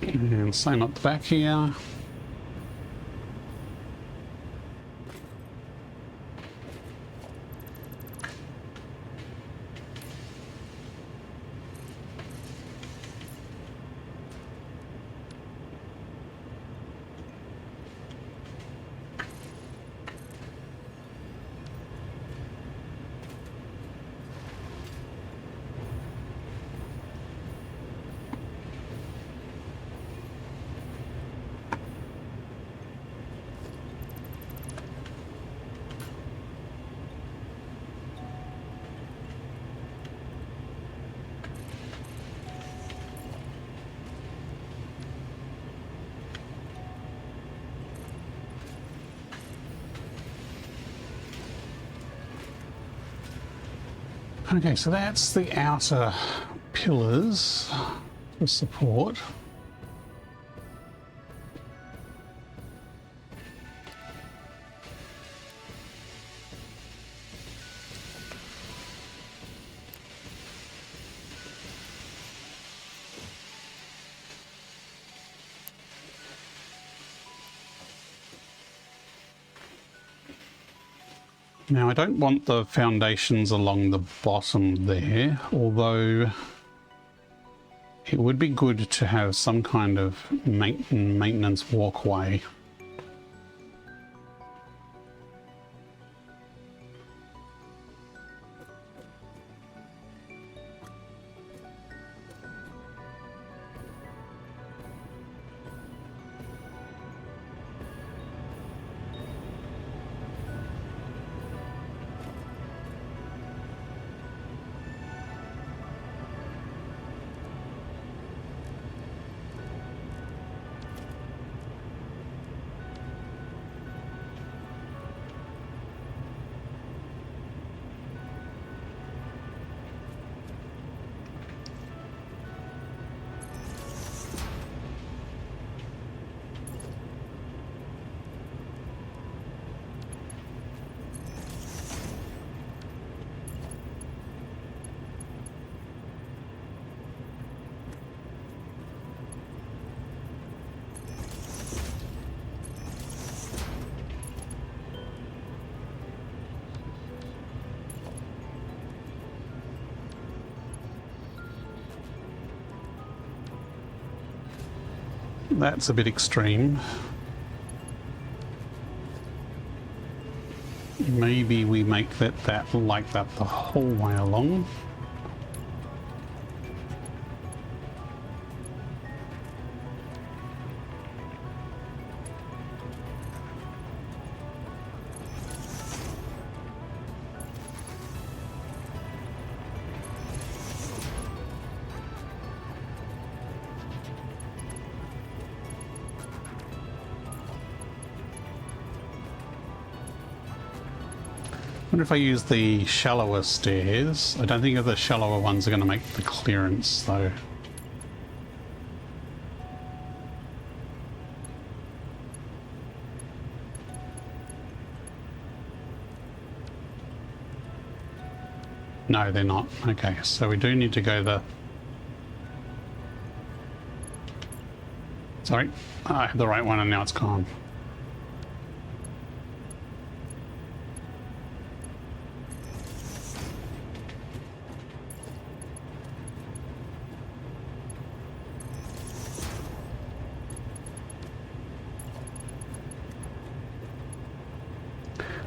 And same up the back here. Okay, so that's the outer pillars for support. Now I don't want the foundations along the bottom there, although it would be good to have some kind of maintenance walkway. That's a bit extreme. Maybe we make that like that the whole way along. I wonder if I use the shallower stairs. I don't think the shallower ones are going to make the clearance though. No, they're not. Okay, so we do need to go the... Sorry, I had the right one and now it's gone.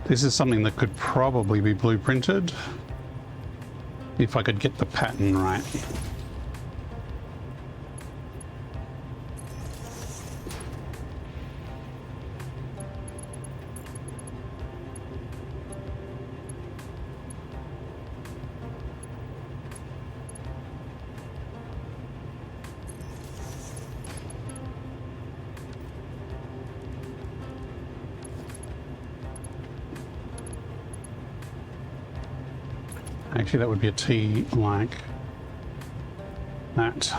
This is something that could probably be blueprinted if I could get the pattern right. Actually, that would be a T like that.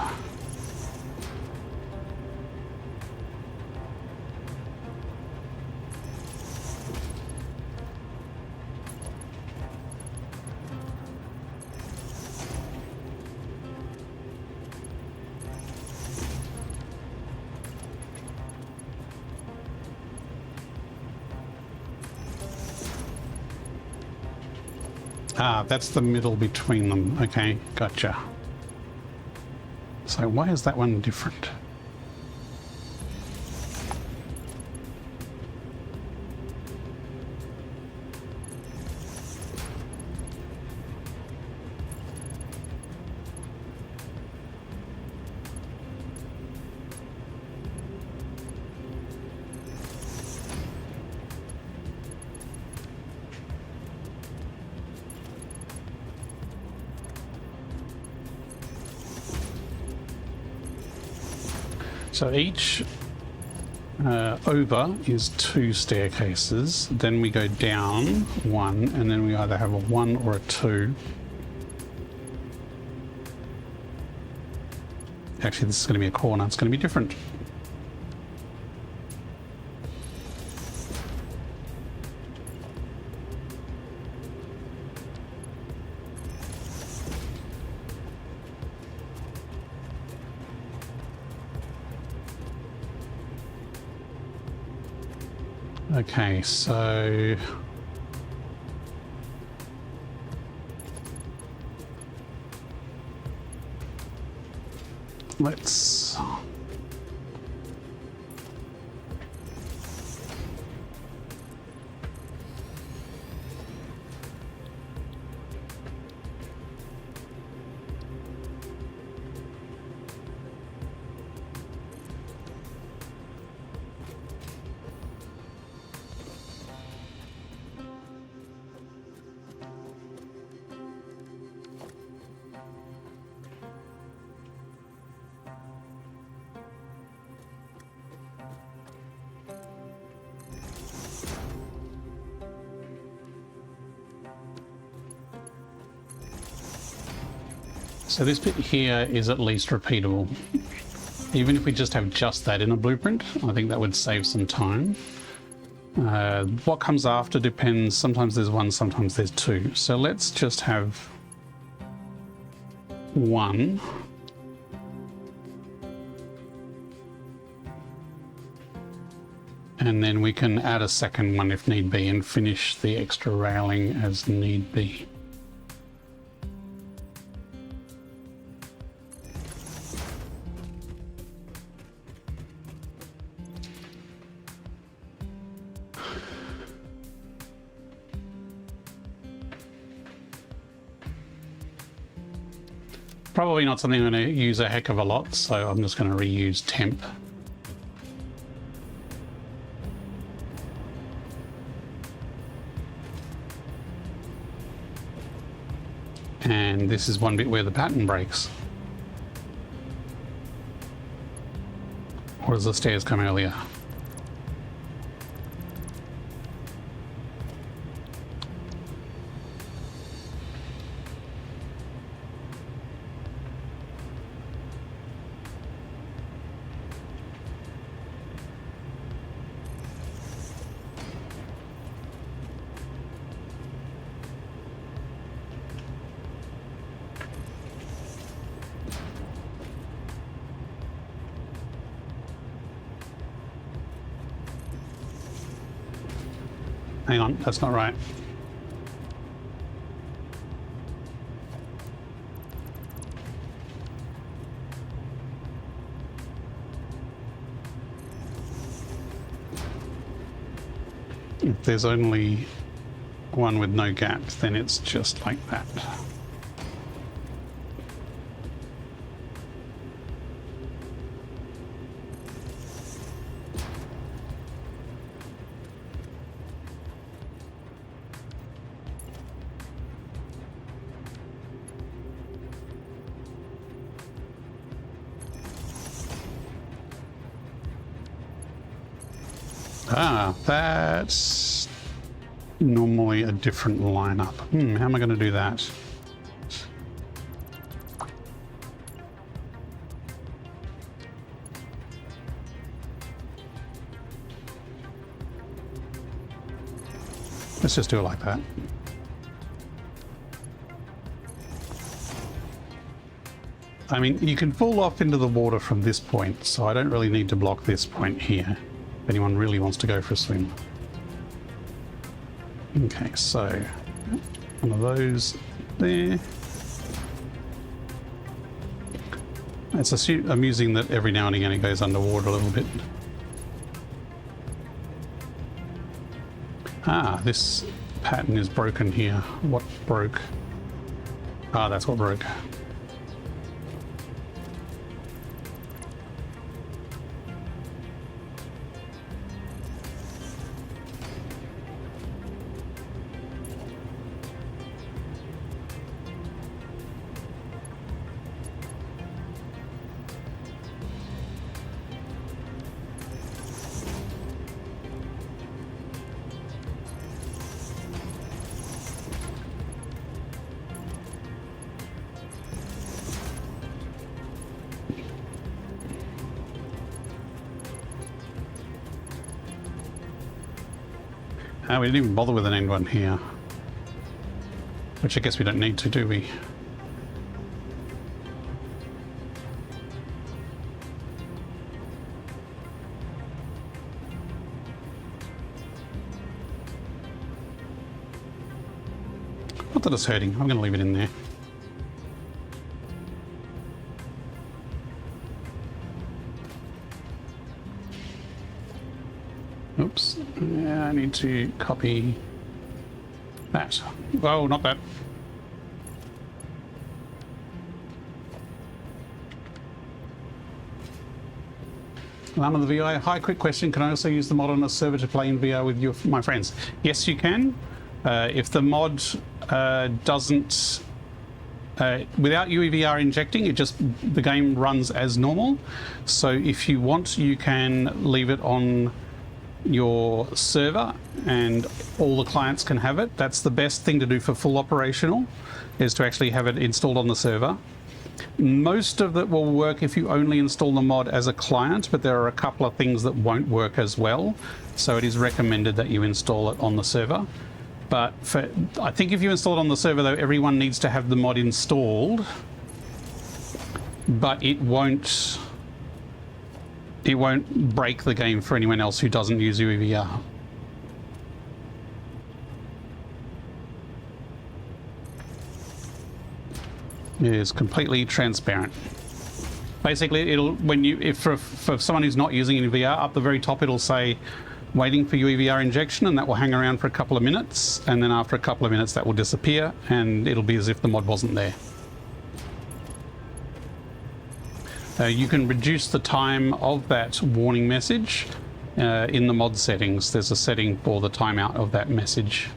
Ah, that's the middle between them. Okay, gotcha. So why is that one different? So each over is 2 staircases, then we go down 1, and then we either have a 1 or a 2. Actually, this is going to be a corner, it's going to be different. Okay, so let's so this bit here is at least repeatable. Even if we just have just that in a blueprint, I think that would save some time. What comes after depends. Sometimes there's 1, sometimes there's 2. So let's just have 1. And then we can add a second one if need be and finish the extra railing as need be. Probably not something I'm going to use a heck of a lot, so I'm just going to reuse temp. And this is one bit where the pattern breaks. Or does the stairs come earlier? Hang on, that's not right. If there's only one with no gaps, then it's just like that. Ah, that's normally a different lineup. How am I going to do that? Let's just do it like that. I mean, you can fall off into the water from this point, so I don't really need to block this point here. If anyone really wants to go for a swim. Okay, so one of those there. It's amusing that every now and again it goes underwater a little bit. Ah, this pattern is broken here. What broke? Ah, that's what broke. We didn't even bother with an end one here. Which I guess we don't need to, do we? Not that it's hurting. I'm going to leave it in there. Oops. Yeah, I need to copy that. Oh, not that. Llama the VI. Hi, quick question. Can I also use the mod on a server to play in VR with my friends? Yes, you can. If the mod doesn't... without UEVR injecting, the game runs as normal. So if you want, you can leave it on your server and all the clients can have it. That's the best thing to do for full operational, is to actually have it installed on the server. Most of it will work if you only install the mod as a client, but there are a couple of things that won't work as well. So it is recommended that you install it on the server. But I think if you install it on the server, though, everyone needs to have the mod installed, but it won't break the game for anyone else who doesn't use UEVR. It is completely transparent. Basically, it'll for someone who's not using UEVR, up the very top it'll say waiting for UEVR injection, and that will hang around for a couple of minutes, and then after a couple of minutes that will disappear and it'll be as if the mod wasn't there. You can reduce the time of that warning message in the mod settings. There's a setting for the timeout of that message.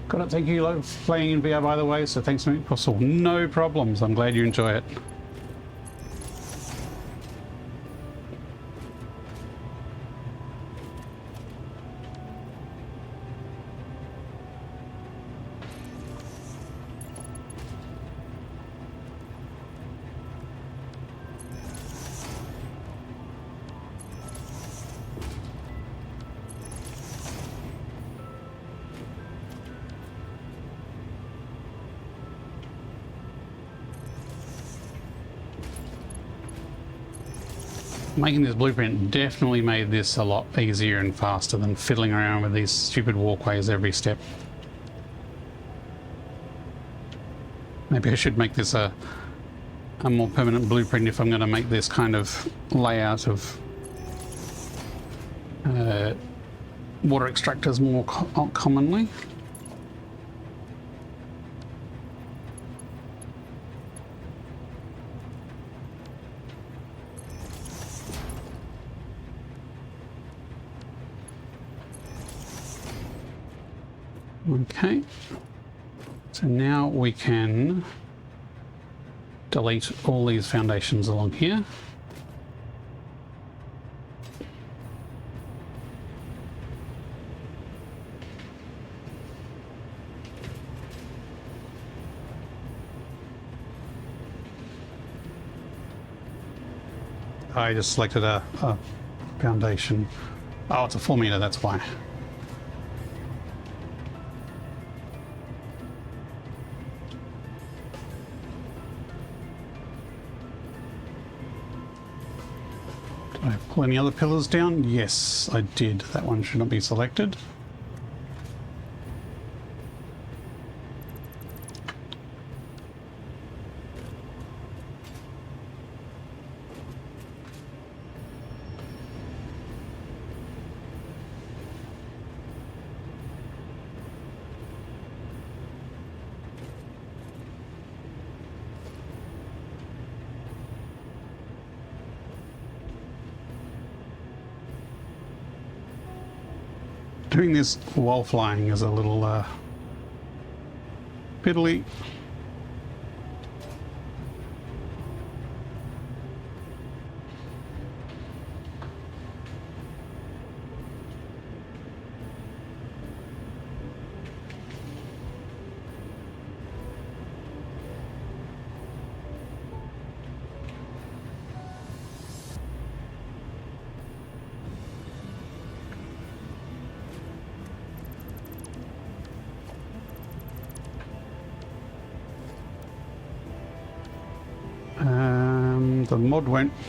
Got it. Thank you, love, playing in VR, by the way. So thanks, mate. Possible. No problems. I'm glad you enjoy it. Making this blueprint definitely made this a lot easier and faster than fiddling around with these stupid walkways every step. Maybe I should make this a more permanent blueprint if I'm going to make this kind of layout of water extractors more commonly. Okay, so now we can delete all these foundations along here. I just selected a foundation. Oh, it's a 4 meter, that's why. Did I pull any other pillars down? Yes, I did. That one should not be selected. Doing this while flying is a little piddly.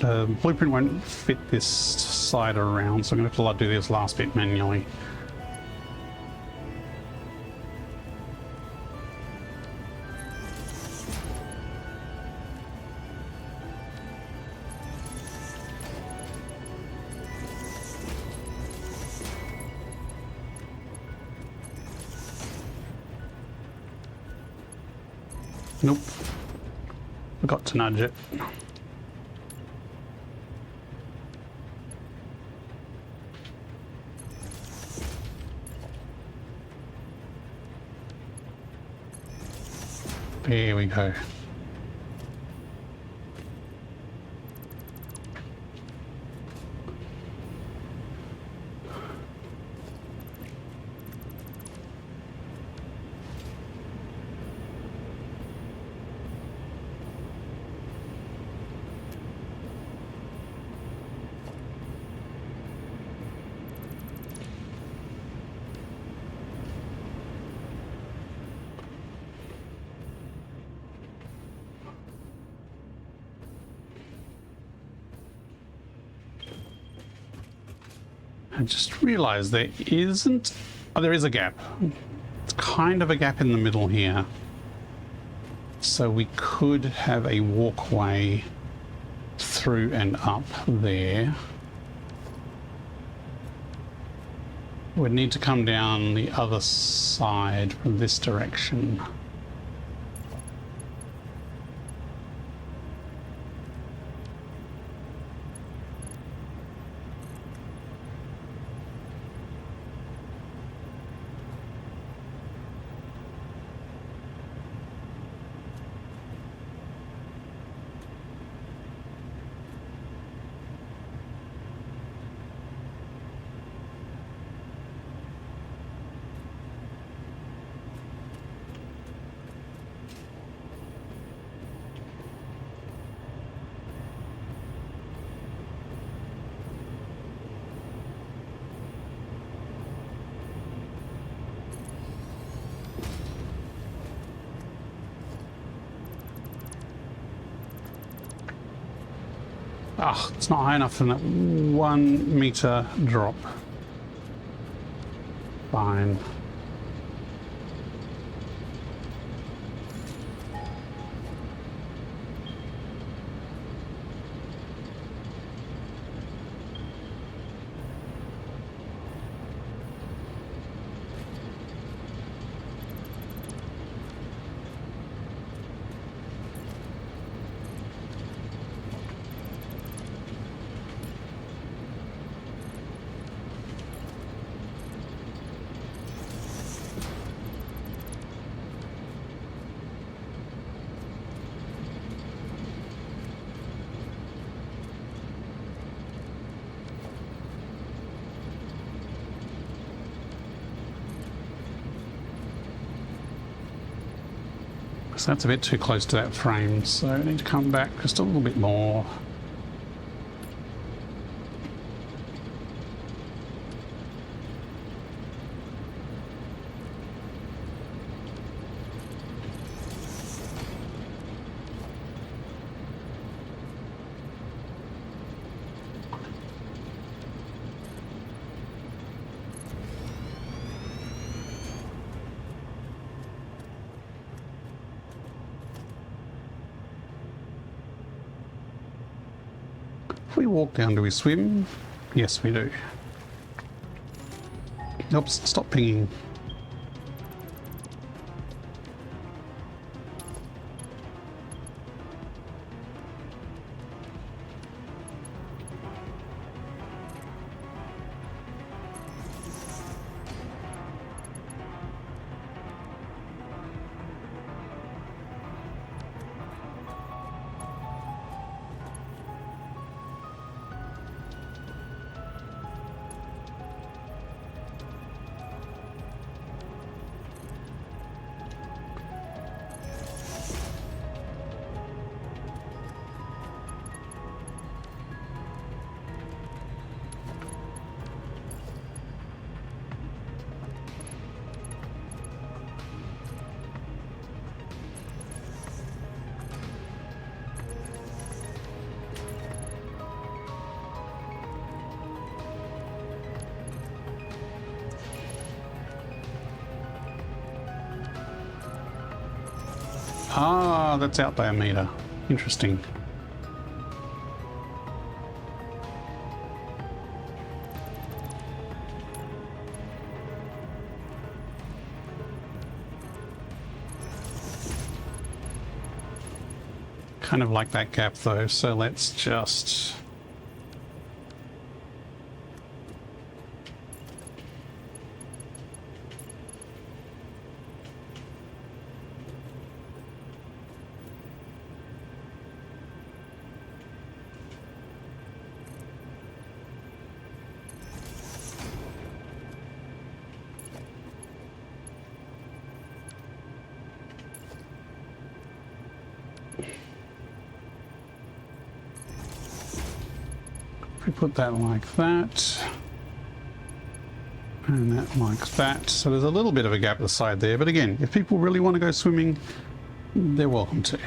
The blueprint won't fit this side around, so I'm going to have to do this last bit manually. Nope. Forgot to nudge it. There we go. I just realized there isn't... Oh, there is a gap. It's kind of a gap in the middle here. So we could have a walkway through and up there. We'd need to come down the other side from this direction. Ah, it's not high enough for that 1 meter drop. Fine. So that's a bit too close to that frame, so I need to come back just a little bit more. If we walk down, do we swim? Yes, we do. Oops, stop pinging. Ah, that's out by a meter. Interesting. Kind of like that gap though, so let's just... If we put that like that, and that like that, so there's a little bit of a gap at the side there, but again, if people really want to go swimming, they're welcome to.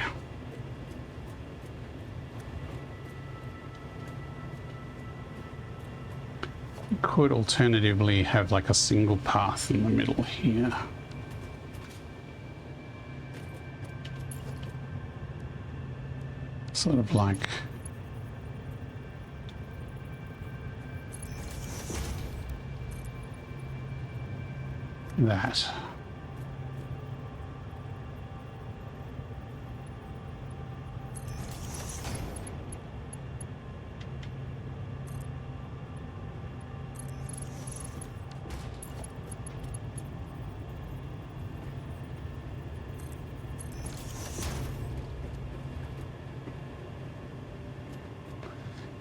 Could alternatively have like a single path in the middle here. Sort of like that.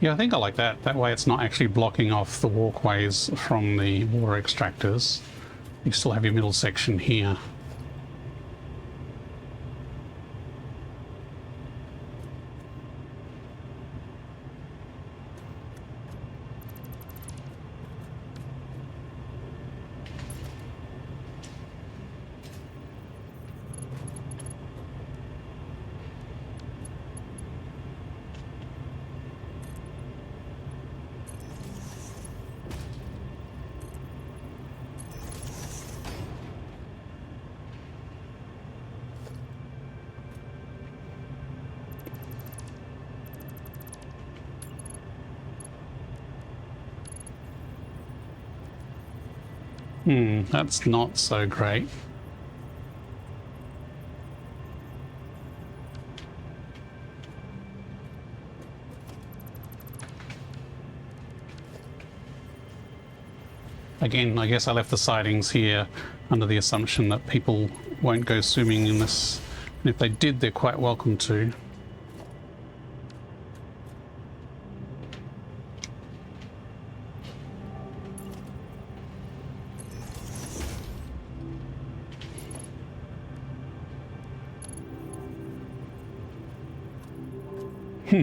Yeah, I think I like that. That way it's not actually blocking off the walkways from the water extractors. You still have your middle section here. That's not so great. Again, I guess I left the sidings here under the assumption that people won't go swimming in this. And if they did, they're quite welcome to.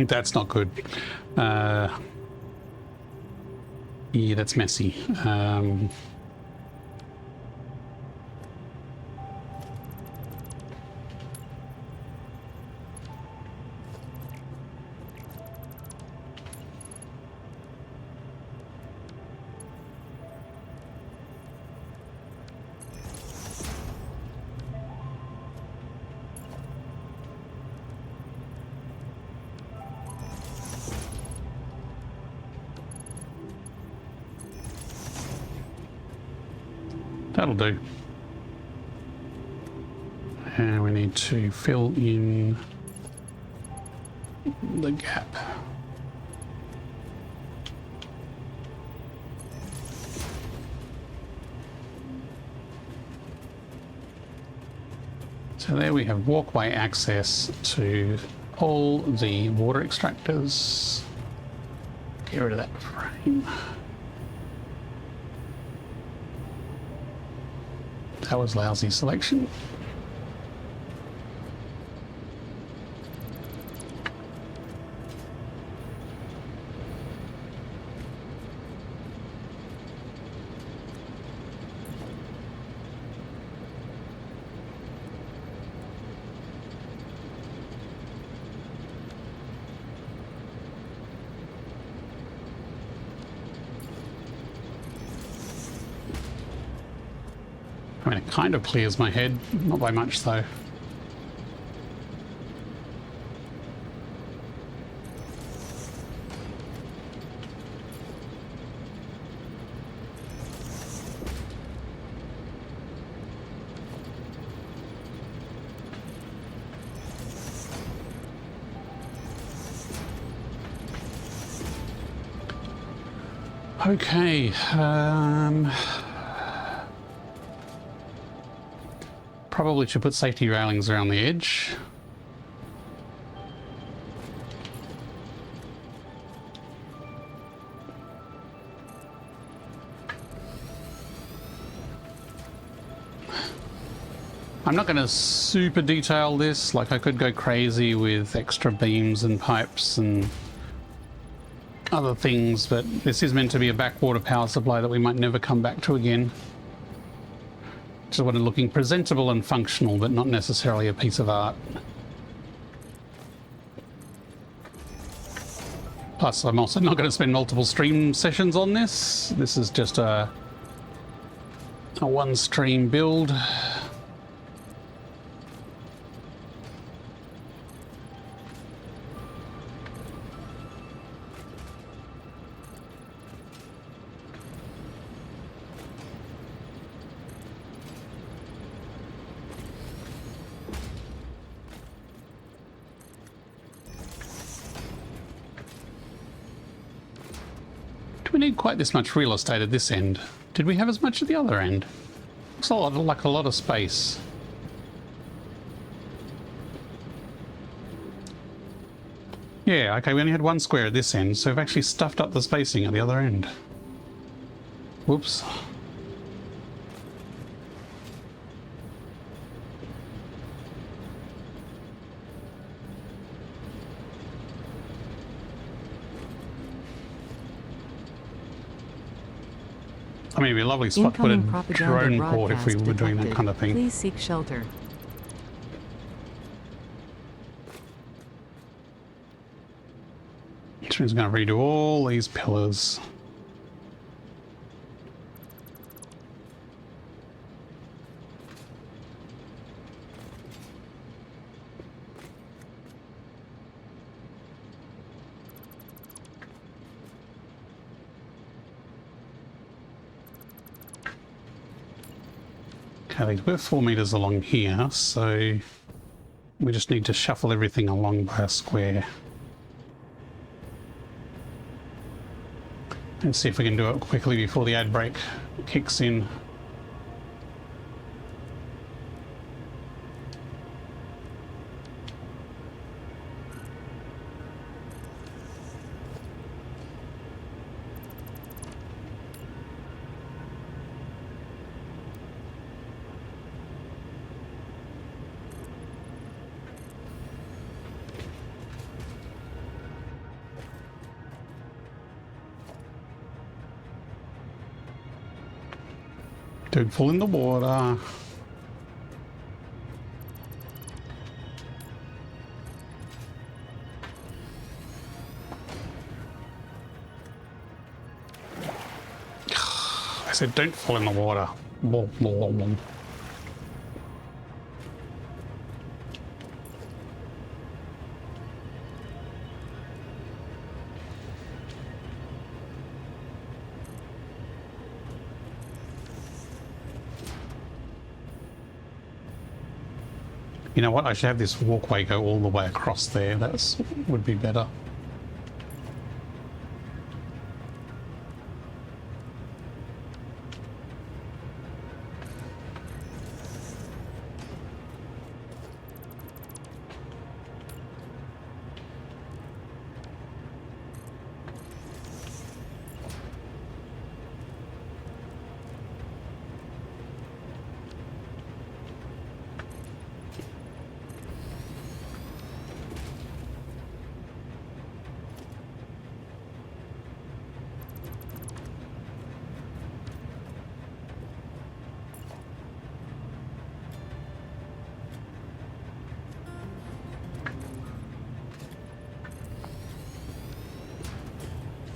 That's not good. Yeah, that's messy. That'll do. And we need to fill in the gap. So there we have walkway access to all the water extractors. Get rid of that frame. That was lousy selection. I mean, it kind of clears my head, not by much though. Okay, probably should put safety railings around the edge. I'm not going to super detail this, like I could go crazy with extra beams and pipes and other things, but this is meant to be a backwater power supply that we might never come back to again. Just wanted looking presentable and functional, but not necessarily a piece of art. Plus, I'm also not going to spend multiple stream sessions on this. This is just a one stream build. We need quite this much real estate at this end. Did we have as much at the other end? Looks a lot like a lot of space. Yeah, okay, we only had one square at this end, so we've actually stuffed up the spacing at the other end. Whoops. I mean, it'd be a lovely spot to put a drone port if we were doing that kind of thing. Please seek shelter. Which means I'm going to redo all these pillars. Okay, we're 4 meters along here, so we just need to shuffle everything along by a square. Let's see if we can do it quickly before the ad break kicks in. Don't fall in the water. I said don't fall in the water. Blah, blah, blah, blah. You know what? I should have this walkway go all the way across there. That would be better.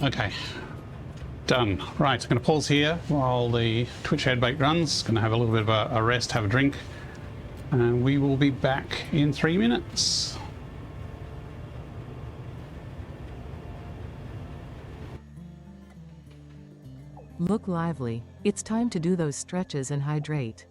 Okay, done. Right, I'm going to pause here while the Twitch ad bait runs. Going to have a little bit of a rest, have a drink, and we will be back in 3 minutes. Look lively. It's time to do those stretches and hydrate.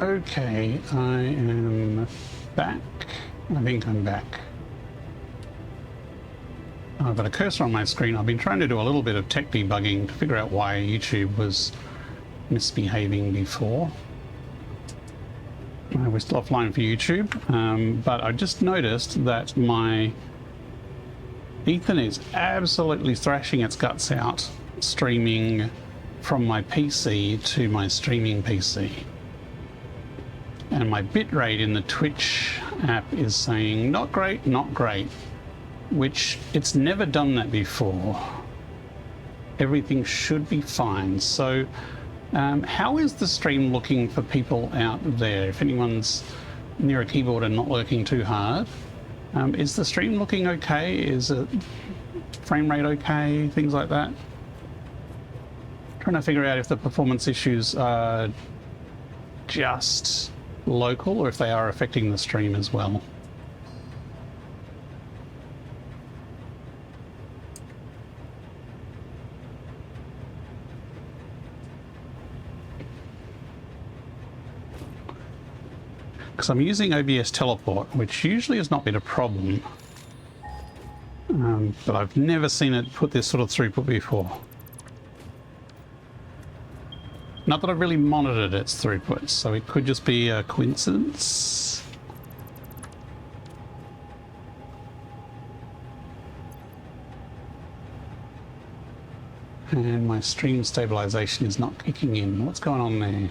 Okay, I am back. I think I'm back. I've got a cursor on my screen. I've been trying to do a little bit of tech debugging to figure out why YouTube was misbehaving before. We're still offline for YouTube, but I just noticed that my Ethernet is absolutely thrashing its guts out, streaming from my PC to my streaming PC. And my bitrate in the Twitch app is saying, not great, not great, which it's never done that before. Everything should be fine. So how is the stream looking for people out there? If anyone's near a keyboard and not working too hard, is the stream looking okay? Is it frame rate okay? Things like that. Trying to figure out if the performance issues are just local or if they are affecting the stream as well. Because I'm using OBS teleport, which usually has not been a problem, but I've never seen it put this sort of throughput before. Not that I've really monitored its throughput, so it could just be a coincidence. And my stream stabilization is not kicking in. What's going on there?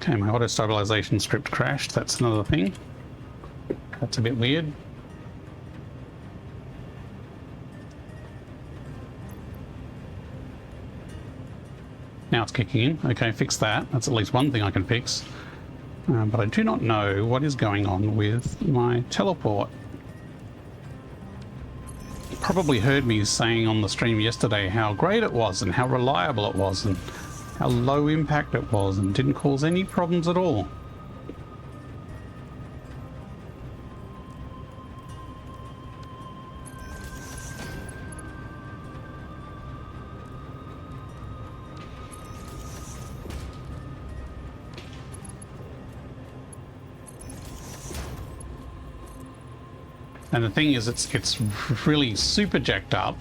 Okay, my auto stabilization script crashed. That's another thing. That's a bit weird. Now it's kicking in. Okay, fix that. That's at least one thing I can fix. But I do not know what is going on with my teleport. You probably heard me saying on the stream yesterday how great it was and how reliable it was and how low impact it was and didn't cause any problems at all. And the thing is, it's really super jacked up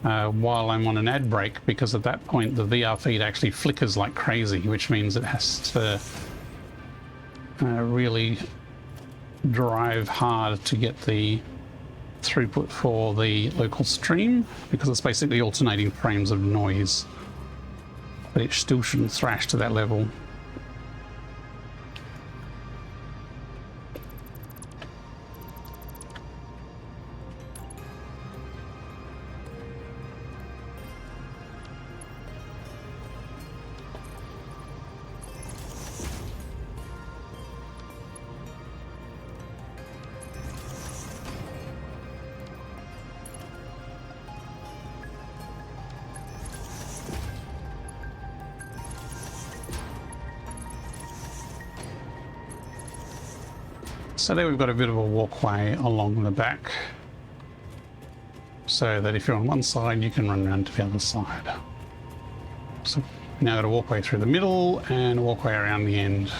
while I'm on an ad break, because at that point the VR feed actually flickers like crazy, which means it has to really drive hard to get the throughput for the local stream, because it's basically alternating frames of noise. But it still shouldn't thrash to that level. So there we've got a bit of a walkway along the back, so that if you're on one side you can run around to the other side. So now got a walkway through the middle and a walkway around the end.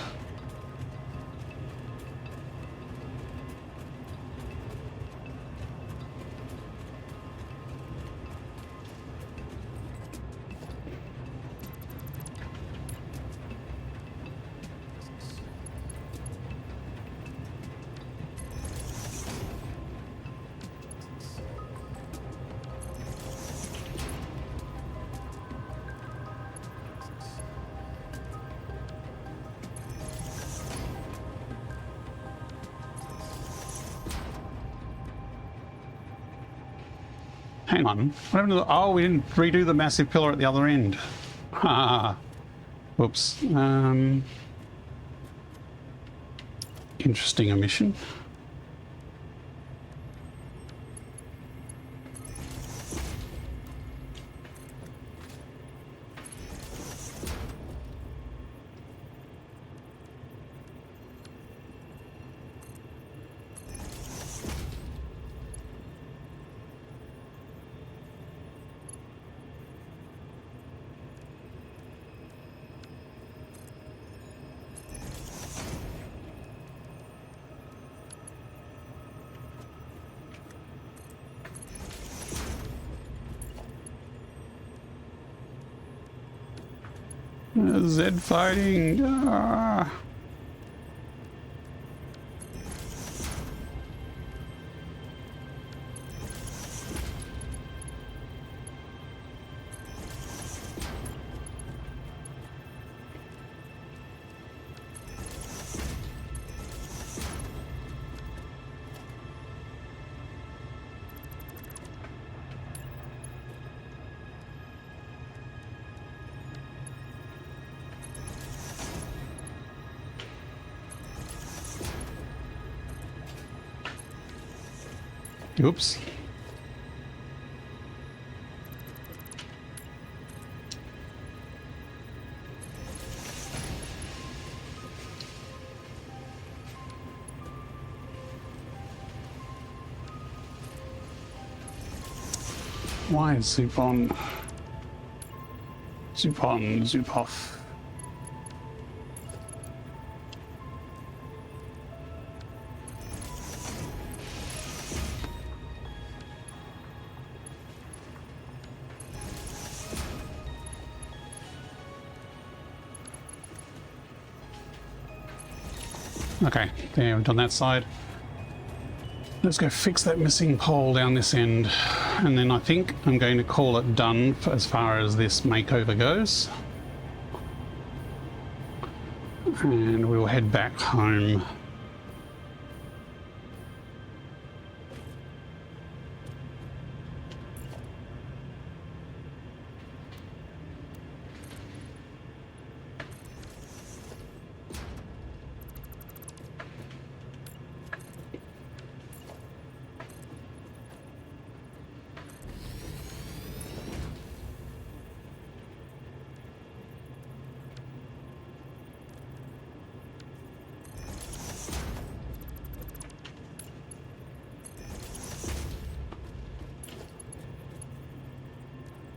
Hang on. What happened to the... Oh, we didn't redo the massive pillar at the other end. Ha! Whoops. Interesting omission. Z fighting. Ah. Oops. Why is Zoop on? Zoop on, Zoop off. Okay, there, we've done that side. Let's go fix that missing pole down this end. And then I think I'm going to call it done as far as this makeover goes. And we'll head back home.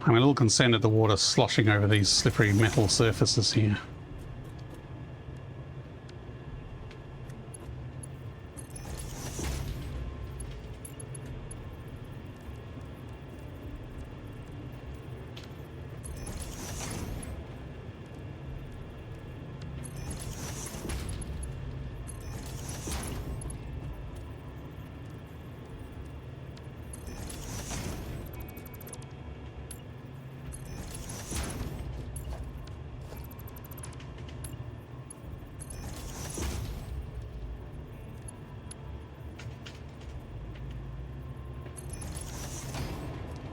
I'm a little concerned at the water sloshing over these slippery metal surfaces here.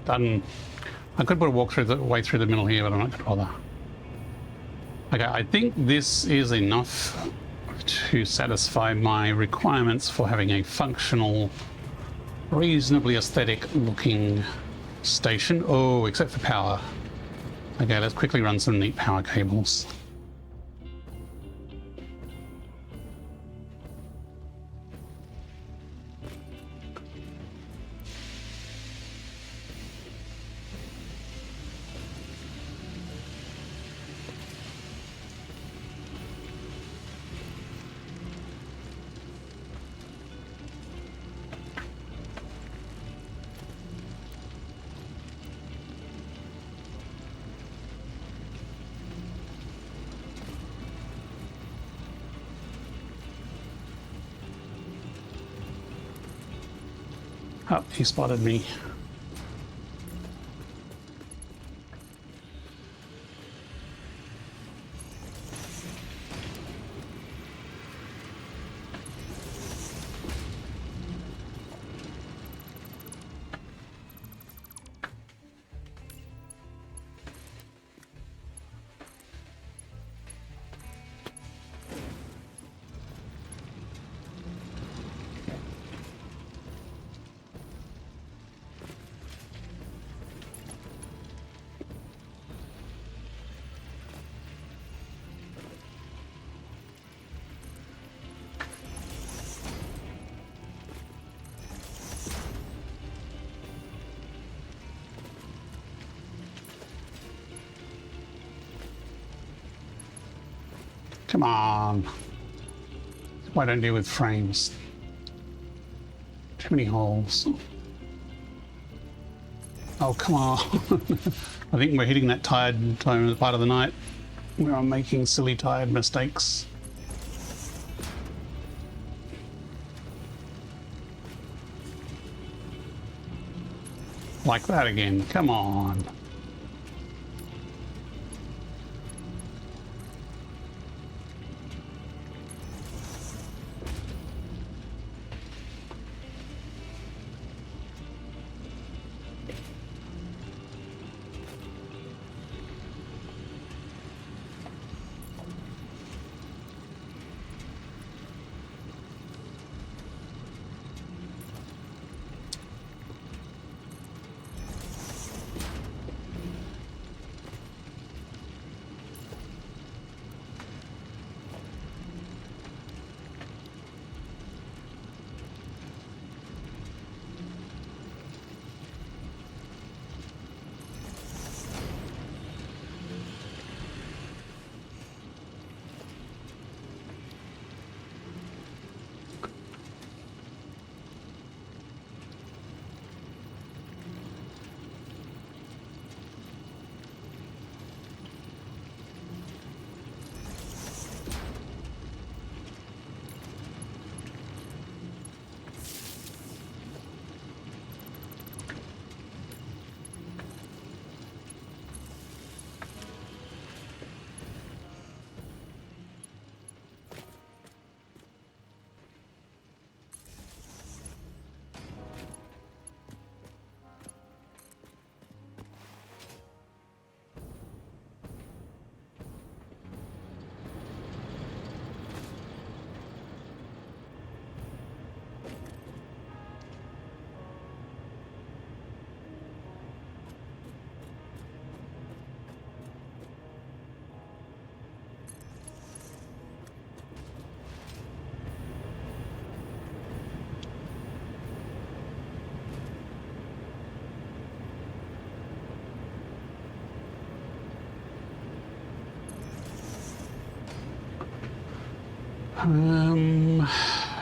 Done. I could put a walk through the way through the middle here, but I'm not going to bother. Okay, I think this is enough to satisfy my requirements for having a functional, reasonably aesthetic looking station. Oh, except for power. Okay, let's quickly run some neat power cables. Oh, he spotted me. Come on. Why don't I deal with frames? Too many holes. Oh, come on. I think we're hitting that tired time of the part of the night. where I'm making silly tired mistakes. Like that again, come on.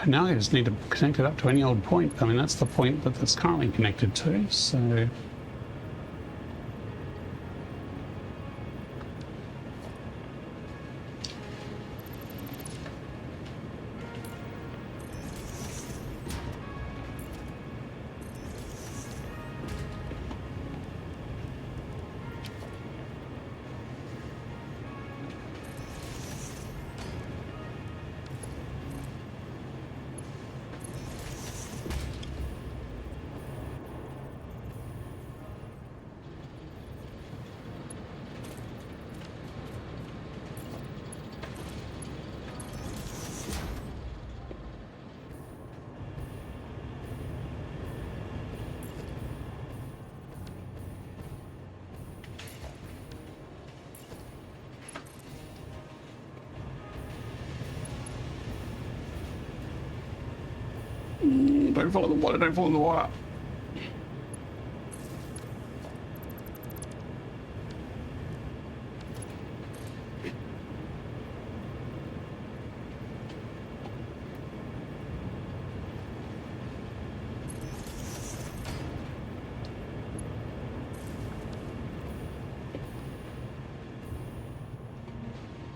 Now I just need to connect it up to any old point. I mean, that's the point that it's currently connected to, so... Don't follow the water, don't follow the water.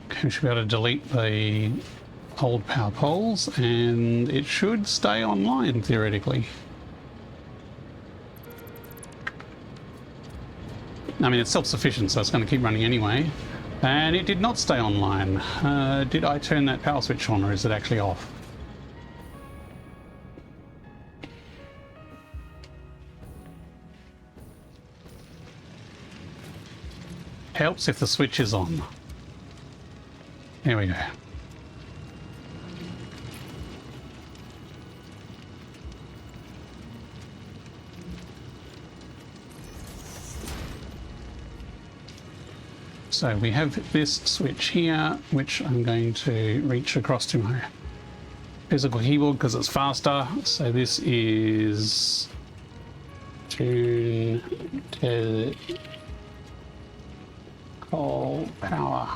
Okay, we should be able to delete the old power poles, and it should stay online theoretically. I mean, it's self-sufficient, so it's going to keep running anyway. And it did not stay online. Did I turn that power switch on, or is it actually off? Helps if the switch is on. There we go. So we have this switch here, which I'm going to reach across to my physical keyboard because it's faster. So this is Dune Desert coal power.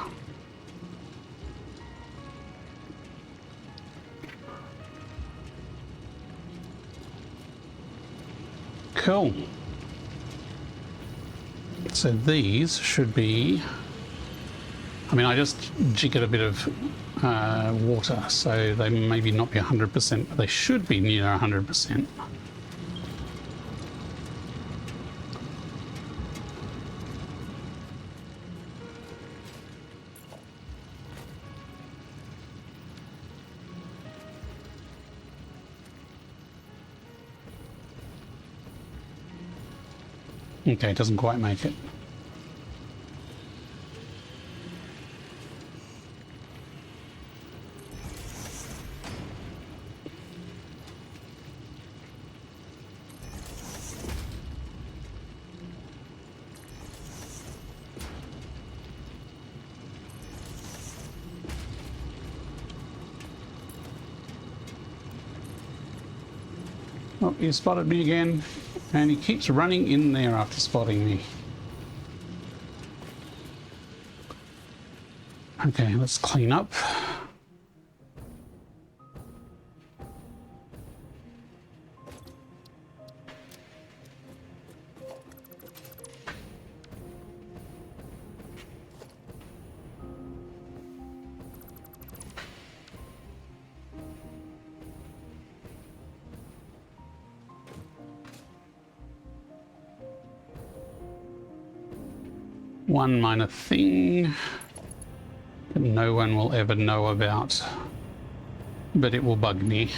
Cool. So these should be I mean, I just jiggered a bit of water, so they maybe not be 100%, but they should be near 100%. Okay, it doesn't quite make it. Oh, he spotted me again, and he keeps running in there after spotting me. Okay, let's clean up. One minor thing that no one will ever know about, but it will bug me.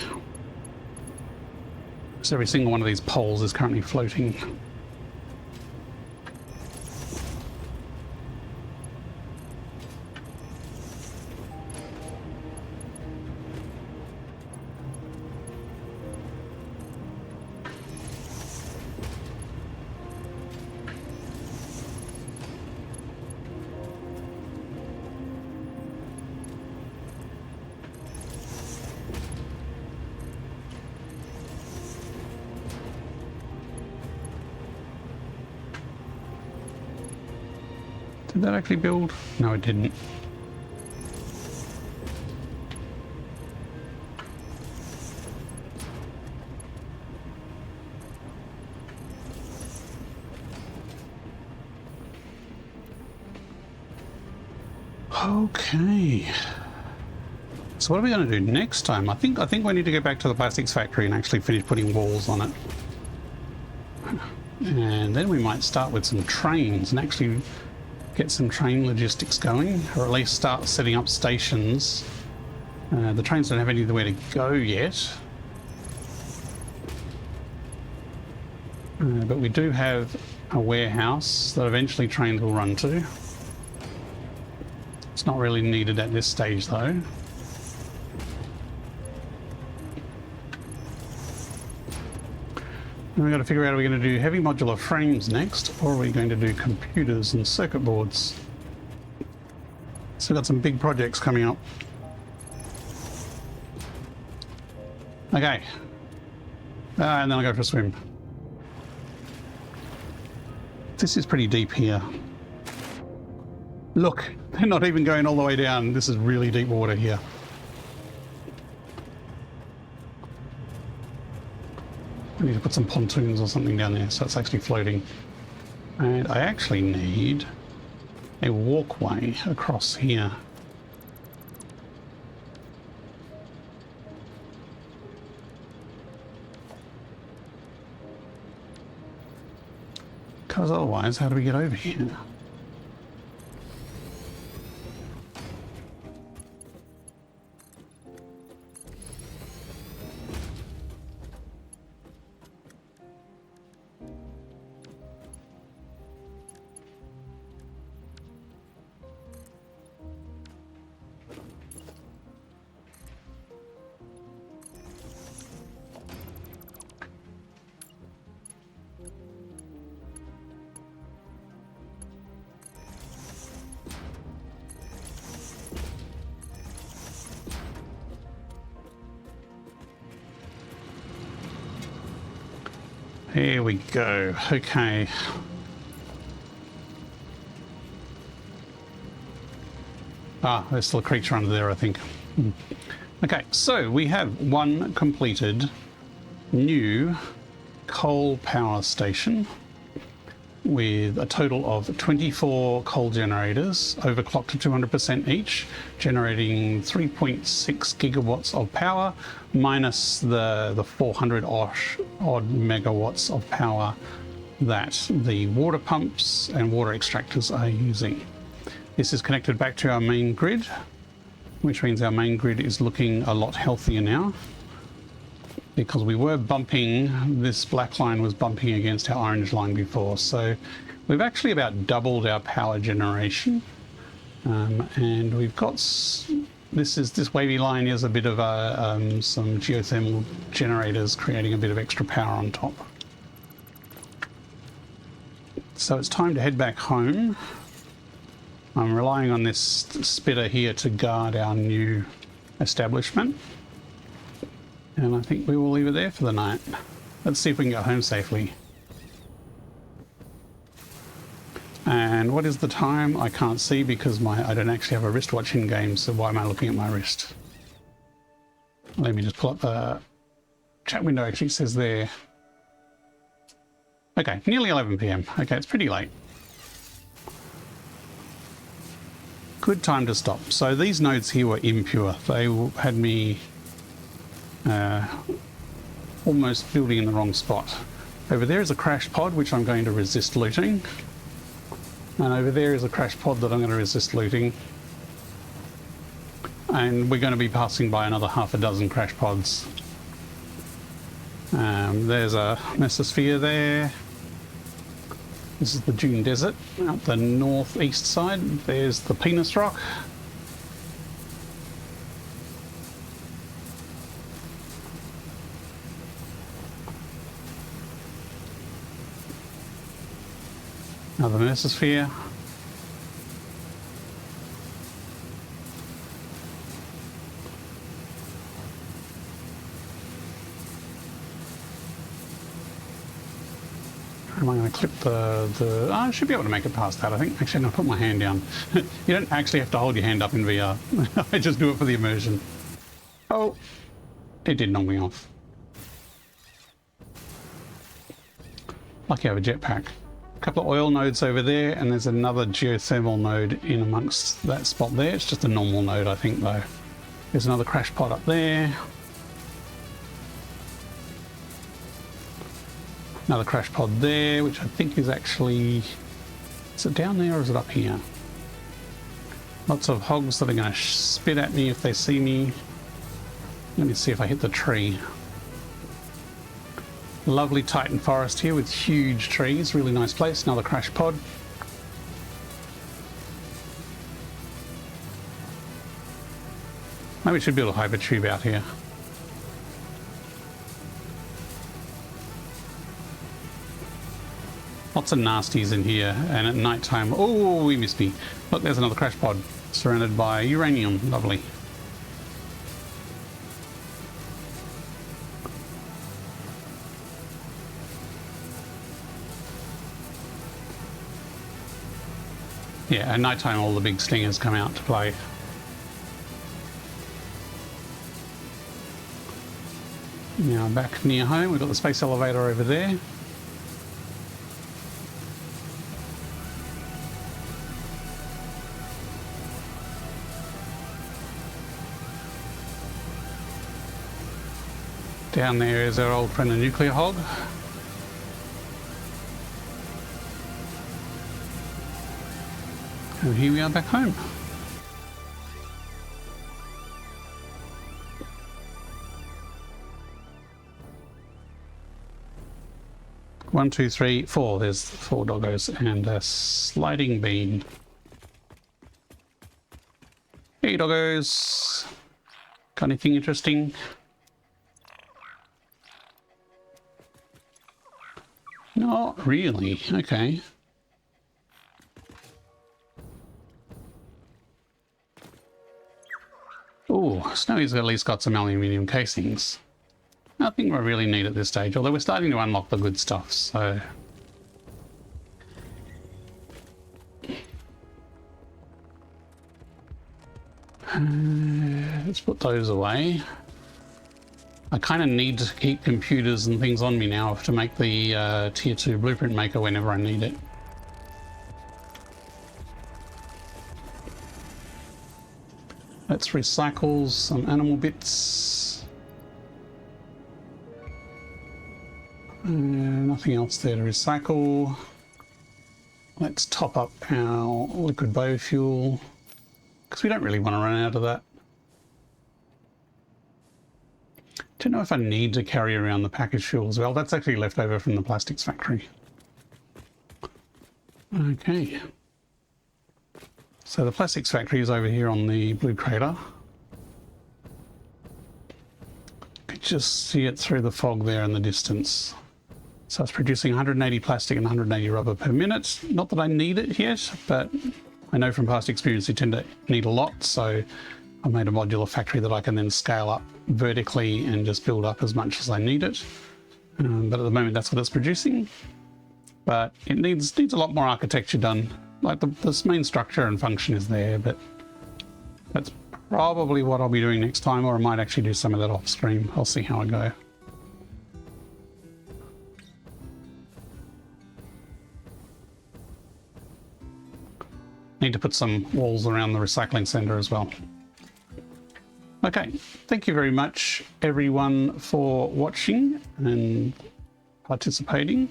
So every single one of these poles is currently floating. Did that actually build? No, it didn't. Okay. So what are we going to do next time? I think we need to go back to the plastics factory and actually finish putting walls on it. And then we might start with some trains and actually get some train logistics going, or at least start setting up stations. The trains don't have anywhere to go yet. But we do have a warehouse that eventually trains will run to. It's not really needed at this stage though. And we've got to figure out, are we going to do heavy modular frames next, or are we going to do computers and circuit boards? So we've got some big projects coming up. Okay. And then I'll go for a swim. This is pretty deep here. Look, they're not even going all the way down. This is really deep water here. I need to put some pontoons or something down there so it's actually floating. And I actually need a walkway across here. Because otherwise, how do we get over here? Here we go. Okay. Ah, there's still a creature under there, I think. Okay, so we have one completed new coal power station. with a total of 24 coal generators, overclocked to 200% each, generating 3.6 gigawatts of power, minus the 400 odd megawatts of power that the water pumps and water extractors are using. This is connected back to our main grid, which means our main grid is looking a lot healthier now, because we were bumping, this black line was bumping against our orange line before. So we've actually about doubled our power generation. And we've got, this wavy line is a bit of some geothermal generators creating a bit of extra power on top. So it's time to head back home. I'm relying on this spitter here to guard our new establishment. And I think we will leave it there for the night. Let's see if we can get home safely. And what is the time? I can't see because I don't actually have a wristwatch in game, so why am I looking at my wrist? Let me just pull up the chat window. Actually says there. Okay, nearly 11 PM. Okay, it's pretty late. Good time to stop. So these nodes here were impure. They had me almost building in the wrong spot. Over there is a crash pod, which I'm going to resist looting. And over there is a crash pod that I'm going to resist looting. And we're going to be passing by another half a dozen crash pods. There's a mesosphere there. This is the Dune Desert out the northeast side. There's the Penis Rock. Another mesosphere. Am I going to clip the... I should be able to make it past that, I think. Actually, I'm going to put my hand down. You don't actually have to hold your hand up in VR. I just do it for the immersion. Oh, it did knock me off. Lucky I have a jetpack. A couple of oil nodes over there, and there's another geothermal node in amongst that spot there. It's just a normal node, I think, though. There's another crash pod up there. Another crash pod there, which I think is actually... Is it down there or is it up here? Lots of hogs that are going to spit at me if they see me. Let me see if I hit the tree. Lovely Titan forest here with huge trees. Really nice place. Another crash pod. Maybe we should build a hypertube out here. Lots of nasties in here, and at night time, oh, we missed me. Look, there's another crash pod surrounded by uranium. Lovely. Yeah, at night time all the big stingers come out to play. Now back near home, we've got the space elevator over there. Down there is our old friend the nuclear hog. And here we are back home. One, two, three, four. There's 4 doggos and a sliding bean. Hey doggos. Got anything interesting? Not really. Okay. Oh, Snowy's at least got some aluminium casings. Nothing we really need at this stage, although we're starting to unlock the good stuff, so... let's put those away. I kind of need to keep computers and things on me now to make the tier 2 blueprint maker whenever I need it. Let's recycle some animal bits. Nothing else there to recycle. Let's top up our liquid biofuel because we don't really want to run out of that. Don't know if I need to carry around the packaged fuel as well. That's actually left over from the plastics factory. Okay. So the plastics factory is over here on the blue crater. Could just see it through the fog there in the distance. So it's producing 180 plastic and 180 rubber per minute. Not that I need it yet, but I know from past experience you tend to need a lot. So I made a modular factory that I can then scale up vertically and just build up as much as I need it. But at the moment that's what it's producing. But it needs a lot more architecture done. Like the main structure and function is there, but that's probably what I'll be doing next time, or I might actually do some of that off stream. I'll see how I go. Need to put some walls around the recycling center as well. Okay, thank you very much everyone for watching and participating.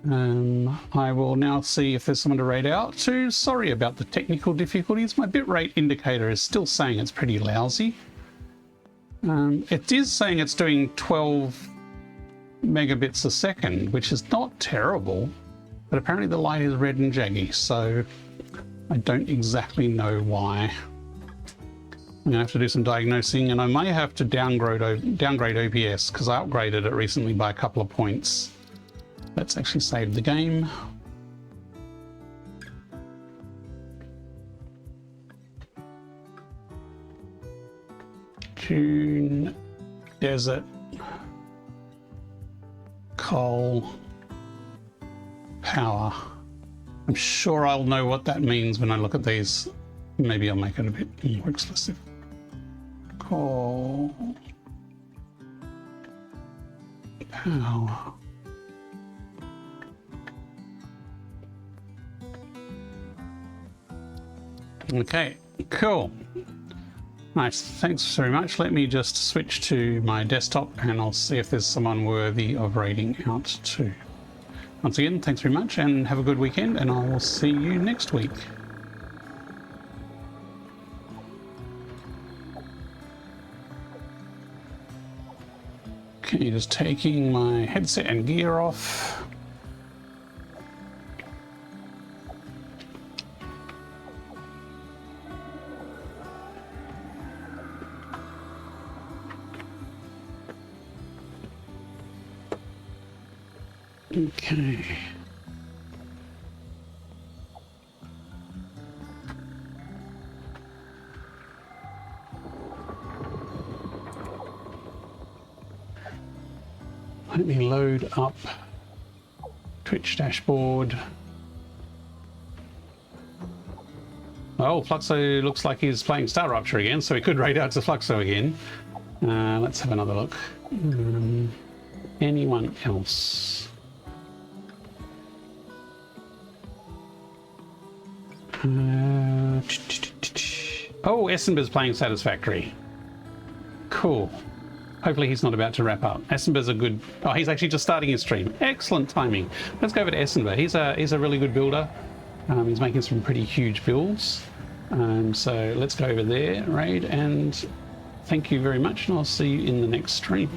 I will now see if there's someone to raid out to. Sorry about the technical difficulties. My bitrate indicator is still saying it's pretty lousy. It is saying it's doing 12 megabits a second, which is not terrible, but apparently the light is red and jaggy, so I don't exactly know why. I'm gonna have to do some diagnosing, and I may have to downgrade OBS because I upgraded it recently by a couple of points. Let's actually save the game. Dune Desert, coal, power. I'm sure I'll know what that means when I look at these. Maybe I'll make it a bit more explicit. Coal, power. Okay, cool. Nice, thanks very much. Let me just switch to my desktop and I'll see if there's someone worthy of raiding out to. Once again, thanks very much and have a good weekend, and I will see you next week. Okay, just taking my headset and gear off. Okay. Let me load up Twitch dashboard. Oh, Fluxo looks like he's playing Star Rupture again, so we could raid out to Fluxo again. Let's have another look. Anyone else? Oh, Essenber's playing Satisfactory. Cool. Hopefully he's not about to wrap up. Essenber's a good... Oh, he's actually just starting his stream. Excellent timing. Let's go over to Essenber. He's a really good builder. He's making some pretty huge builds. So let's go over there, raid, and thank you very much, and I'll see you in the next stream.